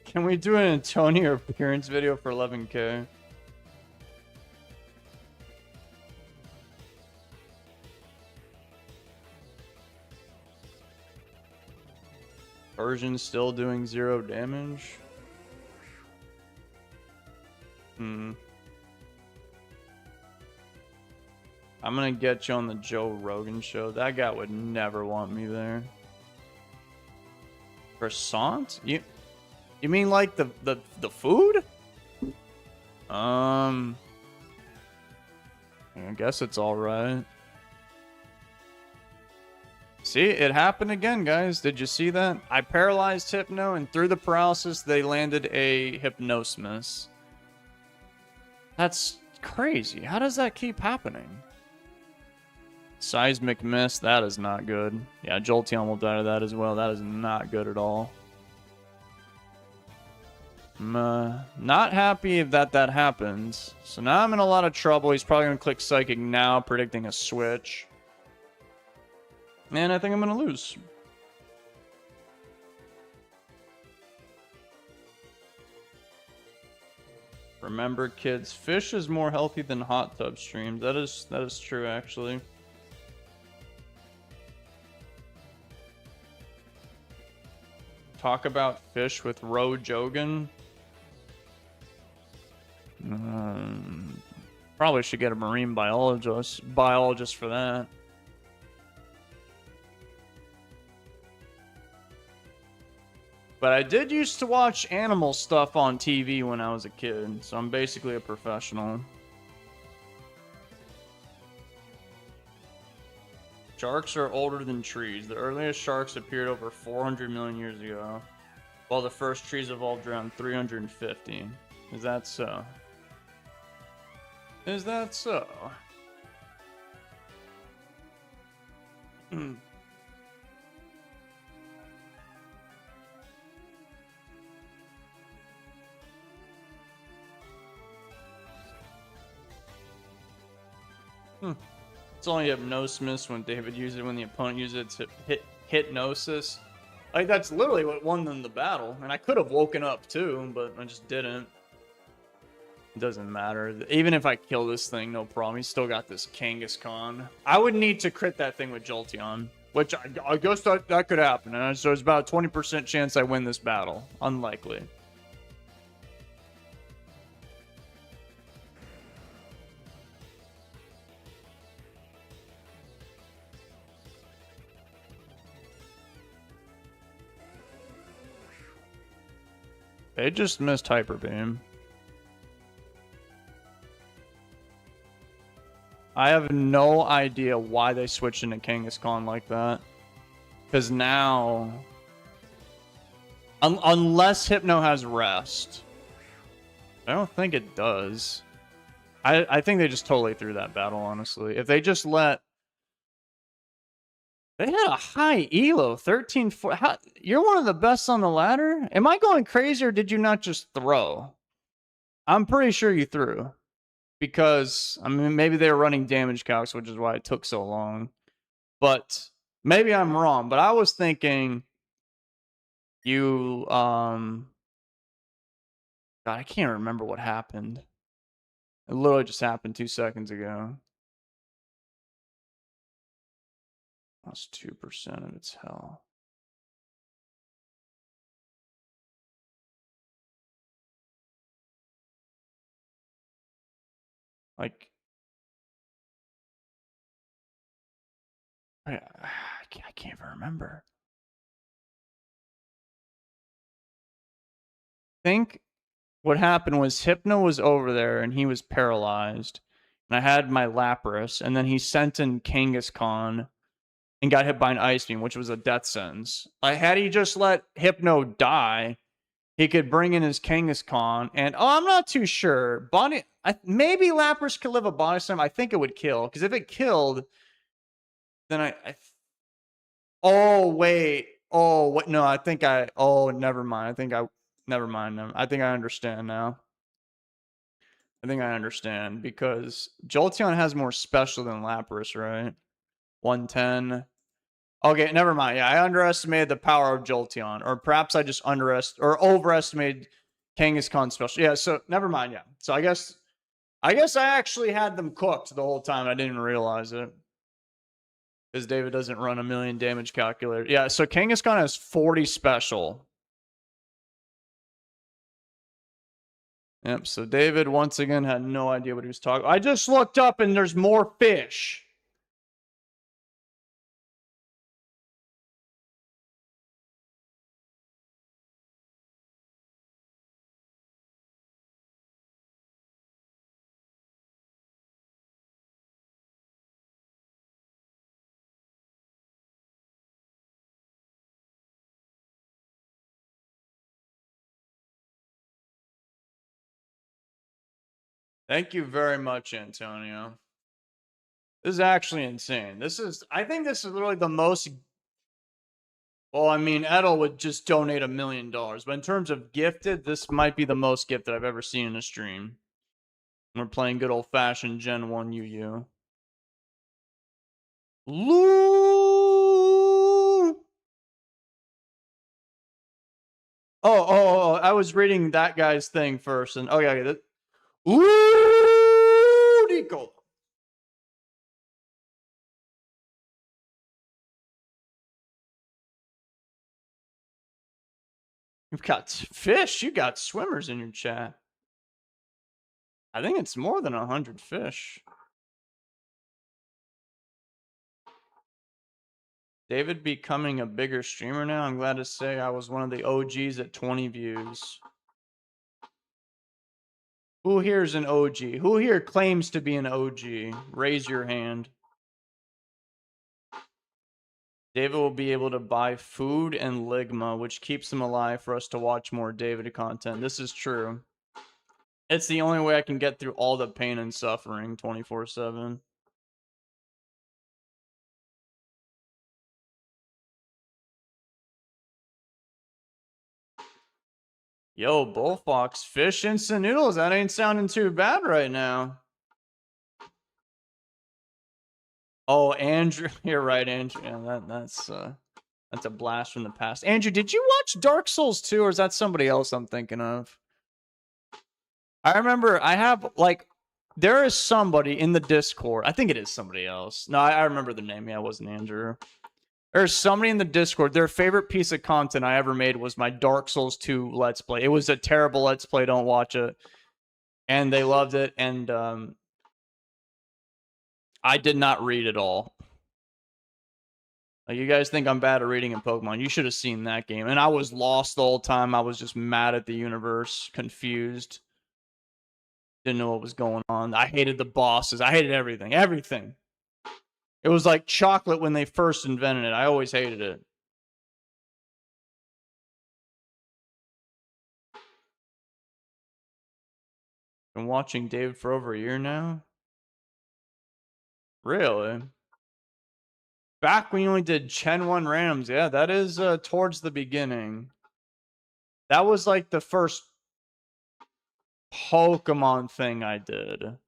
Can we do an Antonio appearance video for 11K? Version still doing 0 damage. I'm gonna get you on the Joe Rogan show. That guy would never want me there. Croissant? You mean like the food? I guess it's all right. See, it happened again, guys. Did you see that? I paralyzed Hypno, and through the paralysis, they landed a Hypnosis. That's crazy. How does that keep happening? Seismic Mist, that is not good. Yeah, Jolteon will die to that as well. That is not good at all. I'm not happy that happens. So now I'm in a lot of trouble. He's probably going to click Psychic now, predicting a switch. And I think I'm going to lose. Remember, kids, fish is more healthy than hot tub streams. That is true, actually. Talk about fish with Ro Jogan. Probably should get a marine biologist for that. But I did used to watch animal stuff on TV when I was a kid, so I'm basically a professional. Sharks are older than trees. The earliest sharks appeared over 400 million years ago, while the first trees evolved around 350. Is that so? Is that so? It's only Hypnosis when David used it. When the opponent used it, it's Hypnosis. Like, that's literally what won them the battle. And I could have woken up too, but I just didn't. It doesn't matter. Even if I kill this thing, no problem. He's still got this Kangaskhan. I would need to crit that thing with Jolteon, which I guess that could happen. And so it's about a 20% chance I win this battle. Unlikely. They just missed Hyper Beam. I have no idea why they switched into Kangaskhan like that. Because now... unless Hypno has Rest. I don't think it does. I think they just totally threw that battle, honestly. If they just let... They had a high elo, 13. You're one of the best on the ladder? Am I going crazy, or did you not just throw? I'm pretty sure you threw. Because, I mean, maybe they were running damage calcs, which is why it took so long. But maybe I'm wrong. But I was thinking you... God, I can't remember what happened. It literally just happened 2 seconds ago. That's 2% of its health. Like, I can't even remember. I think what happened was Hypno was over there and he was paralyzed. And I had my Lapras, and then he sent in Kangaskhan and got hit by an Ice Beam, which was a death sentence. Like, had he just let Hypno die, he could bring in his Kangaskhan, and I'm not too sure. Maybe Lapras could live a Body Slam. I think it would kill, because if it killed, then oh wait, oh what? No, I think oh, never mind. Never mind. I think I understand now. I think I understand, because Jolteon has more special than Lapras, right? 110. Okay, never mind. Yeah, I underestimated the power of Jolteon, or perhaps I just overestimated Kangaskhan's special. Yeah, so never mind. Yeah, so I guess I actually had them cooked the whole time. I didn't even realize it because David doesn't run a million damage calculator. Yeah, so Kangaskhan has 40 special. Yep. So David once again had no idea what he was talking. I just looked up and there's more fish. Thank you very much, Antonio. This is actually insane. I think this is literally the most. Well, I mean, Edel would just donate $1 million, but in terms of gifted, this might be the most gifted I've ever seen in a stream. We're playing good old fashioned Gen 1 UU. Loo! Oh, I was reading that guy's thing first, and okay. Ooh, Nico. You've got fish. You got swimmers in your chat. I think it's more than 100 fish. David becoming a bigger streamer now. I'm glad to say I was one of the OGs at 20 views. Who here is an OG? Who here claims to be an OG? Raise your hand. David will be able to buy food and Ligma, which keeps him alive for us to watch more David content. This is true. It's the only way I can get through all the pain and suffering 24/7. Yo, Bullfox, fish instant noodles. That ain't sounding too bad right now. Oh, Andrew, you're right, Andrew. Yeah, that's a blast from the past. Andrew, did you watch Dark Souls 2, or is that somebody else I'm thinking of? I remember there is somebody in the Discord. I think it is somebody else. No, I remember the name. Yeah, it wasn't Andrew. There's somebody in the Discord. Their favorite piece of content I ever made was my Dark Souls 2 Let's Play. It was a terrible Let's Play. Don't watch it. And they loved it. And I did not read at all. Like, you guys think I'm bad at reading in Pokemon. You should have seen that game. And I was lost the whole time. I was just mad at the universe, confused. Didn't know what was going on. I hated the bosses. I hated everything. Everything. It was like chocolate when they first invented it. I always hated it. Been watching David for over a year now. Really? Back when you only did Gen 1 randoms. Yeah, that is towards the beginning. That was like the first Pokemon thing I did.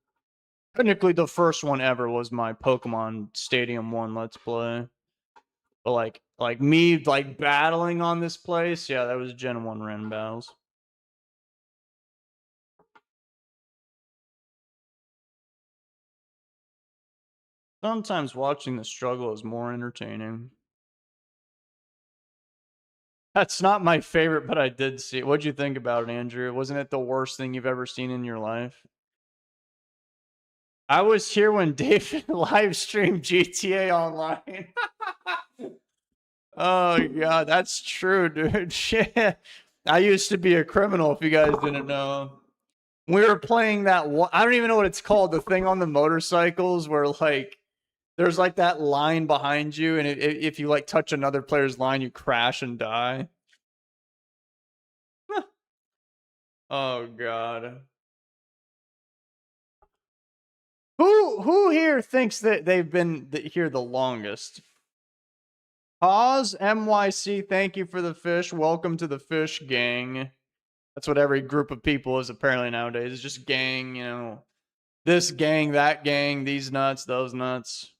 Technically, the first one ever was my Pokemon Stadium 1 Let's Play. But like me like battling on this place, yeah, that was Gen 1 random battles. Sometimes watching the struggle is more entertaining. That's not my favorite, but I did see it. What'd you think about it, Andrew? Wasn't it the worst thing you've ever seen in your life? I was here when David live streamed GTA Online. Oh god, that's true, dude. Shit. I used to be a criminal, if you guys didn't know. We were playing that one. I don't even know what it's called. The thing on the motorcycles where like there's like that line behind you, and if you like touch another player's line, you crash and die. Oh god. Who here thinks that they've been here the longest? Pause MYC, thank you for the fish. Welcome to the fish gang. That's what every group of people is apparently nowadays. It's just gang, you know. This gang, that gang, these nuts, those nuts.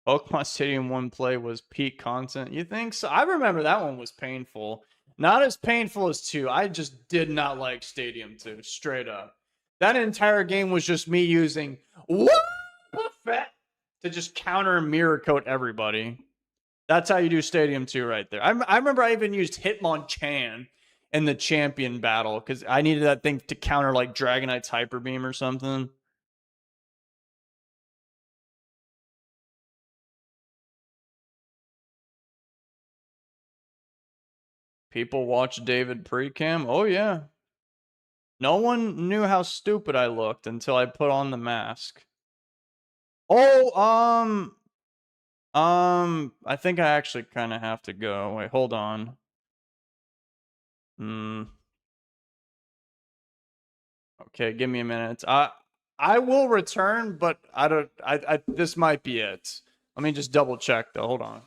Pokemon Stadium 1 play was peak content. You think so? I remember that one was painful. Not as painful as 2. I just did not like Stadium 2, straight up. That entire game was just me using Woofa to just counter and mirror coat everybody. That's how you do Stadium 2 right there. I remember I even used Hitmonchan in the champion battle because I needed that thing to counter like Dragonite's Hyper Beam or something. People watch David pre-cam. Oh yeah. No one knew how stupid I looked until I put on the mask. Oh, I think I actually kind of have to go. Wait, hold on. Okay, give me a minute. I will return, but I don't. This might be it. Let me just double check though. Hold on.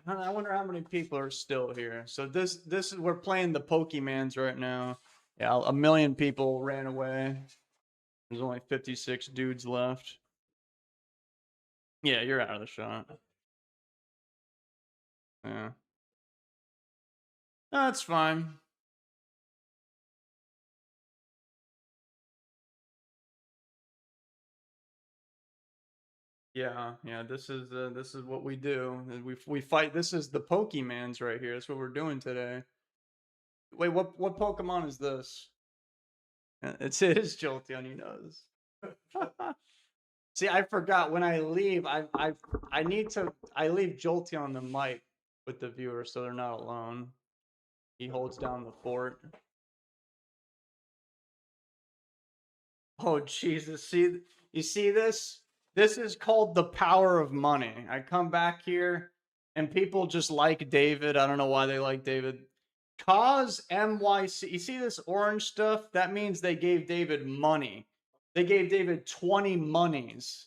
I wonder how many people are still here. So this is we're playing the Pokemans right now. Yeah, a million people ran away. There's only 56 dudes left. Yeah, you're out of the shot. Yeah. That's fine. Yeah, yeah. This is what we do. We fight. This is the Pokemans right here. That's what we're doing today. Wait, what Pokemon is this? It is Jolteon. He knows. See, I forgot when I leave. I need to. I leave Jolteon on the mic with the viewers so they're not alone. He holds down the fort. Oh Jesus! See, you see this? This is called the power of money. I come back here and people just like David. I don't know why they like David. Cause MYC. You see this orange stuff? That means they gave David money. They gave David 20 monies.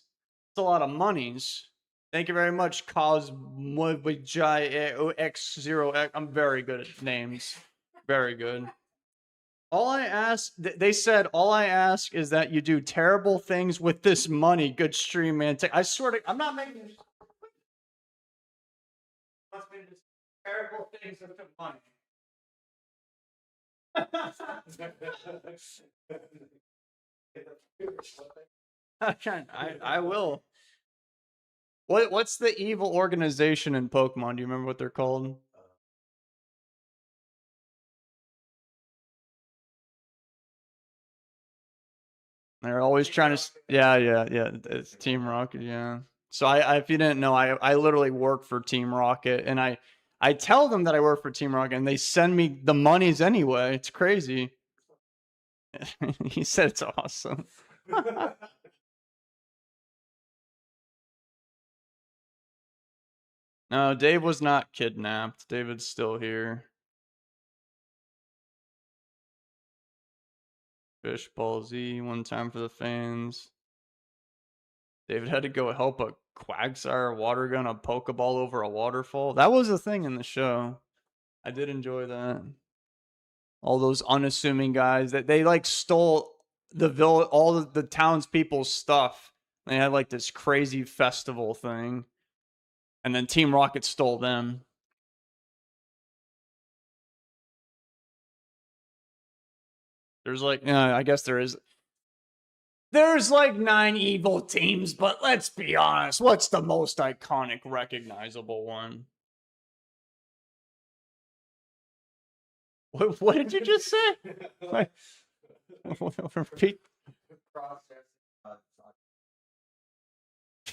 It's a lot of monies. Thank you very much, Cause X0X. I'm very good at names. Very good. All I ask, they said, all I ask is that you do terrible things with this money. Good stream, man. I swear to, I'm not making this. Terrible things with the money. I will. What's the evil organization in Pokemon? Do you remember what they're called? They're always trying to. Yeah. It's Team Rocket. Yeah. So if you didn't know, I literally work for Team Rocket, and I tell them that I work for Team Rocket, and they send me the monies anyway. It's crazy. He said it's awesome. No, Dave was not kidnapped. David's still here. Fishball Z, one time for the fans. David had to go help a Quagsire water gun a Pokeball over a waterfall. That was a thing in the show. I did enjoy that. All those unassuming guys that they like stole all the townspeople's stuff. They had like this crazy festival thing, and then Team Rocket stole them. There's like, I guess there is. There's like 9 evil teams, but let's be honest. What's the most iconic, recognizable one? What did you just say? Repeat.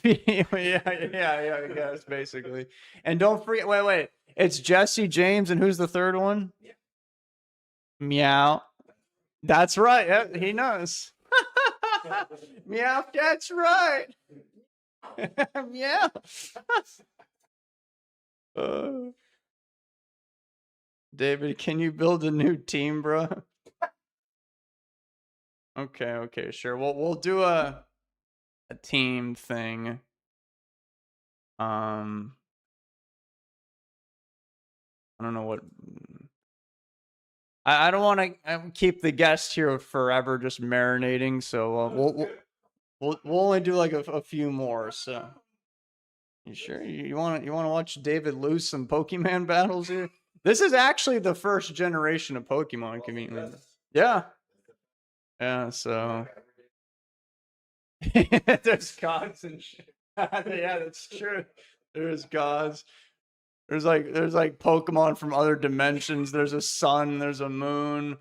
yeah, I guess basically. And don't forget. Wait. It's Jesse James, and who's the third one? Meow. That's right. Yeah, he knows. Meow. That's right. Meow. David, can you build a new team, bro? Okay, sure. We'll do a team thing. I don't know what. I don't want to keep the guests here forever, just marinating. So we'll only do like a few more. So you sure you want to watch David lose some Pokemon battles here? This is actually the first generation of Pokemon, conveniently. Yeah. Yeah. So there's gods and shit. Yeah, that's true. There's gods. There's like Pokemon from other dimensions. There's a sun. There's a moon.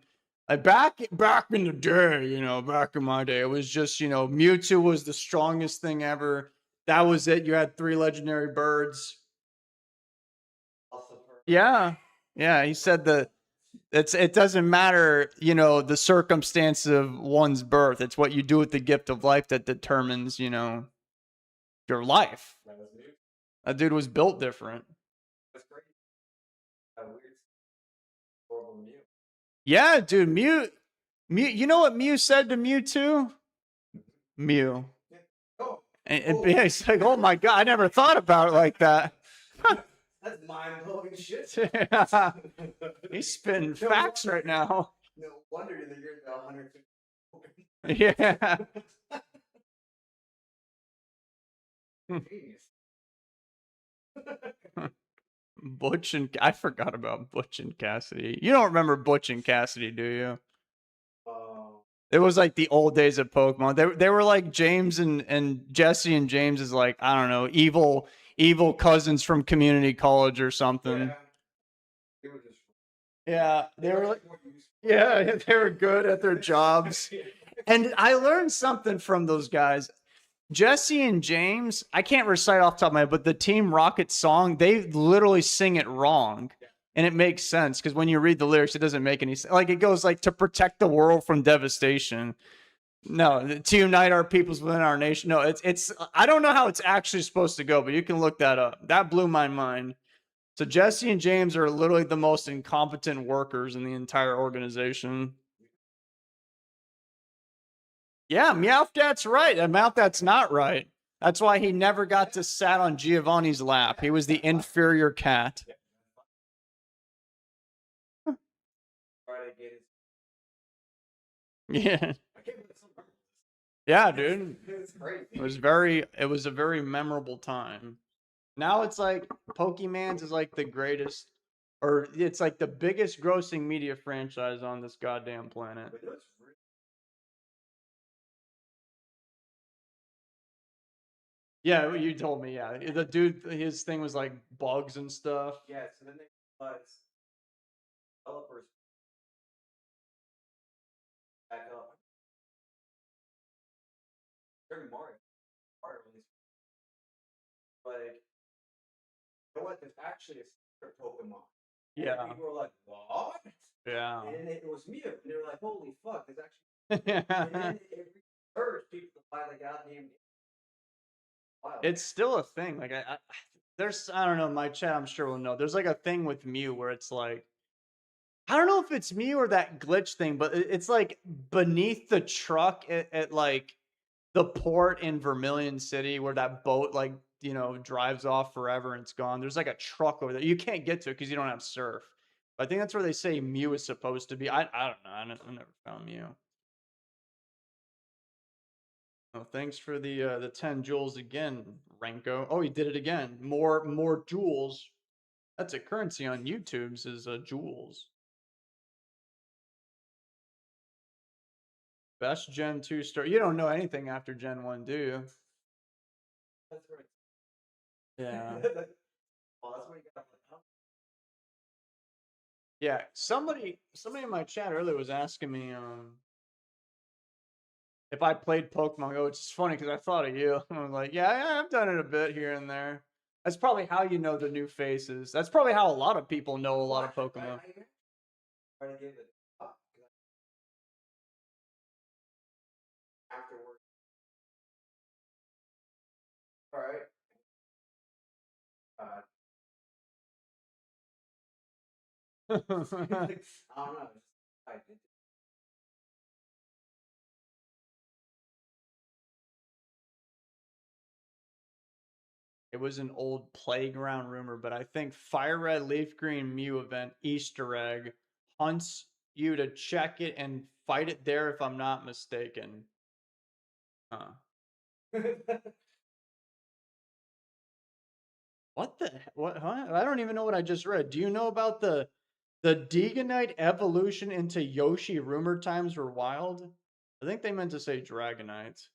Like back in the day, back in my day, it was just Mewtwo was the strongest thing ever. That was it. You had 3 legendary birds. Yeah, he said that it doesn't matter, the circumstance of one's birth. It's what you do with the gift of life that determines, your life. That dude was built different. Yeah, dude, Mew, you know what Mew said to Mewtwo? Mew. Yeah, he's like, oh my god, I never thought about it like that. That's mind-blowing shit. He's spitting facts right now. No wonder you're the 150. Yeah. Genius. Butch and I forgot about Butch and Cassidy. You don't remember Butch and Cassidy, do you? It was like the old days of Pokemon. They were like James and Jesse and James is like, I don't know, evil cousins from community college or something. Yeah, they were like, yeah, they were good at their jobs. And I learned something from those guys. Jesse and James, I can't recite off the top of my head, but the Team Rocket song, they literally sing it wrong. And it makes sense because when you read the lyrics, it doesn't make any sense. Like it goes like to protect the world from devastation. No, to unite our peoples within our nation. No, it's I don't know how it's actually supposed to go, but you can look that up. That blew my mind. So Jesse and James are literally the most incompetent workers in the entire organization. Yeah, Meowth right. And Meowth not right. That's why he never got to sat on Giovanni's lap. He was the inferior cat. Yeah. Yeah, dude. It was a very memorable time. Now it's like Pokemon's is like the greatest, or it's like the biggest grossing media franchise on this goddamn planet. Yeah, you told me. Yeah, the dude, his thing was like bugs and stuff. Yeah, so then they developers back up. During Mario release, like, you know what? There's actually a secret Pokemon. Yeah. And people were like, what? Yeah. And then it was Mew. And they were like, holy fuck, there's actually. And then it encouraged people to buy the goddamn game. Wow. It's still a thing. Like there's I don't know, my chat I'm sure will know. There's like a thing with Mew where it's like I don't know if it's Mew or that glitch thing, but it's like beneath the truck at like the port in Vermilion City where that boat like, you know, drives off forever and it's gone. There's like a truck over there. You can't get to it because you don't have surf. But I think that's where they say Mew is supposed to be. I don't know. I never found Mew. Oh, thanks for the 10 jewels again, Renko. Oh, he did it again. More jewels. That's a currency on YouTube's is jewels. Best Gen 2 story. You don't know anything after Gen 1, do you? That's right. Yeah. Oh, that's what you got. Yeah. Somebody in my chat earlier was asking me if I played Pokemon Go, which is funny because I thought of you. I'm like, yeah, I've done it a bit here and there. That's probably how you know the new faces. That's probably how a lot of people know a lot of Pokemon. Try to give it afterwards. All right. I don't know. I did. It was an old playground rumor, but I think Fire Red Leaf Green Mew event Easter egg hunts you to check it and fight it there if I'm not mistaken. Huh. What the what huh? I don't even know what I just read. Do you know about the Deagonite evolution into Yoshi rumor times were wild? I think they meant to say Dragonite.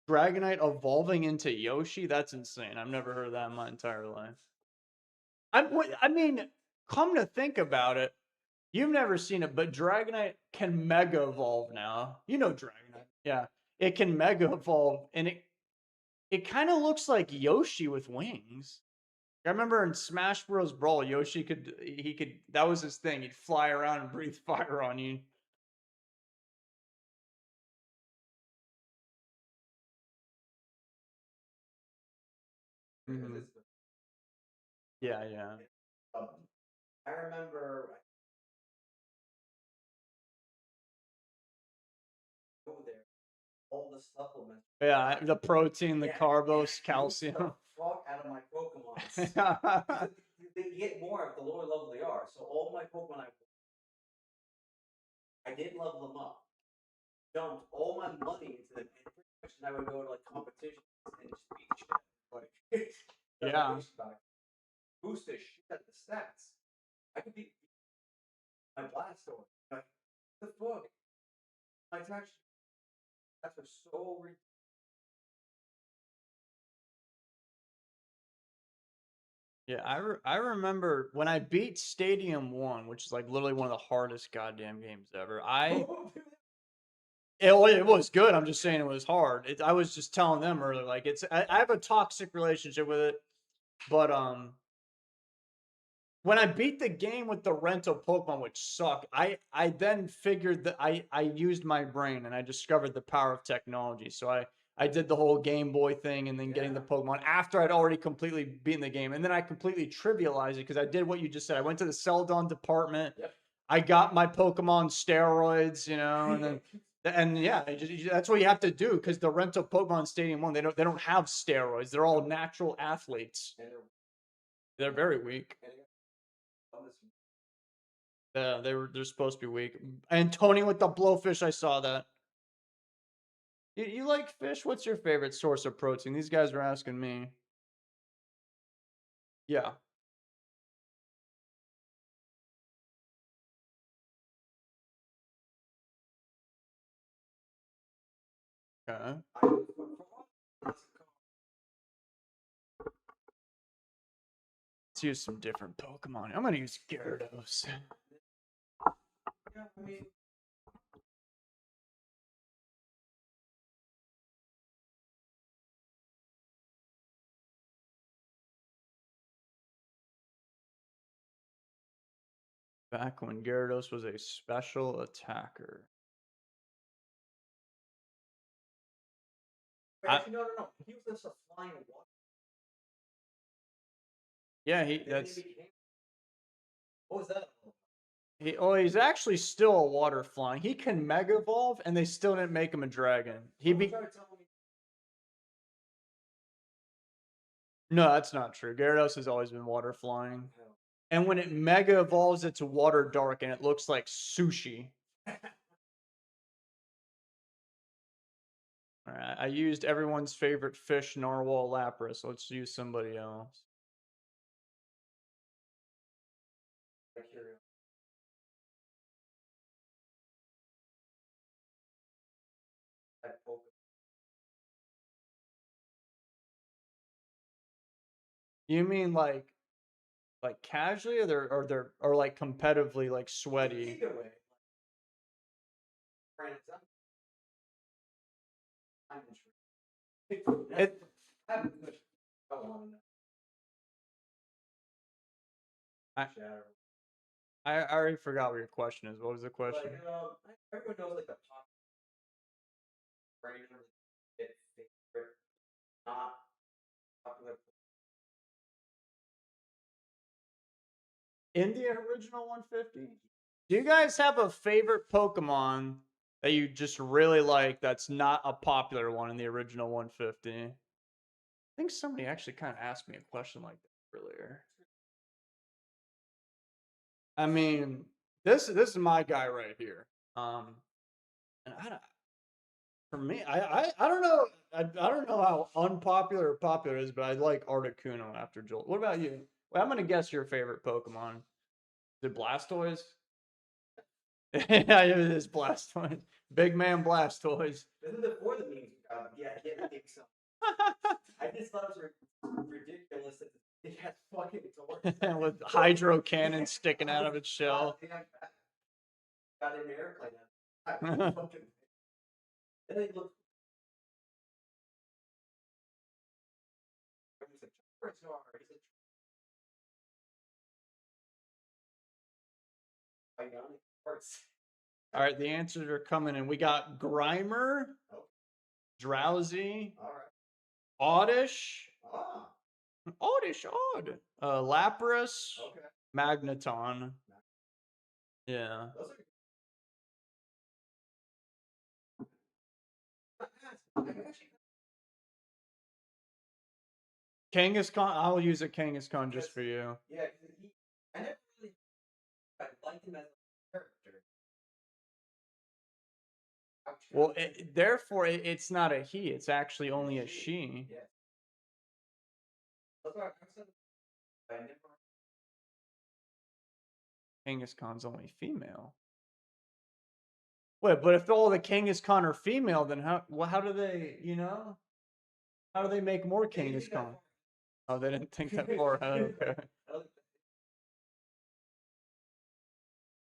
Dragonite evolving into Yoshi? That's insane. I've never heard that in my entire life. I mean, come to think about it, you've never seen it, but Dragonite can mega evolve now. You know Dragonite. Yeah. It can mega evolve and it kind of looks like Yoshi with wings. I remember in Smash Bros. Brawl, Yoshi could that was his thing. He'd fly around and breathe fire on you. Mm-hmm. Yeah, yeah. I remember supplements. Yeah, the protein, the Yeah, carbos, yeah, calcium. the fuck out of my Pokemons. They get more at the lower level they are. So all my Pokemon, I did level them up. Dumped all my money into them, and pretty much then I would go to like competitions and just beat the shit out of everybody. Yeah. Boost the shit out of the stats. I could beat my Blastoise. Like, what the fuck? My attacks are so ridiculous. Yeah, I remember when I beat Stadium 1, which is like literally one of the hardest goddamn games ever. It was good. I'm just saying it was hard. I was just telling them earlier, like I have a toxic relationship with it, but when I beat the game with the rental Pokemon, which sucked, I then figured that I used my brain and I discovered the power of technology. So I did the whole Game Boy thing and then getting the Pokemon after I'd already completely beaten the game, and then I completely trivialized it because I did what you just said. I went to the Celadon department. Yep. I got my Pokemon steroids, and then and yeah, that's what you have to do because the rental Pokemon Stadium 1, they don't have steroids. They're all natural athletes. They're very weak. Yeah, they're supposed to be weak. And Tony with the blowfish, I saw that. You like fish? What's your favorite source of protein? These guys are asking me. Yeah. Okay. Let's use some different Pokemon. I'm gonna use Gyarados. Yeah, I mean, Back when Gyarados was a special attacker. actually, no. He was just a flying water. Yeah, What was that? he's actually still a water flying. He can Mega Evolve, and they still didn't make him a dragon. No, that's not true. Gyarados has always been water flying. And when it Mega Evolves, it's water dark, and it looks like sushi. All right, I used everyone's favorite fish, Narwhal Lapras. Let's use somebody else. You mean like casually, or like competitively, like sweaty? Either way. I already forgot what your question is. What was the question? Like, everyone knows like the pop favorite, not popular. In the original 150? Do you guys have a favorite Pokemon that you just really like that's not a popular one in the original 150? I think somebody actually kind of asked me a question like that earlier. I mean, this is my guy right here. And for me, I don't know. I don't know how unpopular or popular it is, but I like Articuno after Jolt. What about you? Well, I'm gonna guess your favorite Pokemon. Is it Blastoise? Yeah, it is Blastoise. Big man Blastoise. This is before the memes. Yeah, I think so. I just thought it was ridiculous that it has fucking doors. With hydro cannon sticking out of its shell. Got in the airplane. And they look. All right, the answers are coming in. We got Grimer, Drowsy, Oddish, Oddish, Odd, Lapras, Magneton. Yeah. Kangaskhan, I'll use a Kangaskhan just for you. Yeah, I never really I liked him as a character. Well, therefore, it's not a he. It's actually only a she. Yeah. That's why I said I never. Kangaskhan's only female. Wait, but if all the Kangaskhan are female, then how do they, how do they make more Kangaskhan? Oh, they didn't think that far ahead. Okay.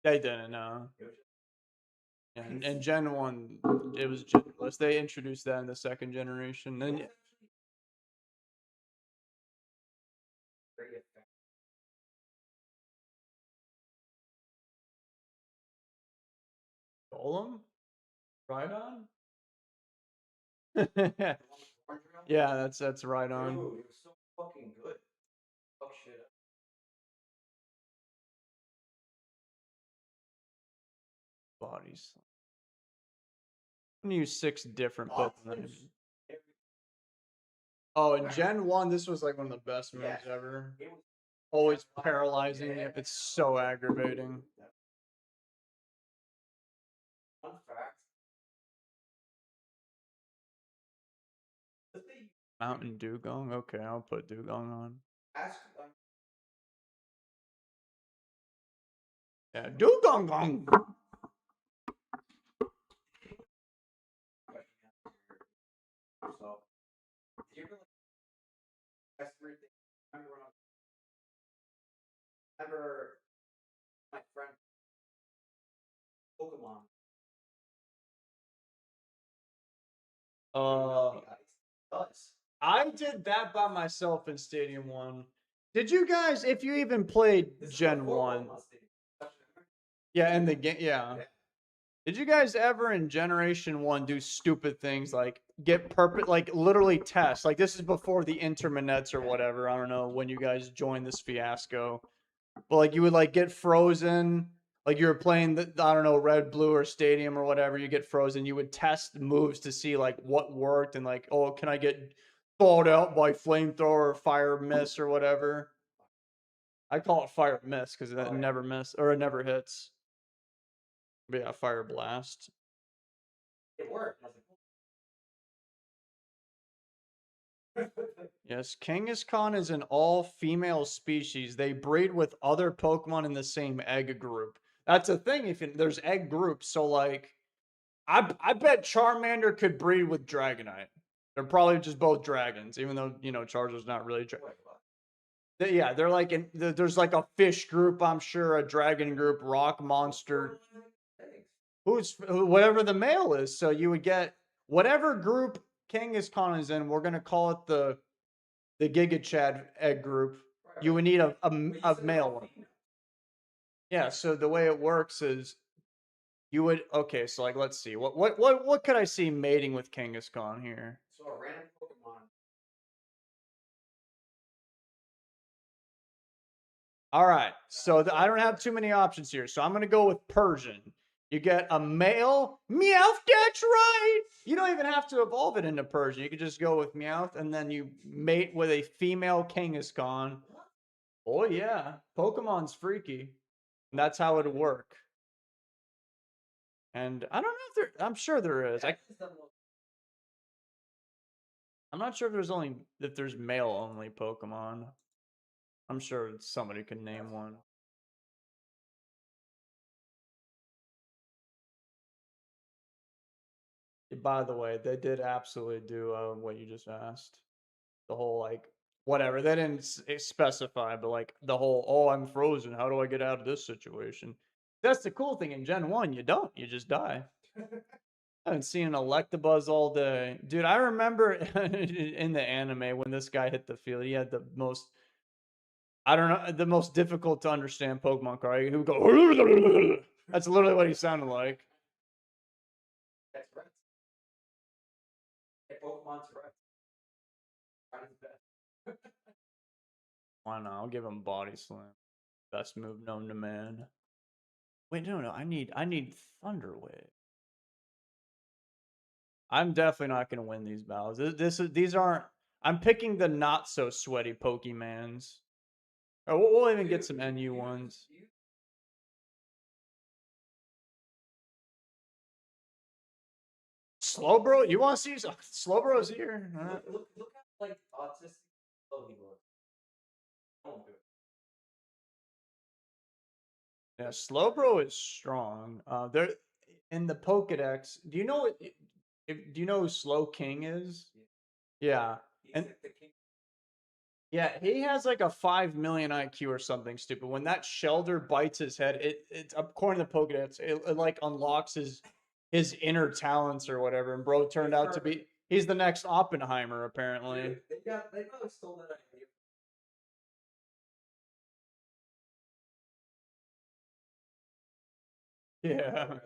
They didn't know. Yeah, and Gen 1, it was genderless. They introduced that in the second generation. Then Golem? Rhydon? Yeah, that's right on. Dude, it was so fucking good. Fuck shit up. Bodies. I'm gonna use 6 different Pokemon. Oh, in Gen 1, this was like one of the best moves ever. Always paralyzing if it's so aggravating. Fun fact. Mountain Dugong? Okay, I'll put Dugong on. Ask. Yeah, Dugong Gong! So, do you really? That's weird thing. Remember my friend Pokemon. I did that by myself in Stadium 1. Did you guys, if you even played Gen 1? Yeah, in the game, yeah. Did you guys ever in Generation 1 do stupid things like get like literally test? Like this is before the interminets or whatever. I don't know when you guys joined this fiasco. But like you would like get frozen, like you were playing the, I don't know, red, blue, or stadium or whatever, you get frozen. You would test moves to see like what worked and like, oh, can I get thawed out by flamethrower or fire miss or whatever? I call it fire miss because it never miss or it never hits. But yeah, fire blast. It worked. Yes, Kangaskhan is an all-female species. They breed with other Pokemon in the same egg group. That's a thing. If there's egg groups, so like, I bet Charmander could breed with Dragonite. They're probably just both dragons, even though Charizard's not really. Yeah, they're like there's like a fish group, I'm sure, a dragon group, rock monster. Whatever the male is. So you would get whatever group Kangaskhan is in. We're gonna call it the Giga Chad egg group. You would need a male one. Yeah. So the way it works is you would so like let's see what could I see mating with Kangaskhan here? So a random Pokemon. All right. So I don't have too many options here. So I'm gonna go with Persian. You get a male Meowth. That's right. You don't even have to evolve it into Persian. You could just go with Meowth, and then you mate with a female Kangaskhan. Oh yeah, Pokemon's freaky. And that's how it would work. And I don't know if there. I'm sure there is. I'm not sure if there's male only Pokemon. I'm sure somebody could name one. By the way, they did absolutely do what you just asked. The whole like whatever they didn't specify, but like the whole oh I'm frozen. How do I get out of this situation? That's the cool thing in Gen 1. You don't. You just die. I haven't seen an Electabuzz all day. Dude, I remember in the anime when this guy hit the field, he had the most, I don't know, the most difficult to understand Pokemon card. He would go, that's literally what he sounded like. That's right. Pokemon's right. Why not? I'll give him Body Slam. Best move known to man. Wait, no, I need Thunder Wave. I'm definitely not gonna win these battles. These aren't. I'm picking the not so sweaty Pokemans. Oh, we'll even get some NU ones. Slowbro, you want to see Slowbro's here? Look how like autistic slow he was. Don't do it. Yeah, Slowbro is strong. There in the Pokedex. Do you know what? Do you know who Slow King is? Yeah, He's and like the king. yeah, he has like a 5 million IQ or something stupid. When that Shelder bites his head, it's according to Pokedex, it like unlocks his inner talents or whatever. And bro turned out to be he's the next Oppenheimer apparently. Dude, they probably stole that idea. Yeah.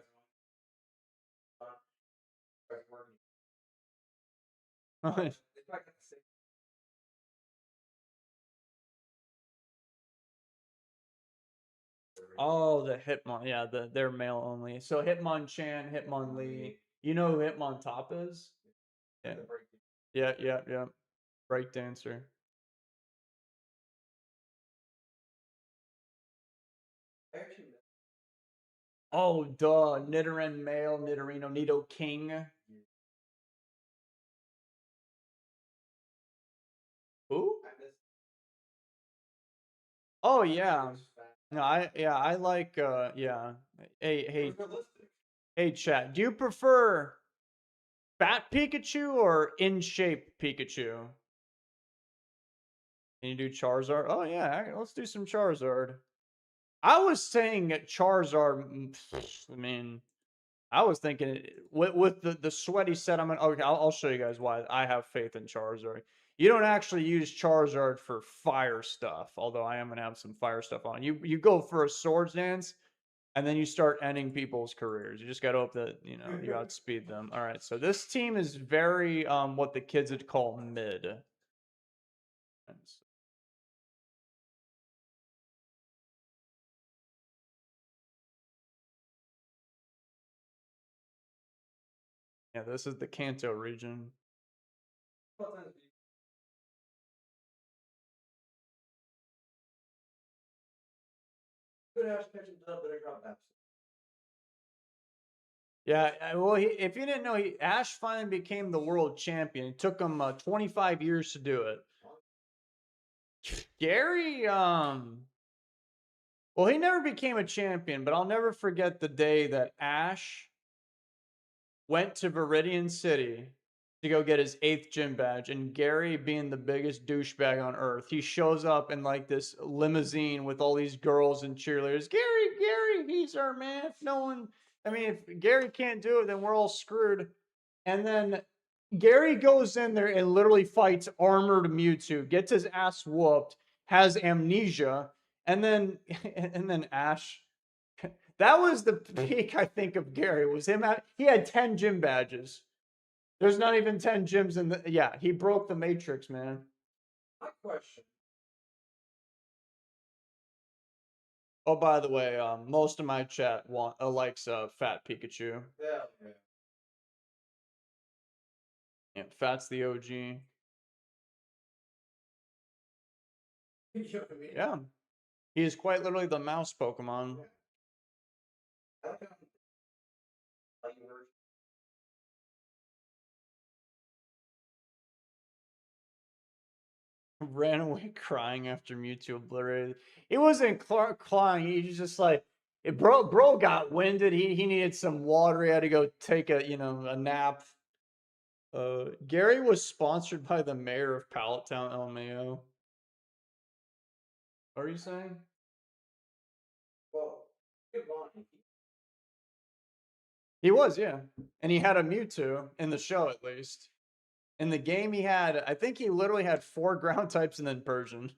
Oh, the Hitmon. Yeah, they're male only. So Hitmonchan, Hitmonlee. You know who Hitmontop is? Yeah. Yeah. Breakdancer. Oh, duh. Nidoran male, Nidorino, Nido King. Who? Oh yeah. No, I like yeah. Hey chat. Do you prefer fat Pikachu or in shape Pikachu? Can you do Charizard? Oh yeah, let's do some Charizard. I was saying Charizard. I mean, I was thinking with the sweaty set. Okay. I'll show you guys why I have faith in Charizard. You don't actually use Charizard for fire stuff, although I am gonna have some fire stuff on. You go for a Swords Dance, and then you start ending people's careers. You just got to hope that you outspeed them. All right, so this team is very what the kids would call mid. Yeah, this is the Kanto region. Yeah, well, if you didn't know, Ash finally became the world champion. It took him 25 years to do it. Gary, well, he never became a champion, but I'll never forget the day that Ash went to Viridian City to go get his 8th gym badge, and Gary, being the biggest douchebag on earth, he shows up in like this limousine with all these girls and cheerleaders. Gary, he's our man. If no one, I mean, if Gary can't do it, then we're all screwed. And then Gary goes in there and literally fights armored Mewtwo, gets his ass whooped, has amnesia, and then Ash. That was the peak, I think, of Gary. Was him? He had 10 gym badges. There's not even 10 gyms in the. Yeah, he broke the matrix, man. My question. Oh, by the way, most of my chat likes Fat Pikachu. Yeah. Yeah, Fat's the OG. You know what I mean? Yeah, he is quite literally the mouse Pokemon. Yeah. Ran away crying after Mewtwo obliterated. He wasn't crying. He was just like, bro got winded. He needed some water. He had to go take a nap. Gary was sponsored by the mayor of Pallettown, LMAO. What are you saying? Well, He was, yeah. And he had a Mewtwo in the show, at least. In the game, I think he literally had 4 ground types and then Persian.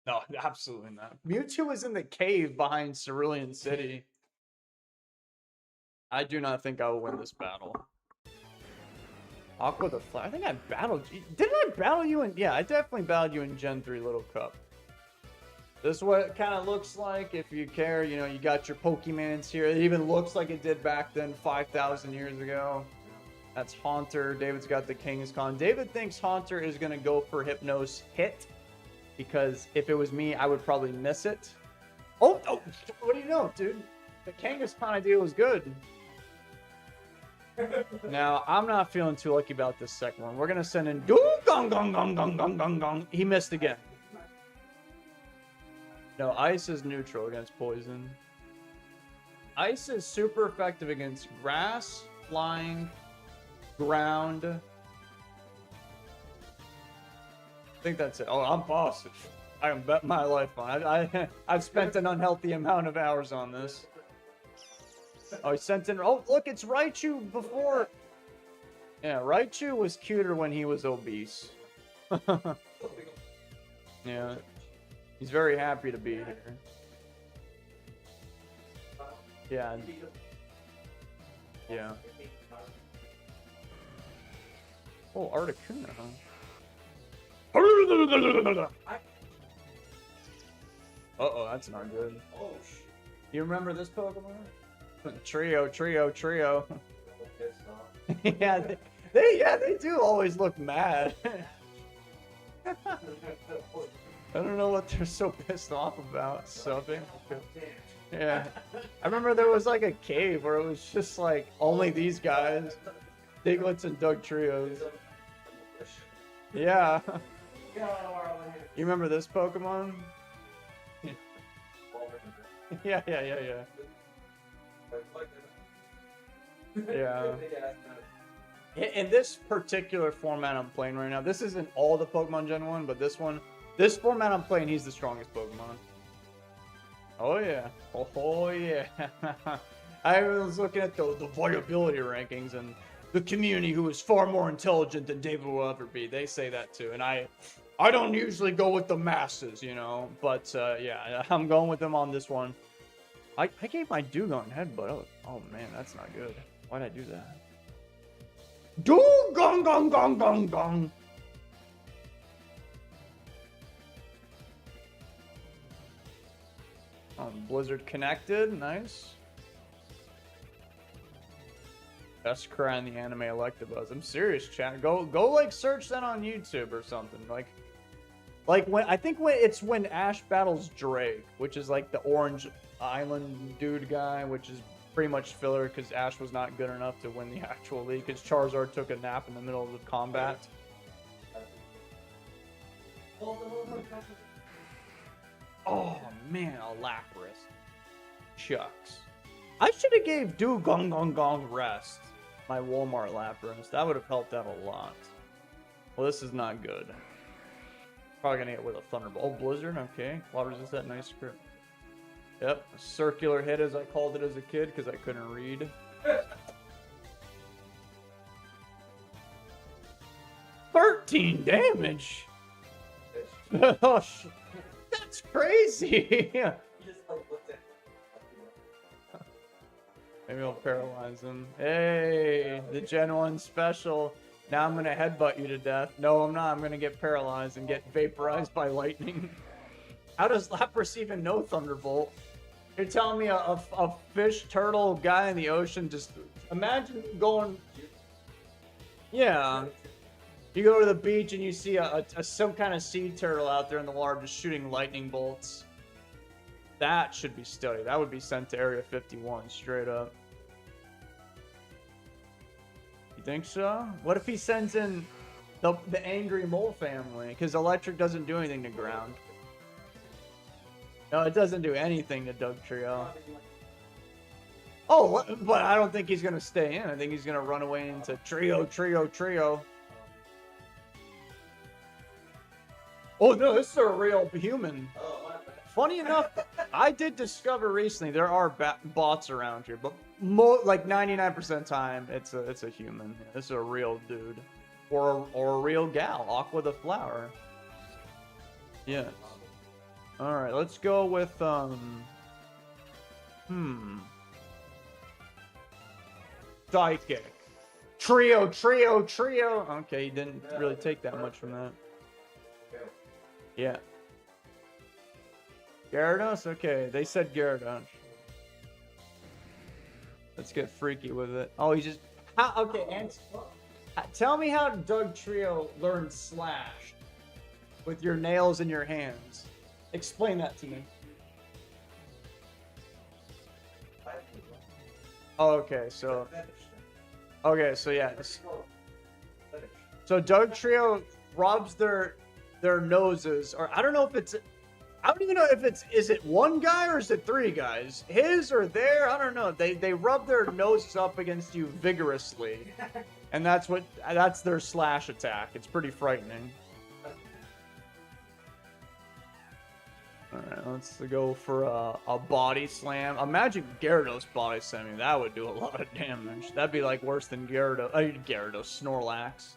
No, absolutely not. Mewtwo was in the cave behind Cerulean City. I do not think I will win this battle. Aqua the Fly. I think I battled you. Didn't I battle you in. Yeah, I definitely battled you in Gen 3 Little Cup. This is what it kind of looks like if you care. You know, you got your Pokemons here. It even looks like it did back then 5,000 years ago. That's Haunter. David's got the King's Con. David thinks Haunter is going to go for Hypnos hit because if it was me, I would probably miss it. Oh, what do you know, dude? The Kangaskhan idea was good. Now, I'm not feeling too lucky about this second one. We're going to send in Gong Gong Gong Gong Gong Gong Gong. He missed again. No, Ice is neutral against poison. Ice is super effective against grass, flying, ground. I think that's it. Oh, I'm positive. I can bet my life on it. I've spent an unhealthy amount of hours on this. Oh, he sent in... Oh, look, it's Raichu before... Yeah, Raichu was cuter when he was obese. Yeah. He's very happy to be here. Yeah. Yeah. Oh, Articuno, huh? Uh-oh, that's not good. Oh, shit. You remember this Pokemon? Trio. Yeah, they do always look mad. I don't know what they're so pissed off about. Something. Yeah. I remember there was like a cave where it was just like only these guys. Diglets and Doug Trios. Yeah. You remember this Pokemon? Yeah. Yeah. In this particular format I'm playing right now, this isn't all the Pokemon Gen 1, but this format I'm playing, he's the strongest Pokemon. Oh yeah. Oh yeah. I was looking at the viability rankings and the community who is far more intelligent than David will ever be. They say that too. And I don't usually go with the masses, you know, but yeah, I'm going with them on this one. I gave my Dugong headbutt. Oh man, that's not good. Why'd I do that? Dugong gong gong gong gong. Blizzard connected, nice. Best cry in the anime Electabuzz. I'm serious, chat. Go like search that on YouTube or something. Like when I think when Ash battles Drake, which is like the orange island dude guy, which is pretty much filler because Ash was not good enough to win the actual league because Charizard took a nap in the middle of the combat. Oh man, a Lapras. Shucks. I should have gave Gong Gong Gong rest. My Walmart Lapras. That would have helped out a lot. Well, this is not good. Probably gonna get with a Thunderbolt. Oh, Blizzard, okay. Water resist that, nice script. Yep, a circular hit as I called it as a kid because I couldn't read. 13 damage! Oh, that's crazy! Maybe I'll paralyze him. Hey, the Gen 1 special. Now I'm gonna headbutt you to death. No, I'm not. I'm gonna get paralyzed and get vaporized by lightning. How does Lapras even know Thunderbolt? You're telling me a fish turtle guy in the ocean just... Imagine going... Yeah. You go to the beach and you see some kind of sea turtle out there in the water just shooting lightning bolts. That should be studied. That would be sent to Area 51, straight up. You think so? What if he sends in the angry mole family? Because electric doesn't do anything to ground. No, it doesn't do anything to Doug Trio. Oh, but I don't think he's going to stay in. I think he's going to run away into Trio. Oh, no, this is a real human. Funny enough, I did discover recently there are bots around here, but like 99% of the time, it's a human. Yeah, this is a real dude. Or a real gal. Aqua the Flower. Yes. Alright, let's go with, Psychic. Trio. Okay, he didn't really take that much from that. Yeah. Gyarados? Okay, they said Gyarados. Let's get freaky with it. Oh, he just... okay, and tell me how Doug Trio learned Slash with your nails in your hands. Explain that to me. Oh, okay, so... Okay, so yeah. So Doug Trio rubs their noses, or I don't know if it's... I don't even know if is it one guy or is it three guys? His or their? I don't know. They rub their noses up against you vigorously, and that's their slash attack. It's pretty frightening. All right, let's go for a body slam. Imagine Gyarados body slamming. That would do a lot of damage. That'd be like worse than Gyarados Snorlax.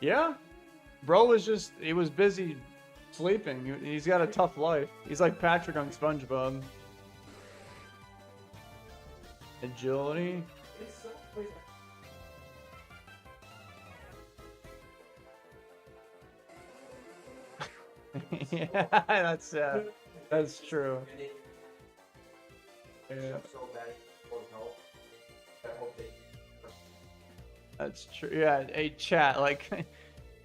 Yeah. Bro was he was busy sleeping. He's got a tough life. He's like Patrick on SpongeBob. Agility. Yeah, that's true. Yeah. That's true. Yeah, a chat like.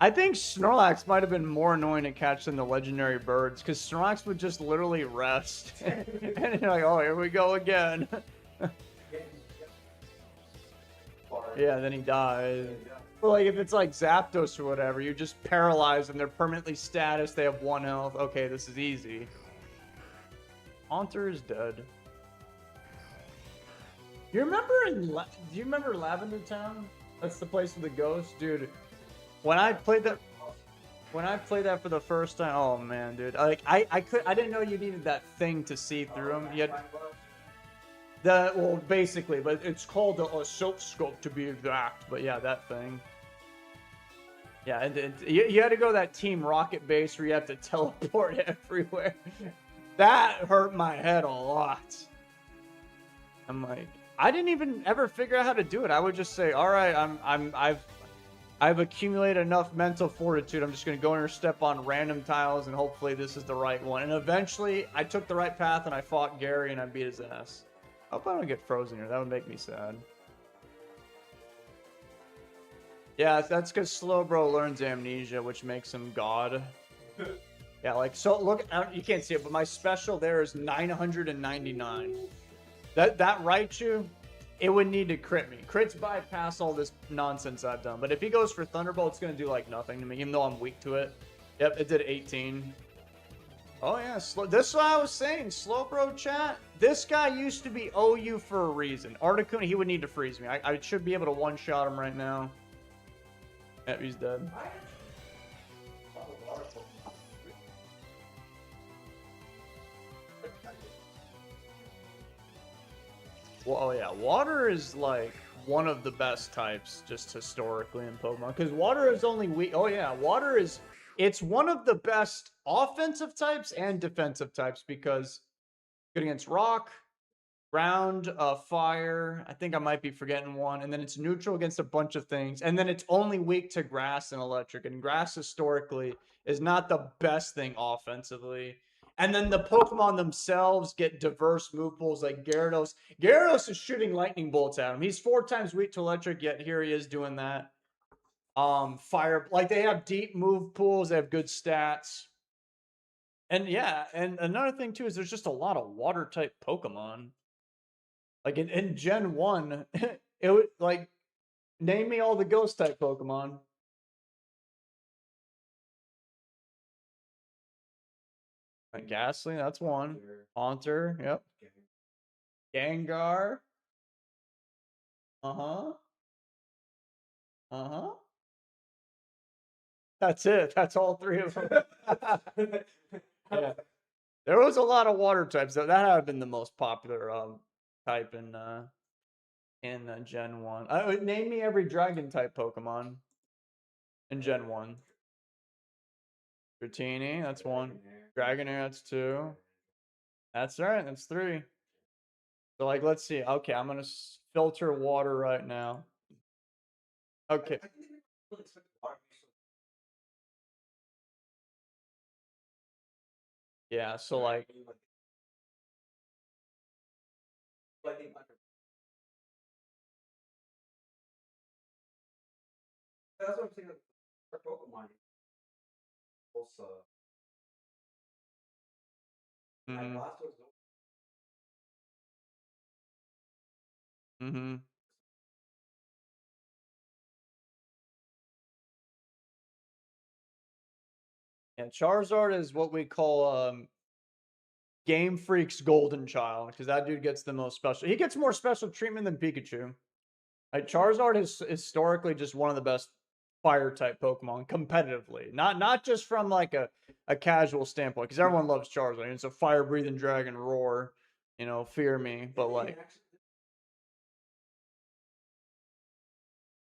I think Snorlax might have been more annoying to catch than the legendary birds, because Snorlax would just literally rest. And you're like, oh, here we go again. Yeah, then he dies. Well, like, if it's like Zapdos or whatever, you're just paralyzed and they're permanently status, they have 1 health. Okay, this is easy. Haunter is dead. Do you remember Lavender Town? That's the place with the ghost? Dude, when I played that for the first time, oh man, dude, like I didn't know you needed that thing to see through them. Well, basically, but it's called a soap scope to be exact. But yeah, that thing. Yeah, and you had to go that Team Rocket base where you have to teleport everywhere. That hurt my head a lot. I'm like, I didn't even ever figure out how to do it. I would just say, all right, I've accumulated enough mental fortitude. I'm just going to go in or step on random tiles, and hopefully this is the right one. And eventually, I took the right path, and I fought Gary, and I beat his ass. I hope I don't get frozen here. That would make me sad. Yeah, that's because Slowbro learns Amnesia, which makes him God. Yeah, like, so look, you can't see it, but my special there is 999. That Raichu, it would need to crit me. Crits bypass all this nonsense I've done. But if he goes for Thunderbolt, it's going to do, like, nothing to me, even though I'm weak to it. Yep, it did 18. Oh, yeah. This is what I was saying. Slowbro chat. This guy used to be OU for a reason. Articuno, he would need to freeze me. I should be able to one-shot him right now. Yep, he's dead. Well, oh yeah, water is like one of the best types just historically in Pokemon, because water is only weak. Oh yeah, it's one of the best offensive types and defensive types, because good against rock, ground, fire. I think I might be forgetting one, and then it's neutral against a bunch of things, and then it's only weak to grass and electric, and grass historically is not the best thing offensively. And then the Pokemon themselves get diverse move pools, like Gyarados. Gyarados is shooting lightning bolts at him. He's 4 times weak to electric, yet here he is doing that. Fire, like, they have deep move pools, they have good stats. And yeah, and another thing too is there's just a lot of water type Pokemon. Like in Gen 1, it would, like, name me all the ghost type Pokemon. Like Ghastly, that's one. Haunter, yep. Gengar. Uh-huh. Uh-huh. That's it. That's all 3 of them. Yeah. There was a lot of water types. That had been the most popular type in Gen 1. Name me every dragon type Pokemon in Gen 1. Dratini, that's 1. Dragonair, that's 2. That's right, that's 3. So, like, let's see. Okay, I'm gonna filter water right now. Okay. Yeah, so like I think that's what I'm saying. For Pokemon, also, my mhm, Blastoise. mhm. Yeah, Charizard is what we call Game Freak's golden child because that dude gets the most special. He gets more special treatment than Pikachu. Like Charizard is historically just one of the best fire type Pokemon competitively, not just from like a casual standpoint because everyone loves Charizard. It's a fire breathing dragon roar, you know, fear me. But like,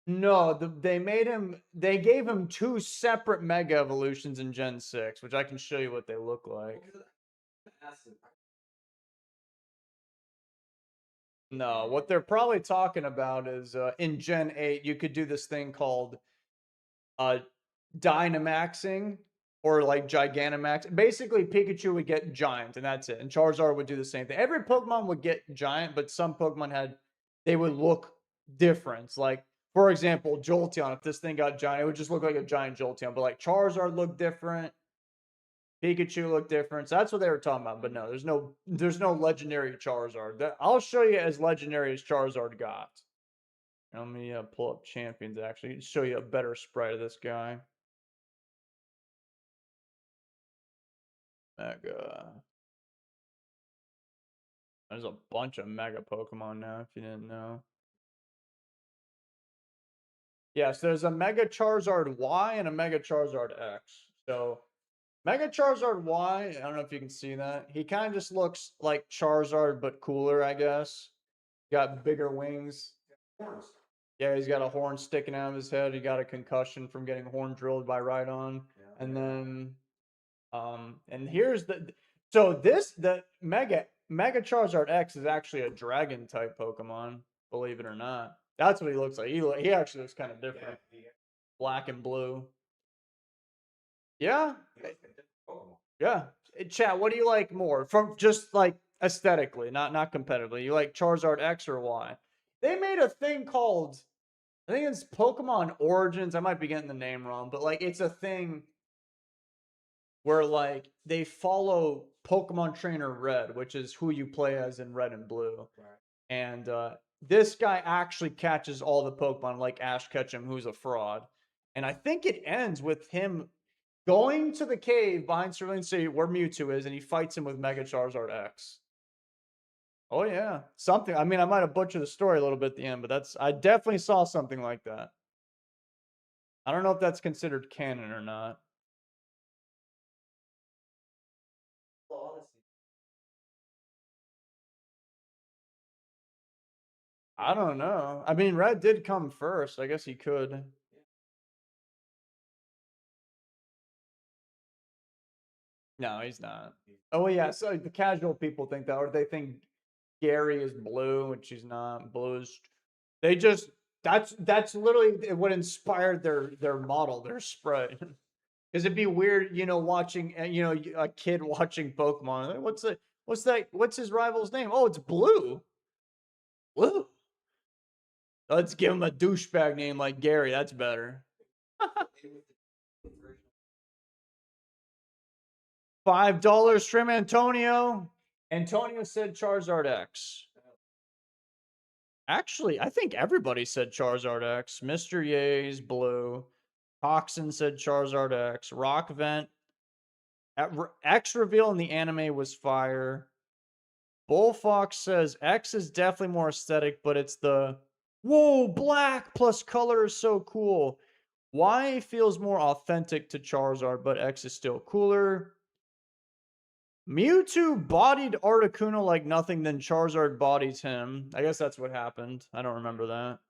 no, they made him. They gave him two separate Mega Evolutions in Gen 6, which I can show you what they look like. No, what they're probably talking about is in Gen 8, you could do this thing called uh, Dynamaxing or like Gigantamax. Basically, Pikachu would get Giant, and that's it. And Charizard would do the same thing. Every Pokemon would get Giant, but some Pokemon they would look different. Like, for example, Jolteon, if this thing got Giant, it would just look like a giant Jolteon. But like Charizard looked different. Pikachu looked different. So that's what they were talking about. But no, there's no legendary Charizard. I'll show you as legendary as Charizard got. Let me pull up champions actually. Show you a better sprite of this guy. Mega. There's a bunch of Mega Pokemon now, if you didn't know. Yes, there's a Mega Charizard Y and a Mega Charizard X. So Mega Charizard Y, I don't know if you can see that. He kind of just looks like Charizard, but cooler, I guess. Got bigger wings. Yeah, he's got a horn sticking out of his head. He got a concussion from getting horn drilled by Rhydon. And then and here's the Mega Charizard X is actually a dragon type Pokemon, believe it or not. That's what he looks like. He actually looks kind of different. Black and blue. Yeah. Yeah. Chat, what do you like more? From just like aesthetically, not competitively. You like Charizard X or Y? They made a thing called I think it's Pokemon Origins. I might be getting the name wrong, but like it's a thing where like they follow Pokemon Trainer Red, which is who you play as in Red and Blue. And this guy actually catches all the Pokemon like Ash Ketchum, who's a fraud. And I think it ends with him going to the cave behind Cerulean City where Mewtwo is, and he fights him with Mega Charizard X. Oh yeah, something. I mean, I might have butchered the story a little bit at the end, but I definitely saw something like that. I don't know if that's considered canon or not. I don't know. I mean, Red did come first. I guess he could. No, he's not. Oh yeah, so the casual people think that, or they think Gary is blue, which he's not. Blue's. They just that's literally what inspired their model, their sprite. Because it'd be weird, you know, watching a kid watching Pokemon. Like, what's his rival's name? Oh, it's Blue. Blue. Let's give him a douchebag name like Gary. That's better. $5 from Antonio. Antonio said Charizard X. Actually, I think everybody said Charizard X. Mr. Ye's blue. Toxin said Charizard X. Rock Vent. X reveal in the anime was fire. Bullfox says X is definitely more aesthetic, but it's the whoa, black plus color is so cool. Y feels more authentic to Charizard, but X is still cooler. Mewtwo bodied Articuno like nothing, then Charizard bodies him. I guess that's what happened. I don't remember that.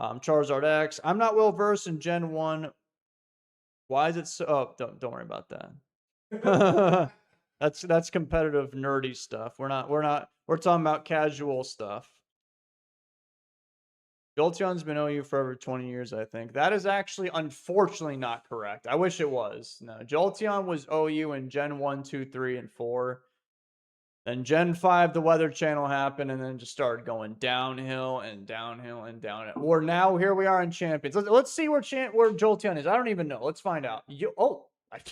Charizard X. I'm not well versed in Gen 1. Why is it so? Oh, don't worry about that. That's competitive nerdy stuff. We're talking about casual stuff. Jolteon's been OU for over 20 years, I think. That is actually unfortunately not correct. I wish it was. No, Jolteon was OU in Gen 1, 2, 3, and 4. Then Gen 5, the Weather Channel happened, and then just started going downhill and downhill and downhill. We're now, here we are in Champions. Let's see where Jolteon is. I don't even know. Let's find out.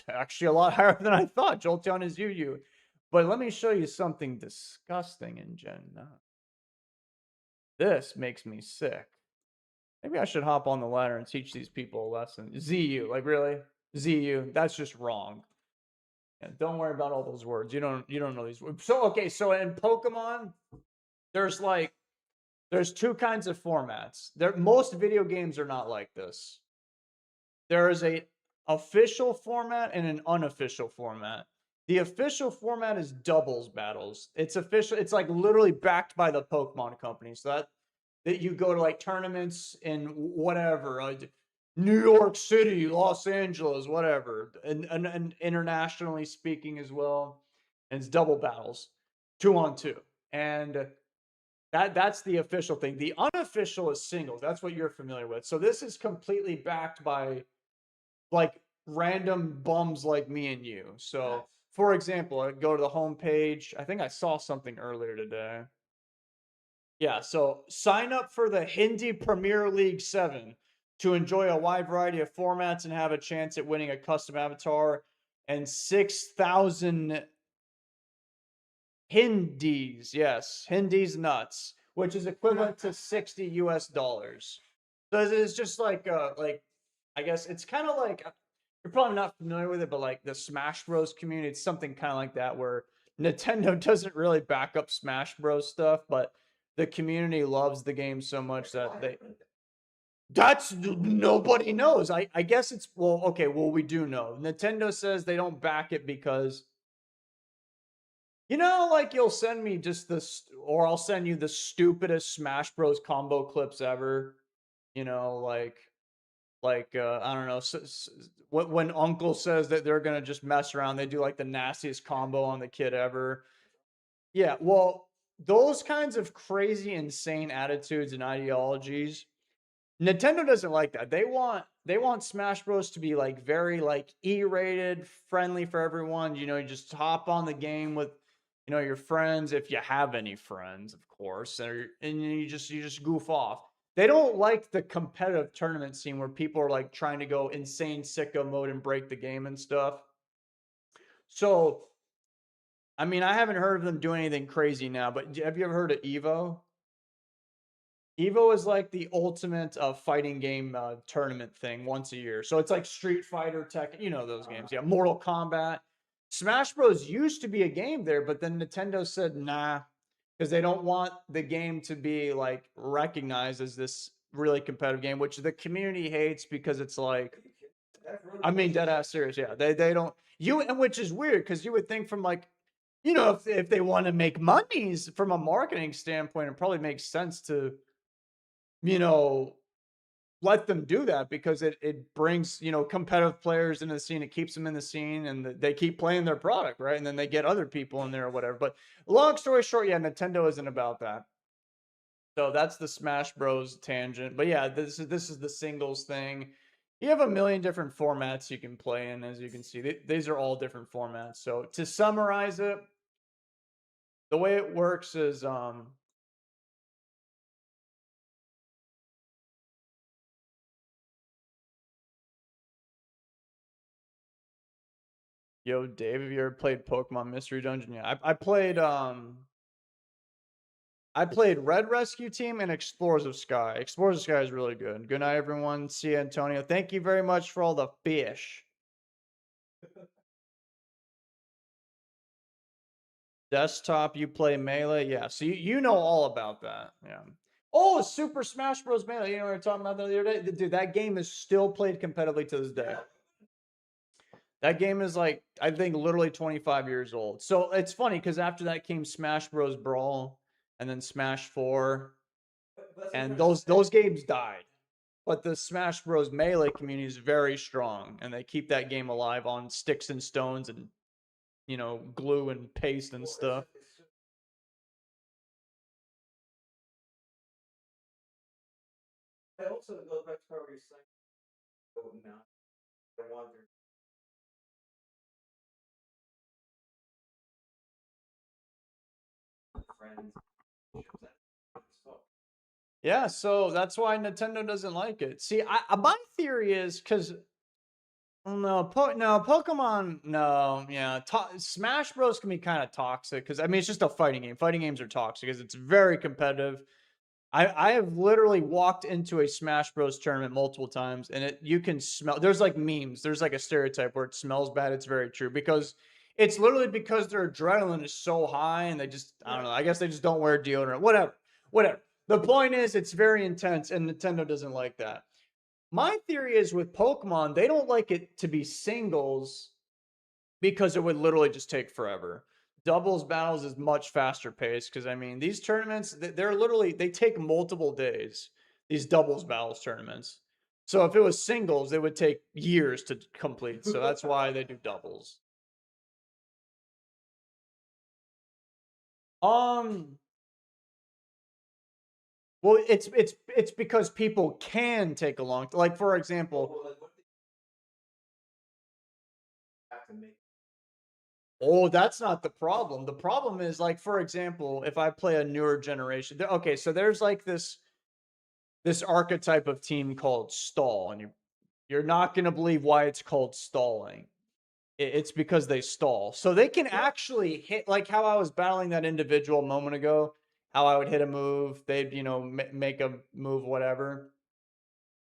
Actually a lot higher than I thought. Jolteon is UU. But let me show you something disgusting in Gen 9. This makes me sick. Maybe I should hop on the ladder and teach these people a lesson. ZU, like really? ZU, that's just wrong. Yeah, don't worry about all those words. You don't know these words. So okay, so in Pokemon, there's two kinds of formats. Most video games are not like this. There is a official format and an unofficial format. The official format is doubles battles. It's official. It's like literally backed by the Pokemon company. So that you go to like tournaments in whatever, New York City, Los Angeles, whatever, and internationally speaking as well. And it's double battles, 2-on-2, and that's the official thing. The unofficial is singles. That's what you're familiar with. So this is completely backed by like random bums like me and you. So for example, I go to the homepage. I think I saw something earlier today. Yeah, so sign up for the Hindi Premier League 7 to enjoy a wide variety of formats and have a chance at winning a custom avatar and 6,000 Hindis. Yes, Hindis nuts, which is equivalent to 60 US dollars. So it's just like I guess it's kind of like, you're probably not familiar with it, but like the Smash Bros community, it's something kind of like that where Nintendo doesn't really back up Smash Bros stuff, but the community loves the game so much that nobody knows. I guess it's, well, okay, well, we do know. Nintendo says they don't back it because, like you'll send me just this, or I'll send you the stupidest Smash Bros combo clips ever, I don't know, when Uncle says that they're gonna just mess around, they do like the nastiest combo on the kid ever. Yeah, well, those kinds of crazy, insane attitudes and ideologies, Nintendo doesn't like that. They want Smash Bros to be like very like E-rated, friendly for everyone. You just hop on the game with your friends, if you have any friends, of course, and you just goof off. They don't like the competitive tournament scene where people are like trying to go insane sicko mode and break the game and stuff. So, I mean, I haven't heard of them doing anything crazy now, but have you ever heard of Evo? Evo is like the ultimate fighting game tournament thing once a year. So it's like Street Fighter, Tech, those games. Yeah, Mortal Kombat. Smash Bros used to be a game there, but then Nintendo said nah, because they don't want the game to be like recognized as this really competitive game, which the community hates because it's like, I mean, dead ass serious. Yeah, they don't, and which is weird because you would think from like, if they want to make monies from a marketing standpoint, it probably makes sense to you know, let them do that because it brings, competitive players into the scene. It keeps them in the scene and they keep playing their product, right? And then they get other people in there or whatever. But long story short, yeah, Nintendo isn't about that. So that's the Smash Bros tangent. But yeah, this is the singles thing. You have a million different formats you can play in, as you can see. These are all different formats. So to summarize it, the way it works is yo, Dave, have you ever played Pokemon Mystery Dungeon? Yeah, I played Red Rescue Team and Explorers of Sky. Explorers of Sky is really good. Good night, everyone. See you, Antonio. Thank you very much for all the fish. Desktop, you play Melee? Yeah, so you know all about that. Yeah. Oh, Super Smash Bros. Melee. You know what we were talking about the other day? Dude, that game is still played competitively to this day. That game is like, I think, literally 25 years old. So it's funny because after that came Smash Bros. Brawl and then Smash 4. And those games died. But the Smash Bros. Melee community is very strong, and they keep that game alive on sticks and stones and glue and paste and stuff. I also go back to what you're saying. Oh, no. I wonder. Friends. Yeah, so that's why Nintendo doesn't like it. See, my theory is because no, Pokemon, no, yeah, Smash Bros can be kind of toxic because I mean it's just a fighting game. Fighting games are toxic because it's very competitive. I have literally walked into a Smash Bros tournament multiple times, and you can smell. There's like memes. There's like a stereotype where it smells bad. It's very true because it's literally because their adrenaline is so high, and they just I don't know. I guess they just don't wear deodorant. Whatever. The point is, it's very intense, and Nintendo doesn't like that. My theory is with Pokemon, they don't like it to be singles because it would literally just take forever. Doubles battles is much faster paced because I mean these tournaments they're literally they take multiple days. These doubles battles tournaments. So if it was singles, it would take years to complete. So that's why they do doubles. Um well it's because people can take a long like for example, Well, like, what do they have to make? oh, that's not the problem. The problem is like for example, if I play a newer generation. Okay, so there's like this archetype of team called stall, and you're not going to believe why it's called stalling. It's because they stall, so they can actually hit like how I was battling that individual a moment ago. How I would hit a move, they'd make a move, whatever.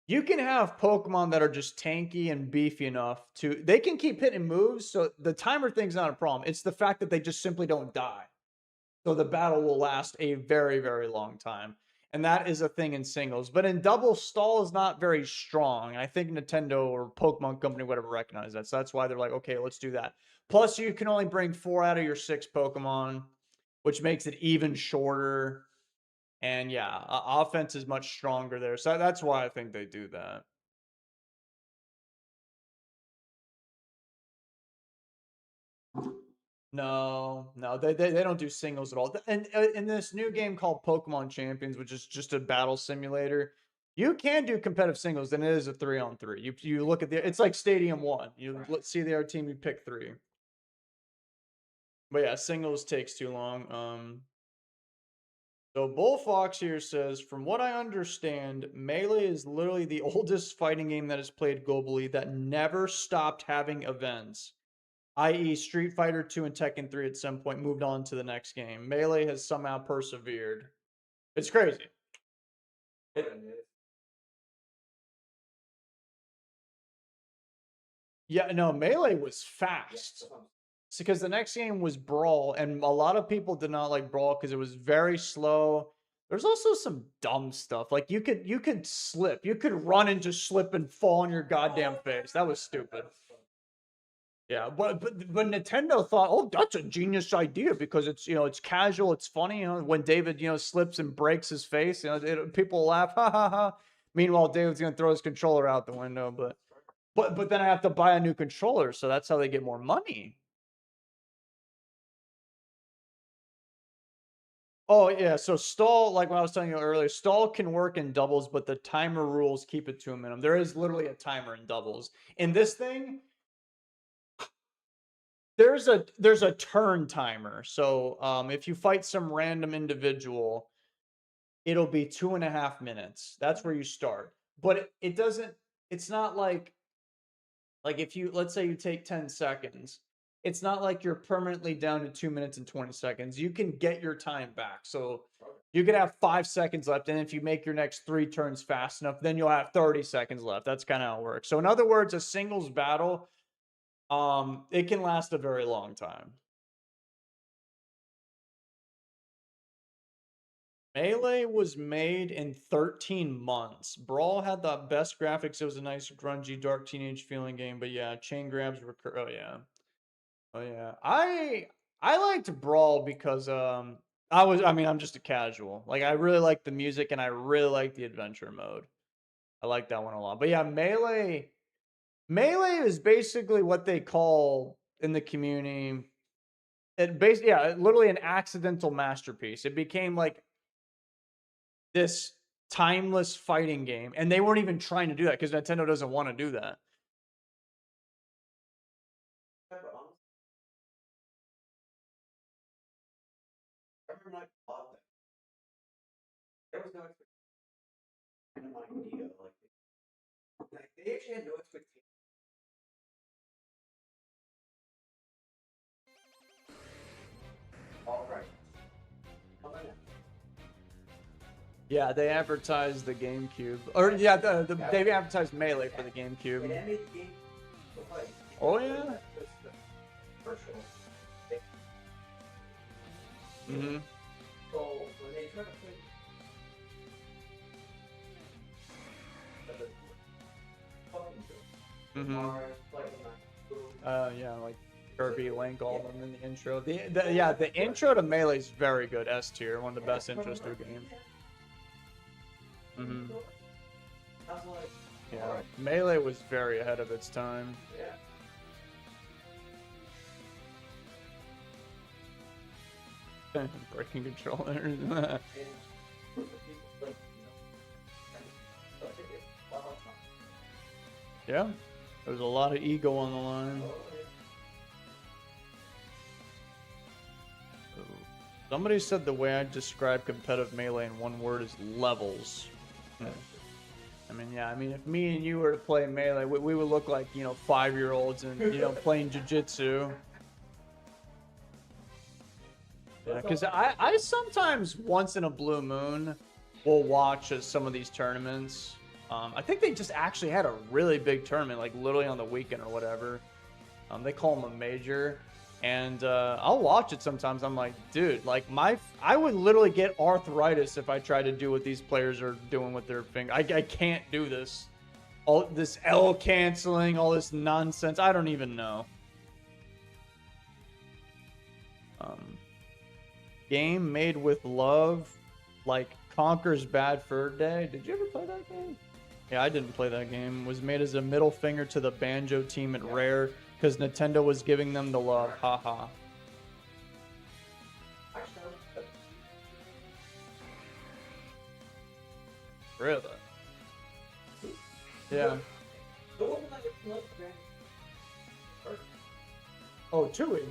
You can have Pokemon that are just tanky and beefy enough to they can keep hitting moves, so the timer thing's not a problem. It's the fact that they just simply don't die. So the battle will last a very, very long time. And that is a thing in singles. But in doubles, stall is not very strong. I think Nintendo or Pokemon Company, whatever, recognize that. So that's why they're like, okay, let's do that. Plus, you can only bring 4 out of your 6 Pokemon, which makes it even shorter. And yeah, offense is much stronger there. So that's why I think they do that. No, they don't do singles at all. And in this new game called Pokemon Champions, which is just a battle simulator, you can do competitive singles, and it is a 3-on-3. You look at it's like Stadium One. You see the other team, you pick 3. But yeah, singles takes too long. So Bullfox here says, from what I understand, Melee is literally the oldest fighting game that is played globally that never stopped having events, i.e., Street Fighter 2 and Tekken 3 at some point moved on to the next game. Melee has somehow persevered. It's crazy. Yeah, no, Melee was fast. It's because the next game was Brawl, and a lot of people did not like Brawl because it was very slow. There's also some dumb stuff. Like you could slip. You could run and just slip and fall on your goddamn face. That was stupid. Yeah, but Nintendo thought, oh, that's a genius idea because it's casual, it's funny. When David slips and breaks his face, people laugh, ha ha ha. Meanwhile, David's gonna throw his controller out the window, but then I have to buy a new controller, so that's how they get more money. Oh yeah, so stall, like what I was telling you earlier, stall can work in doubles, but the timer rules keep it to a minimum. There is literally a timer in doubles. In this thing, there's a turn timer. So if you fight some random individual, it'll be 2.5 minutes. That's where you start. But it doesn't. It's not like if you let's say you take 10 seconds. It's not like you're permanently down to 2 minutes and 20 seconds. You can get your time back. So you could have 5 seconds left, and if you make your next 3 turns fast enough, then you'll have 30 seconds left. That's kind of how it works. So in other words, a singles battle it can last a very long time. Melee was made in 13 months. Brawl had the best graphics. It was a nice, grungy, dark teenage feeling game. But yeah, chain grabs were. Oh yeah, oh yeah. I liked Brawl because I mean I'm just a casual. Like I really like the music and I really like the adventure mode. I like that one a lot. But yeah, Melee is basically what they call in the community. Yeah, literally an accidental masterpiece. It became like this timeless fighting game, and they weren't even trying to do that because Nintendo doesn't want to do that. Yeah, but honestly, I remember when I bought that. There was no expectation, no idea. Like they actually had no expectation. All right. Come on now. Yeah, they advertised the GameCube, or yeah, they advertised Melee for the GameCube. And that made the game so funny. Oh yeah. Because the commercial. Mm-hmm. So when they try to put the fucking Mm-hmm. like Yeah, like Kirby, Link, all of them in the intro. The intro to Melee is very good. S tier, one of the best intros to a game. Mm-hmm. I was like, Yeah, alright. Melee was very ahead of its time. Yeah. Breaking controllers. And people like, Yeah, there's a lot of ego on the line. Somebody said the way I describe competitive Melee in one word is levels. I mean, yeah, I mean, if me and you were to play Melee, we would look like, 5-year-olds and, playing jiu-jitsu. Yeah, because I sometimes, once in a blue moon, will watch some of these tournaments. I think they just actually had a really big tournament, like literally on the weekend or whatever. They call them a major. And I'll watch it sometimes. I'm like, dude, like I would literally get arthritis if I tried to do what these players are doing with their finger. I can't do this. All this L canceling, all this nonsense. I don't even know. Game made with love, like Conker's Bad Fur Day. Did you ever play that game? Yeah, I didn't play that game. It was made as a middle finger to the Banjo team at Rare because Nintendo was giving them the love. Haha. Really? Yeah. Oh, Chewy.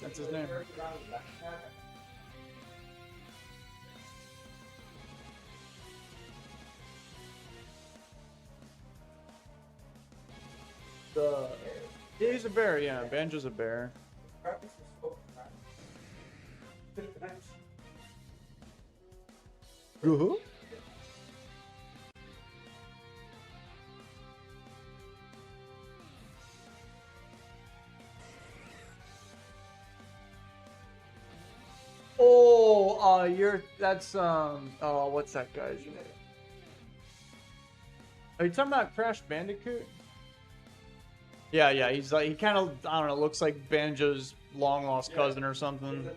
That's his name. He's a bear, yeah. Banjo's a bear. Woohoo? Oh, that's oh, what's that guy's name? Are you talking about Crash Bandicoot? Yeah, he's like, he kind of, I don't know, looks like Banjo's long lost cousin or something.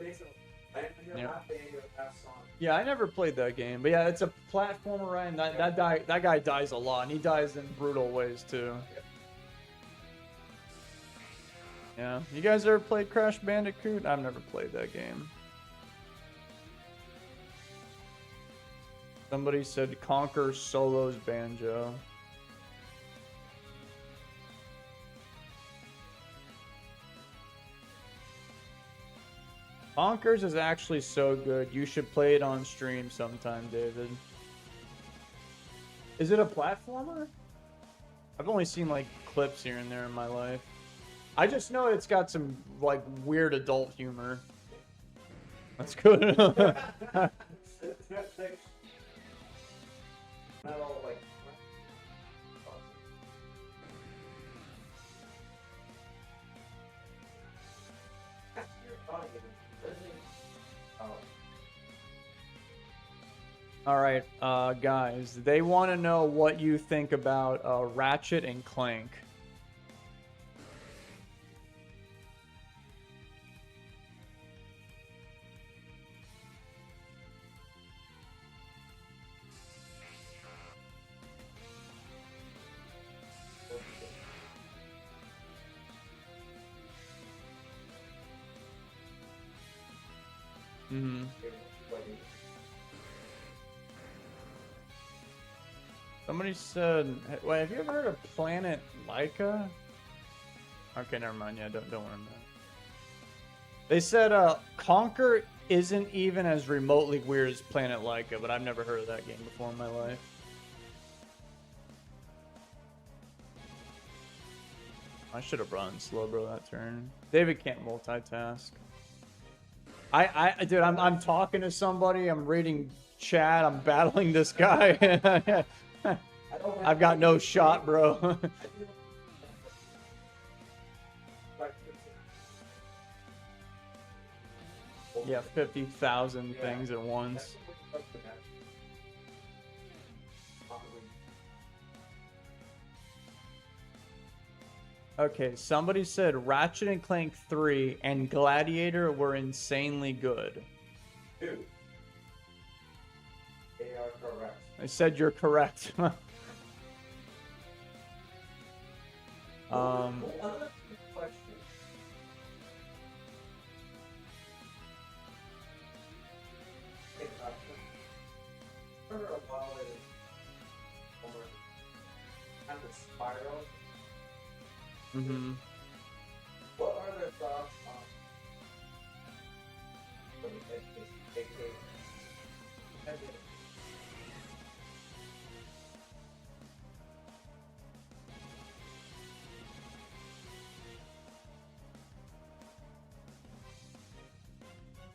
Yeah, I never played that game, but yeah, it's a platformer, right? And that guy dies a lot, and he dies in brutal ways too. Yeah, you guys ever played Crash Bandicoot? I've never played that game. Somebody said Conker solos Banjo. Bonkers is actually so good. You should play it on stream sometime, David. Is it a platformer? I've only seen like clips here and there in my life. I just know it's got some like weird adult humor. That's good. All right, guys, they want to know what you think about Ratchet and Clank. Somebody said, wait, have you ever heard of Planet Laika? Okay, never mind. Yeah, don't worry about it. They said Conquer isn't even as remotely weird as Planet Laika, but I've never heard of that game before in my life. I should have run slow, bro, that turn. David can't multitask. Dude, I'm talking to somebody. I'm reading chat. I'm battling this guy. I've got no shot, bro. Yeah, 50,000 things at once. Okay, somebody said Ratchet and Clank 3 and Gladiator were insanely good. Dude, they are correct. I said you're correct. Another question. Remember a while it kind of spiral. Mm-hmm. What are their thoughts on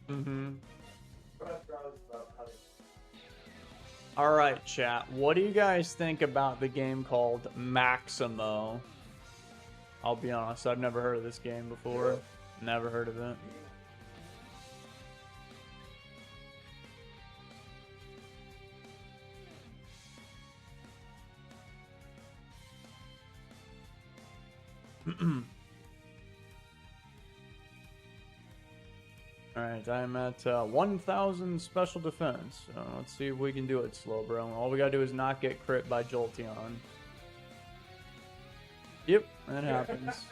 Mm-hmm. All right, chat. What do you guys think about the game called Maximo? I'll be honest, I've never heard of this game before. Never heard of it. Alright, I'm at 1,000 special defense. So let's see if we can do it slow, bro. All we gotta do is not get crit by Jolteon. Yep, that happens.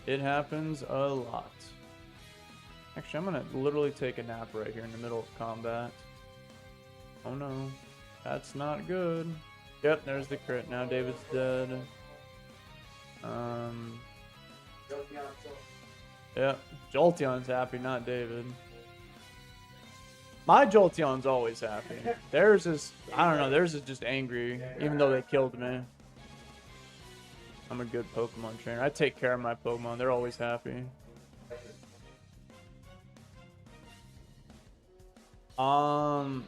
It happens a lot. Actually, I'm gonna literally take a nap right here in the middle of combat. Oh no, that's not good. Yep, there's the crit. Now David's dead. Yep, Jolteon's happy, not David. My Jolteon's always happy. Theirs is, I don't know, theirs is just angry, even though they killed me. I'm a good Pokemon trainer. I take care of my Pokemon. They're always happy. My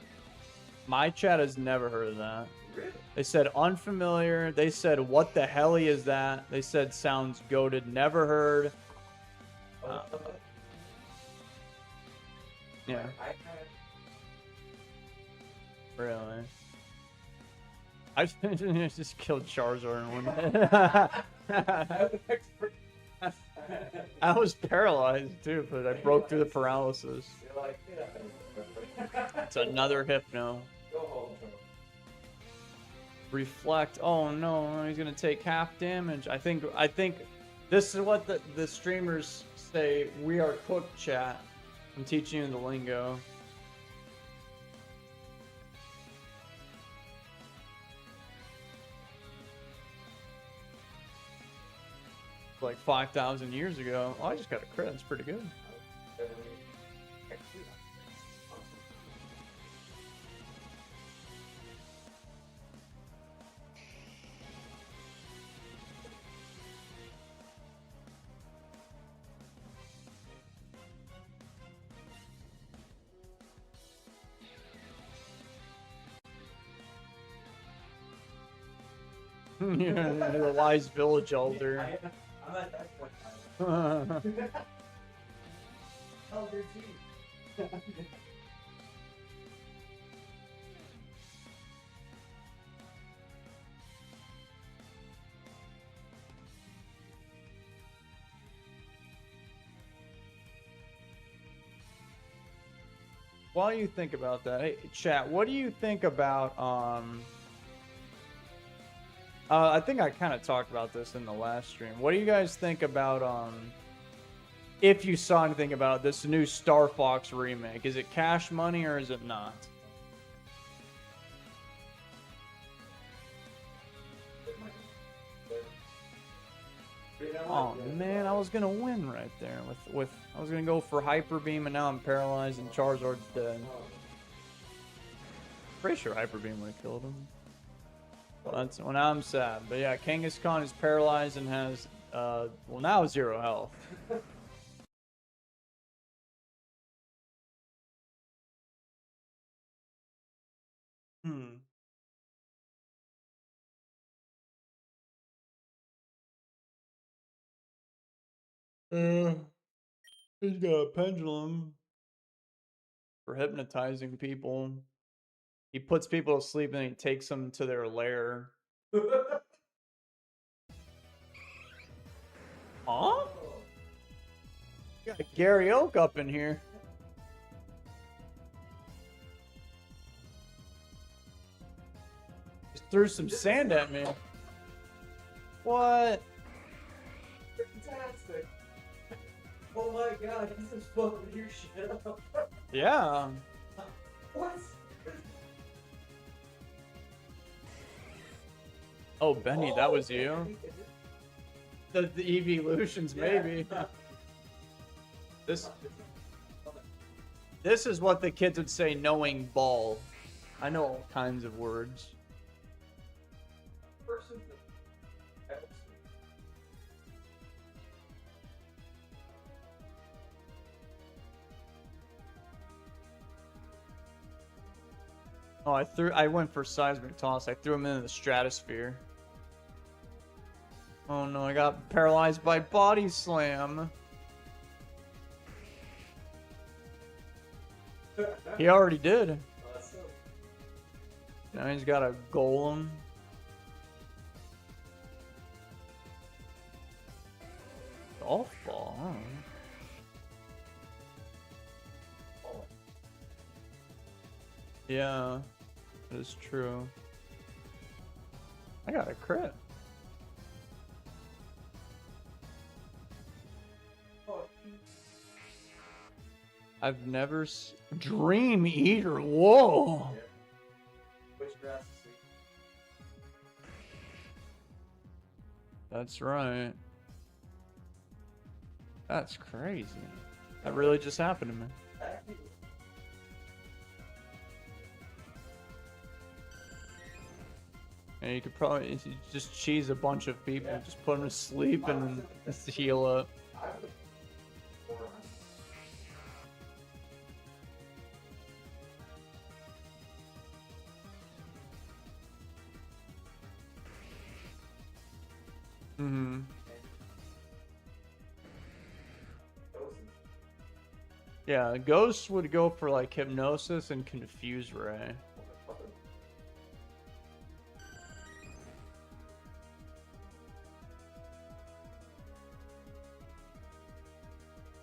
chat has never heard of that. They said unfamiliar. They said what the hell is that? They said sounds goated. Never heard. Yeah. Really? I just killed Charizard in 1 minute. I was paralyzed too, but I broke through the paralysis. It's another Hypno. Reflect. Oh no, he's gonna take half damage. I think this is what the streamers say. We are cooked, chat. I'm teaching you the lingo. Like 5,000 years ago. Oh, I just got a crit. That's pretty good. Yeah, the wise village elder. I'm at that point. Elder T. While you think about that, hey, chat, what do you think about I think I kind of talked about this in the last stream. What do you guys think about if you saw anything about this new Star Fox remake? Is it cash money or is it not? Oh man, I was gonna win right there with I was gonna go for Hyper Beam and now I'm paralyzed and Charizard's dead. Pretty sure Hyper Beam would have killed him. That's well, now I'm sad. But yeah, Kangaskhan is paralyzed and has well now 0 health. He's got a pendulum for hypnotizing people. He puts people to sleep and he takes them to their lair. Huh? Got Gary Oak up in here. Just threw some sand at me. What? Fantastic. Oh my god, he's just fucking your shit up. Yeah. What? Oh, Benny, that was you? The evolutions, maybe. This is what the kids would say, knowing ball. I know all kinds of words. Oh, I went for seismic toss. I threw him into the stratosphere. Oh no, I got paralyzed by body slam. He already did. Now he's got a golem. Golf ball, huh? Yeah, that is true. I got a crit. I've never Dream Eater. Whoa. That's right. That's crazy. That really just happened to me. And you could probably just cheese a bunch of people, just put them to sleep and then heal up. Mm-hmm. Yeah, Ghost would go for like Hypnosis and Confuse Ray.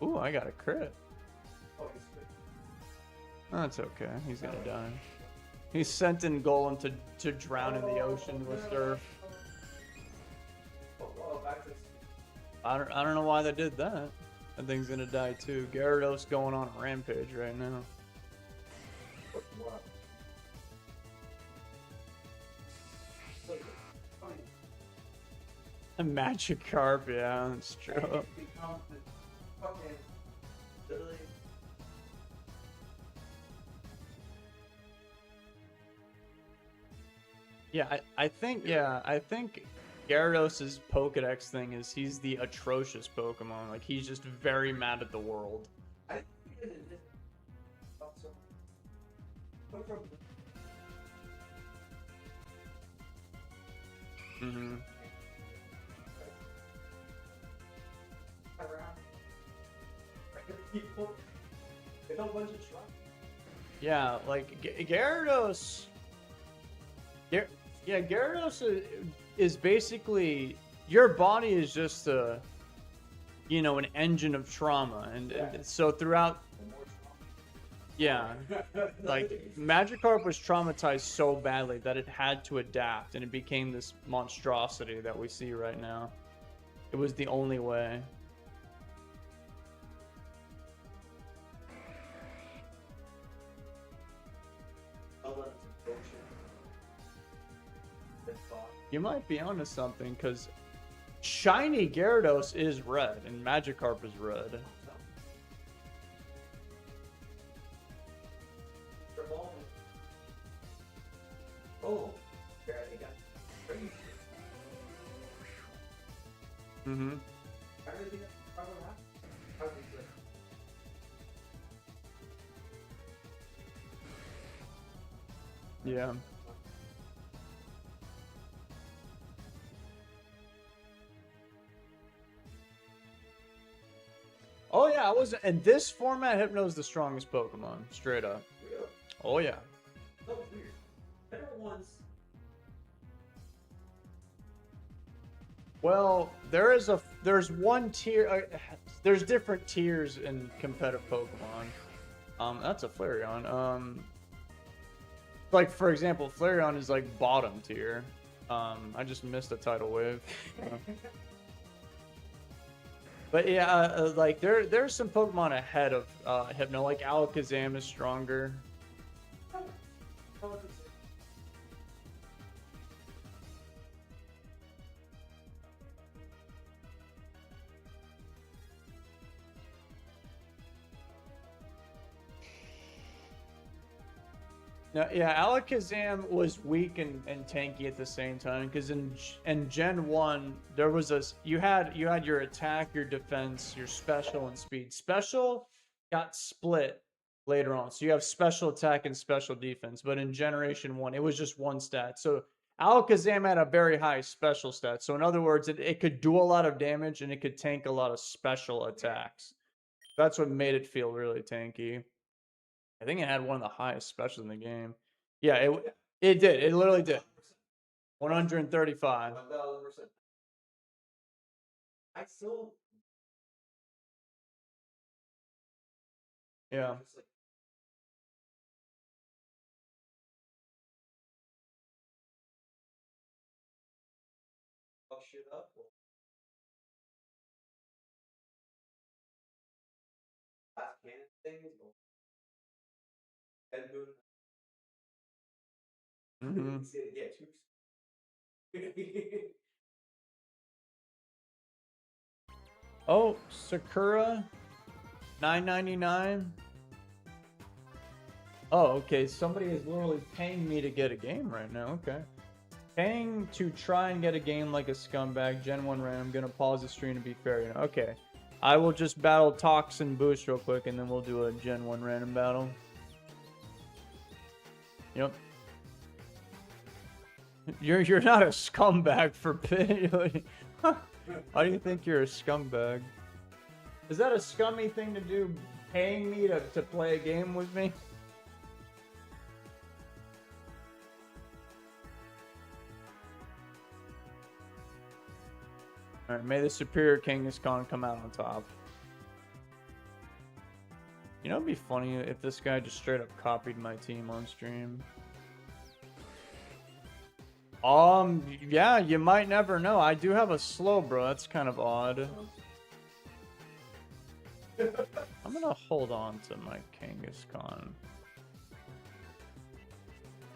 Ooh, I got a crit. That's okay. He's gonna die. He sent in Golem to drown in the ocean with Surf. I don't know why they did that. That thing's gonna die too. Gyarados going on a rampage right now. A Magikarp, yeah, that's true. Yeah, I think Gyarados' Pokedex thing is he's the atrocious Pokemon. Like, he's just very mad at the world. Mm-hmm. Yeah, like, Gyarados... Yeah, Gyarados is basically, your body is just a, an engine of trauma, and so throughout, yeah, like Magikarp was traumatized so badly that it had to adapt, and it became this monstrosity that we see right now. It was the only way. You might be onto something, because Shiny Gyarados is red, and Magikarp is red. Oh, they got crazy. Mm-hmm. Yeah. Oh yeah, I was in this format. Hypno's the strongest Pokemon, straight up. Really? Oh yeah. So weird. Better ones. Well, there's one tier. There's different tiers in competitive Pokemon. That's a Flareon. Like for example, Flareon is like bottom tier. I just missed a tidal wave. But yeah, like there's some Pokemon ahead of Hypno. Like Alakazam is stronger. No, yeah, Alakazam was weak and tanky at the same time because in Gen 1 there was you had your attack, your defense, your special, and speed. Special got split later on, so you have special attack and special defense. But in Generation 1, it was just one stat. So Alakazam had a very high special stat. So in other words, it could do a lot of damage and it could tank a lot of special attacks. That's what made it feel really tanky. I think it had one of the highest specials in the game. Yeah, it did. It literally did. 135. 1000%. I still. Yeah. Just like, fuck shit up. Last cannon things. And boom. Mm-hmm. Yeah, two. Oh, Sakura, 9.99. Oh, okay. Somebody is literally paying me to get a game right now. Okay. Paying to try and get a game like a scumbag. Gen 1 random. I'm gonna pause the stream to be fair. You know. Okay. I will just battle Toxin Boost real quick, and then we'll do a Gen 1 random battle. Yep. You're not a scumbag for pay. How do you think you're a scumbag? Is that a scummy thing to do? Paying me to play a game with me? Alright, may the superior Kangaskhan come out on top. You know, it'd be funny if this guy just straight up copied my team on stream. Yeah, you might never know. I do have a Slowbro. That's kind of odd. I'm gonna hold on to my Kangaskhan.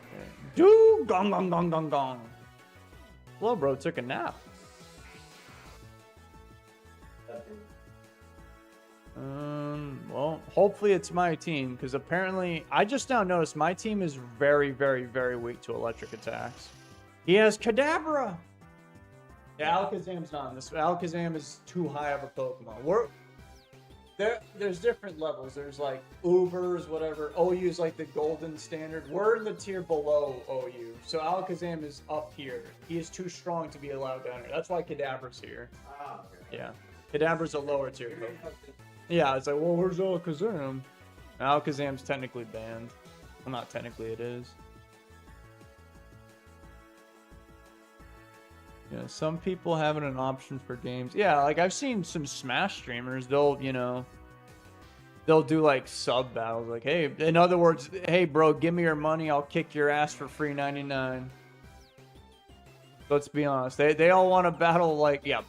Okay. Dude, gong gong gong gong gong. Slowbro took a nap. Well, hopefully it's my team, because apparently I just now noticed my team is very, very, very weak to electric attacks. He has Kadabra. Yeah, Alakazam's not in this. Alakazam is too high of a Pokemon. There's different levels. There's like Ubers, whatever. OU is like the golden standard. We're in the tier below OU. So Alakazam is up here. He is too strong to be allowed down here. That's why Kadabra's here. Ah, okay. Yeah. Kadabra's a lower tier Pokemon. Yeah, it's like, well, where's Alakazam? Alakazam's technically banned. Well, not technically, it is. Yeah, some people having an option for games. Yeah, like I've seen some Smash streamers, they'll do like sub battles. Like, hey, in other words, hey bro, give me your money, I'll kick your ass for free 99. Let's be honest. They all want to battle,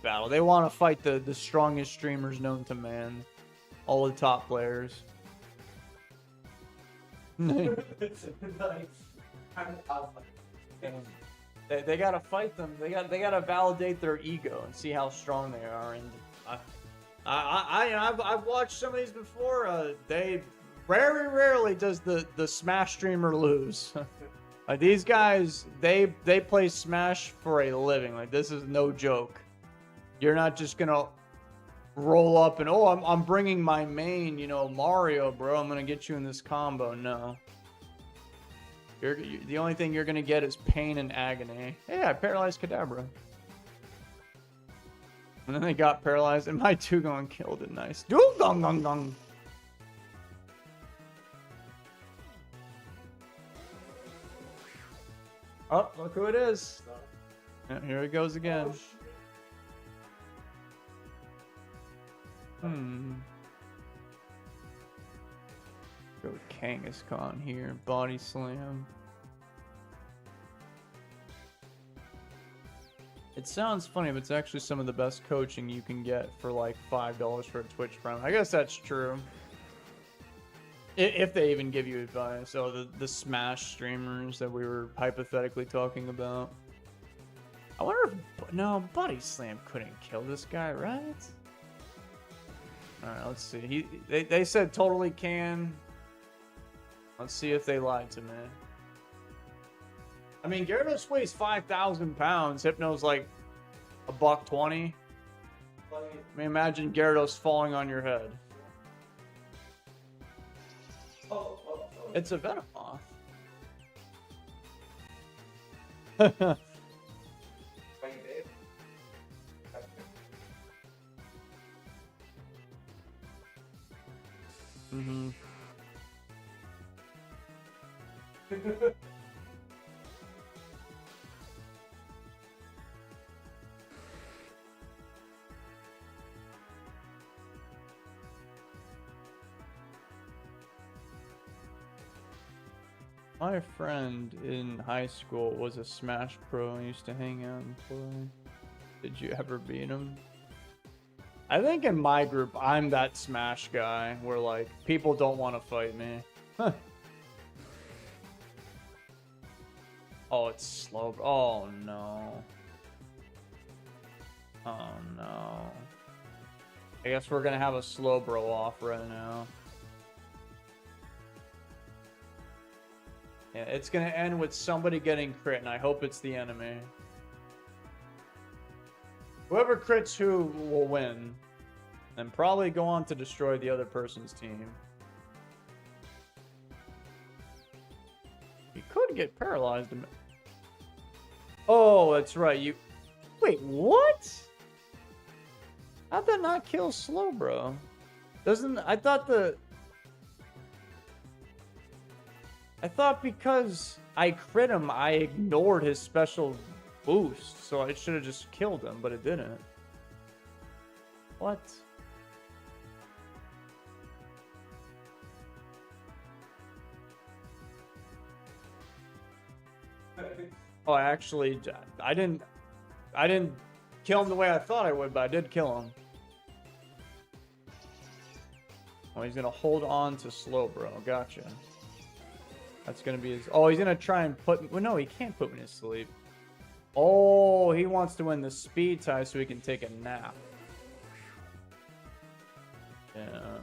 battle. They want to fight the strongest streamers known to man. All the top players. Nice. They gotta fight them. They gotta validate their ego and see how strong they are. And I've watched some of these before. They very rarely does the Smash streamer lose. Like these guys, they play Smash for a living. Like this is no joke. You're not just gonna roll up and I'm bringing my main, you know, Mario, bro. I'm gonna get you in this combo. No. The only thing you're gonna get is pain and agony. Hey, I paralyzed Kadabra. And then they got paralyzed, and my Dugong killed it. Nice. Dugong gong gong. Oh, look who it is. Yeah, here it goes again. Go with Kangaskhan here. Body slam. It sounds funny, but it's actually some of the best coaching you can get for like $5 for a Twitch Prime. I guess that's true. If they even give you advice. So the Smash streamers that we were hypothetically talking about. I wonder if... No, Body Slam couldn't kill this guy, right? Alright, let's see. They said totally can. Let's see if they lied to me. I mean, Gyarados weighs 5,000 pounds. Hypno's like $120. I mean, imagine Gyarados falling on your head. It's a Venomoth. Mm-hmm. My friend in high school was a Smash Pro and used to hang out and play. Did you ever beat him? I think in my group, I'm that Smash guy where, like, people don't want to fight me. Oh, it's slow. Oh, no. Oh, no. I guess we're going to have a slow bro off right now. Yeah, it's going to end with somebody getting crit, and I hope it's the enemy. Whoever crits who will win, and probably go on to destroy the other person's team. He could get paralyzed. Oh, that's right. You... Wait, what? How'd that not kill Slowbro? Doesn't... I thought because I crit him, I ignored his special boost, so I should have just killed him, but it didn't. What? Oh, I didn't kill him the way I thought I would, but I did kill him. Oh, he's gonna hold on to Slowbro. Gotcha. That's gonna be his... Oh, he's gonna try and put me... Well, no, he can't put me to sleep. Oh, he wants to win the speed tie so he can take a nap. Yeah.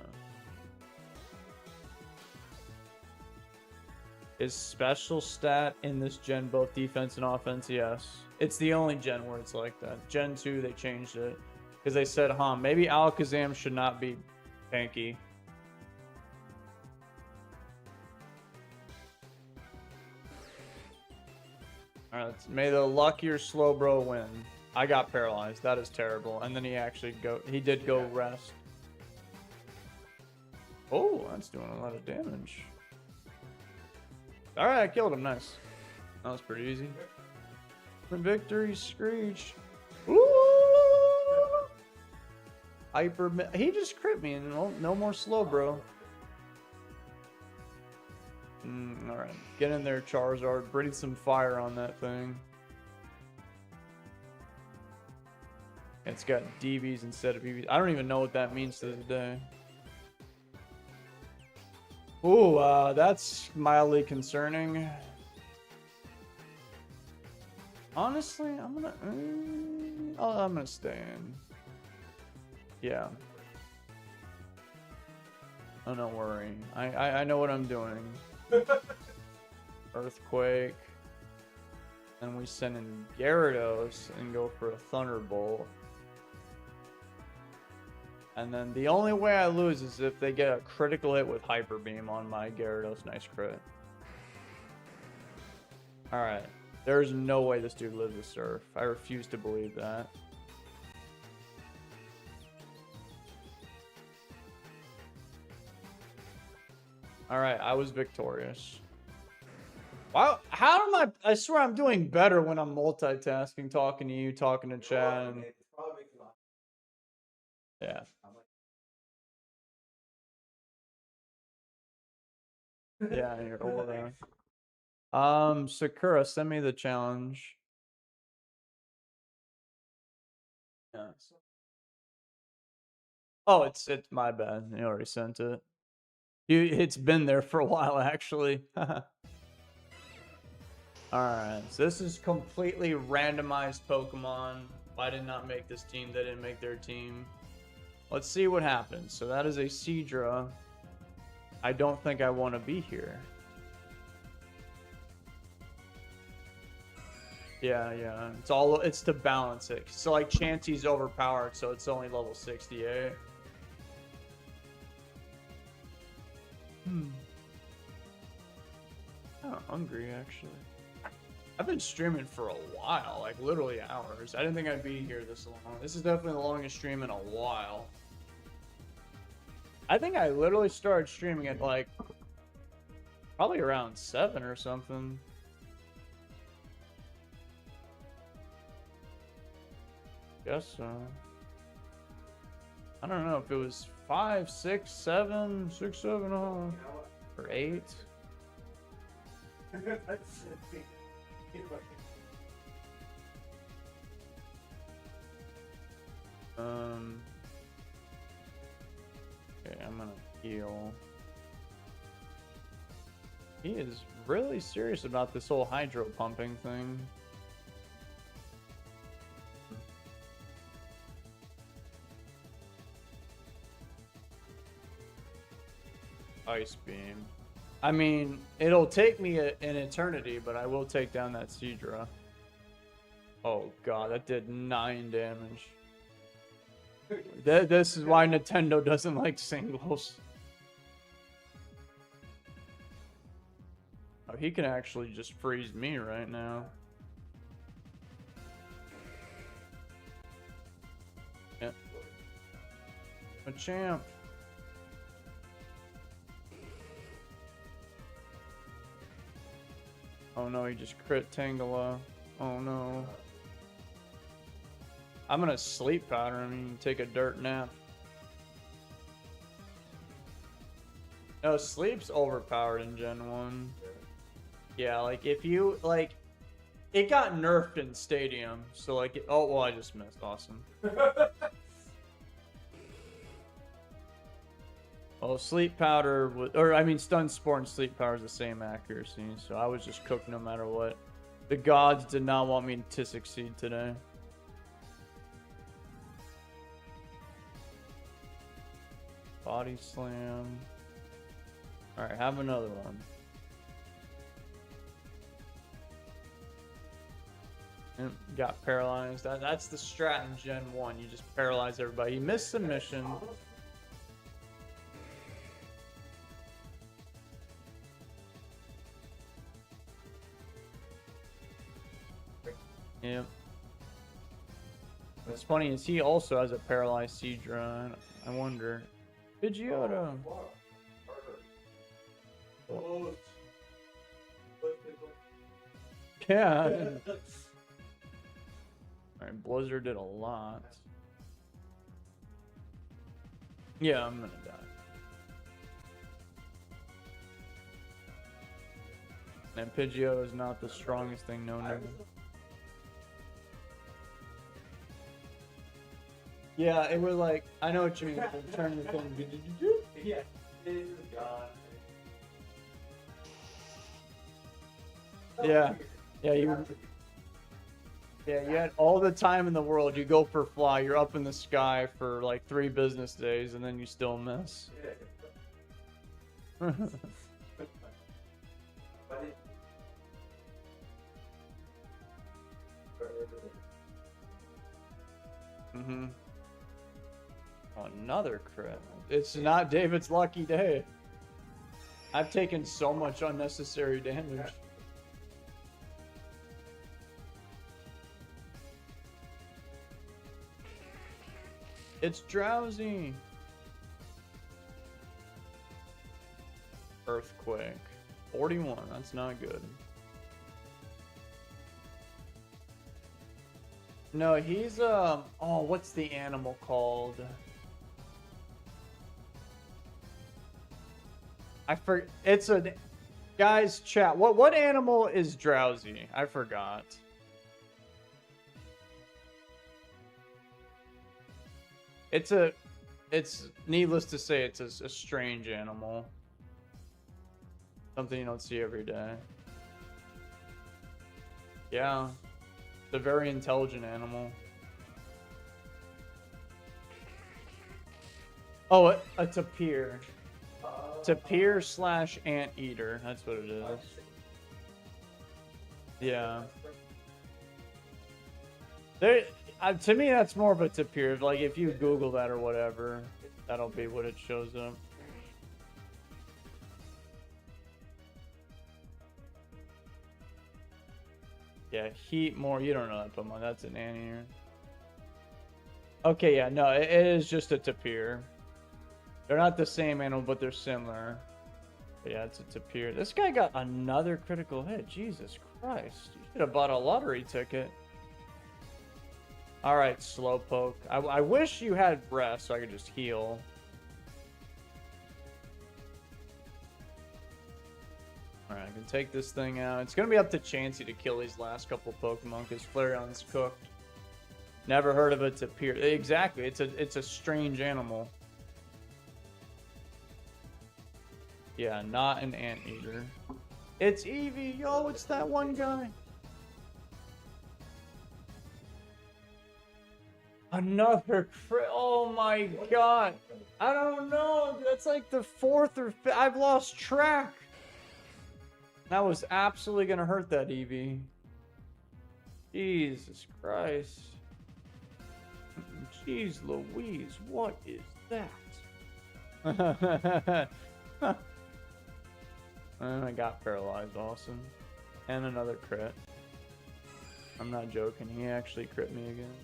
Is special stat in this gen both defense and offense? Yes. It's the only gen where it's like that. Gen 2, they changed it. Because they said, maybe Alakazam should not be tanky. Alright, may the luckier Slowbro win. I got paralyzed. That is terrible. And then he did go rest. Oh, that's doing a lot of damage. Alright, I killed him. Nice. That was pretty easy. Victory Screech. Ooh! He just crit me and no more Slowbro. Alright, get in there, Charizard. Breathe some fire on that thing. It's got DVs instead of EVs. I don't even know what that means to this day. Ooh, that's mildly concerning. Honestly, I'm gonna stay in. Yeah. Oh, don't worry. I know what I'm doing. Earthquake. And we send in Gyarados and go for a Thunderbolt. And then the only way I lose is if they get a critical hit with Hyper Beam on my Gyarados. Nice crit. Alright. There's no way this dude lives with Surf. I refuse to believe that. Alright, I was victorious. Wow, how am I swear I'm doing better when I'm multitasking, talking to you, talking to Chad. And... yeah. Yeah, you're over there. Sakura, send me the challenge. Yeah. Oh, it's my bad. You already sent it. It's been there for a while, actually. Alright, so this is completely randomized Pokemon. I did not make this team, they didn't make their team. Let's see what happens. So that is a Seadra. I don't think I want to be here. Yeah. It's to balance it. So like Chansey's overpowered, so it's only level 68. I'm hungry actually. I've been streaming for a while, like literally hours. I didn't think I'd be here this long. This is definitely the longest stream in a while. I think I literally started streaming at like probably around 7 or something. Guess so. I don't know if it was 5, 6, 7, 6, 7, or 8. Okay, I'm gonna heal. He is really serious about this whole hydro pumping thing. Ice Beam. I mean, it'll take me an eternity, but I will take down that Seadra. Oh god, that did 9 damage. This is why Nintendo doesn't like singles. Oh, he can actually just freeze me right now. Yeah. A champ. Oh no, he just crit Tangela. Oh no. I'm gonna sleep powder him and take a dirt nap. No, sleep's overpowered in Gen 1. Yeah, like if you, like, it got nerfed in Stadium. So like, oh, well, I just missed. Awesome. Well, sleep powder, stun spore and sleep powder is the same accuracy. So I was just cooked no matter what. The gods did not want me to succeed today. Body slam. Alright, have another one. And got paralyzed. That's the strat in Gen 1. You just paralyze everybody. You miss submission. Yep. What's funny is he also has a paralyzed Seadra. I wonder. Pidgeotto. Yeah. Alright, Blizzard did a lot. Yeah, I'm gonna die. And Pidgeotto is not the strongest thing known to me. Yeah, it was like, I know what you mean. Turn the thing. Yeah, it is God. Yeah, yeah, you. Yeah, you had all the time in the world. You go for fly. You're up in the sky for like 3 business days, and then you still miss. Yeah. But it, Mm-hmm. Another crit. It's not David's lucky day. I've taken so much unnecessary damage. It's drowsy. Earthquake. 41. That's not good. No, he's oh, what's the animal called? I forget. It's a guys chat. What animal is drowsy? I forgot. It's needless to say, it's a strange animal. Something you don't see every day. Yeah. It's a very intelligent animal. Oh, a tapir. Tapir / anteater. That's what it is. Yeah. There, to me, that's more of a tapir. Like, if you Google that or whatever, that'll be what it shows up. Yeah, heat more. You don't know that Pokemon. That's an anteater. Okay, yeah, no, it is just a tapir. They're not the same animal, but they're similar. But yeah, it's a tapir. This guy got another critical hit. Jesus Christ. You should have bought a lottery ticket. All right, Slowpoke. I wish you had breath so I could just heal. All right, I can take this thing out. It's going to be up to Chansey to kill these last couple Pokemon because Flareon's cooked. Never heard of a tapir. Exactly. It's a strange animal. Yeah, not an anteater. It's Eevee. Yo, it's that one guy. Another crit. Oh my god. I don't know. That's like the 4th or 5th. I've lost track. That was absolutely going to hurt that Eevee. Jesus Christ. Jeez Louise. What is that? And I got paralyzed. Awesome. And another crit. I'm not joking. He actually crit me again.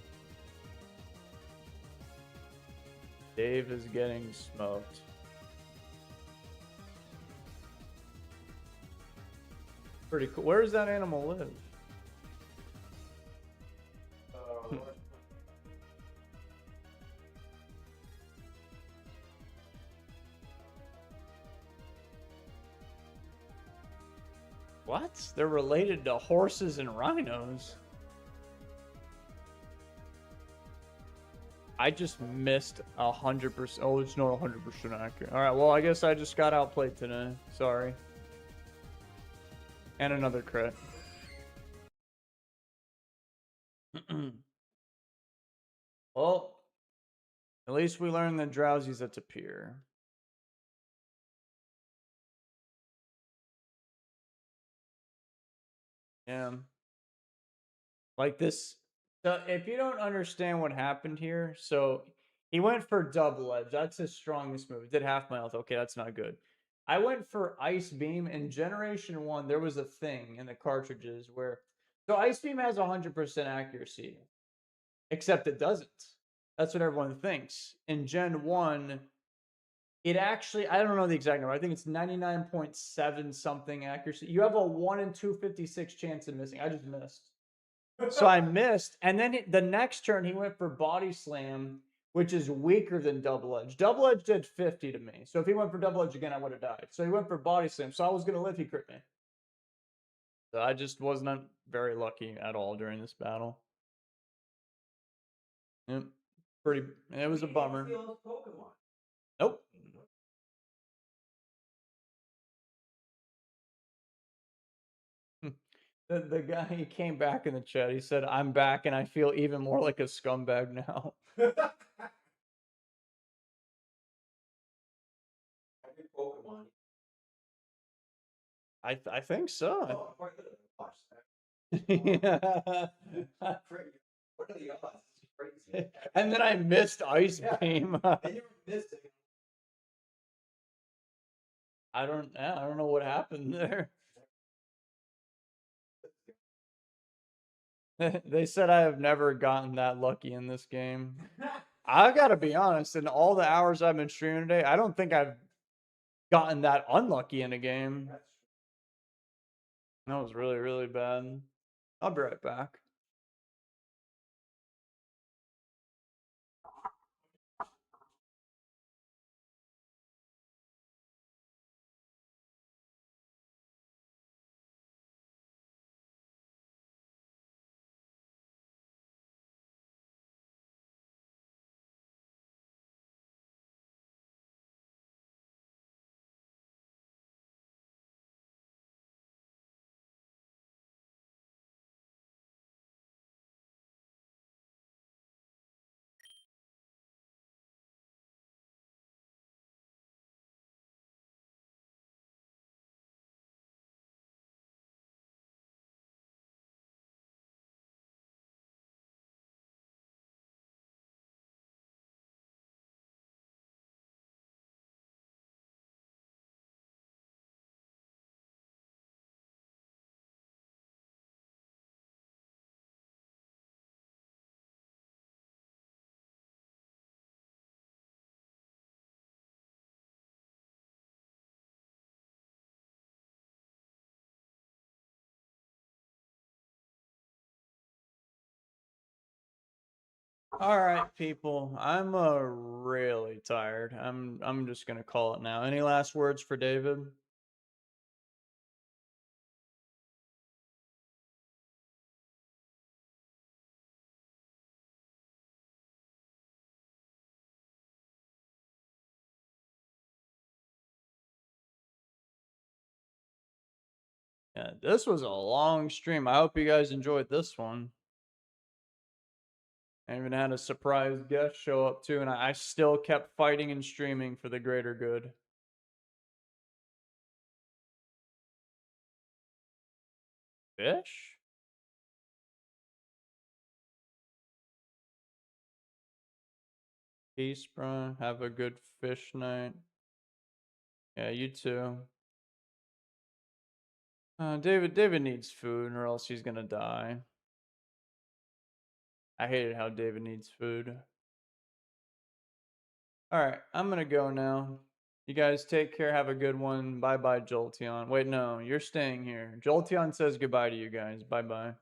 Dave is getting smoked. Pretty cool. Where does that animal live? What? They're related to horses and rhinos. I just missed 100%. Oh, it's not 100% accurate. All right, well, I guess I just got outplayed today. Sorry. And another crit. Well, at least we learned that Drowsy's a tapir. Yeah. Like this. So if you don't understand what happened here, so he went for double edge. That's his strongest move. Did half my health. Okay, that's not good. I went for Ice Beam in Generation 1. There was a thing in the cartridges where so Ice Beam has 100% accuracy, except it doesn't. That's what everyone thinks. In Gen 1, it actually, I don't know the exact number. I think it's 99.7 something accuracy. You have a 1 in 256 chance of missing. I just missed. So I missed. And then the next turn, he went for Body Slam, which is weaker than Double Edge. Double Edge did 50 to me. So if he went for Double Edge again, I would have died. So he went for Body Slam. So I was going to live. He crit me. So I just was not very lucky at all during this battle. Yep. It was a bummer. Nope. The guy, he came back in the chat. He said, "I'm back, and I feel even more like a scumbag now." I did Pokemon. I think so. Oh, I'm quite good at watch that. Yeah. What are the odds? This is crazy. And then I missed Ice Yeah. Beam. And you were missing. I don't know what happened there. They said I have never gotten that lucky in this game. I gotta be honest, in all the hours I've been streaming today, I don't think I've gotten that unlucky in a game. That was really, really bad. I'll be right back. All right, people. I'm really tired. I'm just gonna call it now. Any last words for David? Yeah, this was a long stream. I hope you guys enjoyed this one. I even had a surprise guest show up too, and I still kept fighting and streaming for the greater good. Fish? Peace, bro. Have a good fish night. Yeah, you too. David needs food, or else he's gonna die. I hated how David needs food. All right, I'm gonna go now. You guys take care. Have a good one. Bye bye, Jolteon. Wait, no, you're staying here. Jolteon says goodbye to you guys. Bye bye.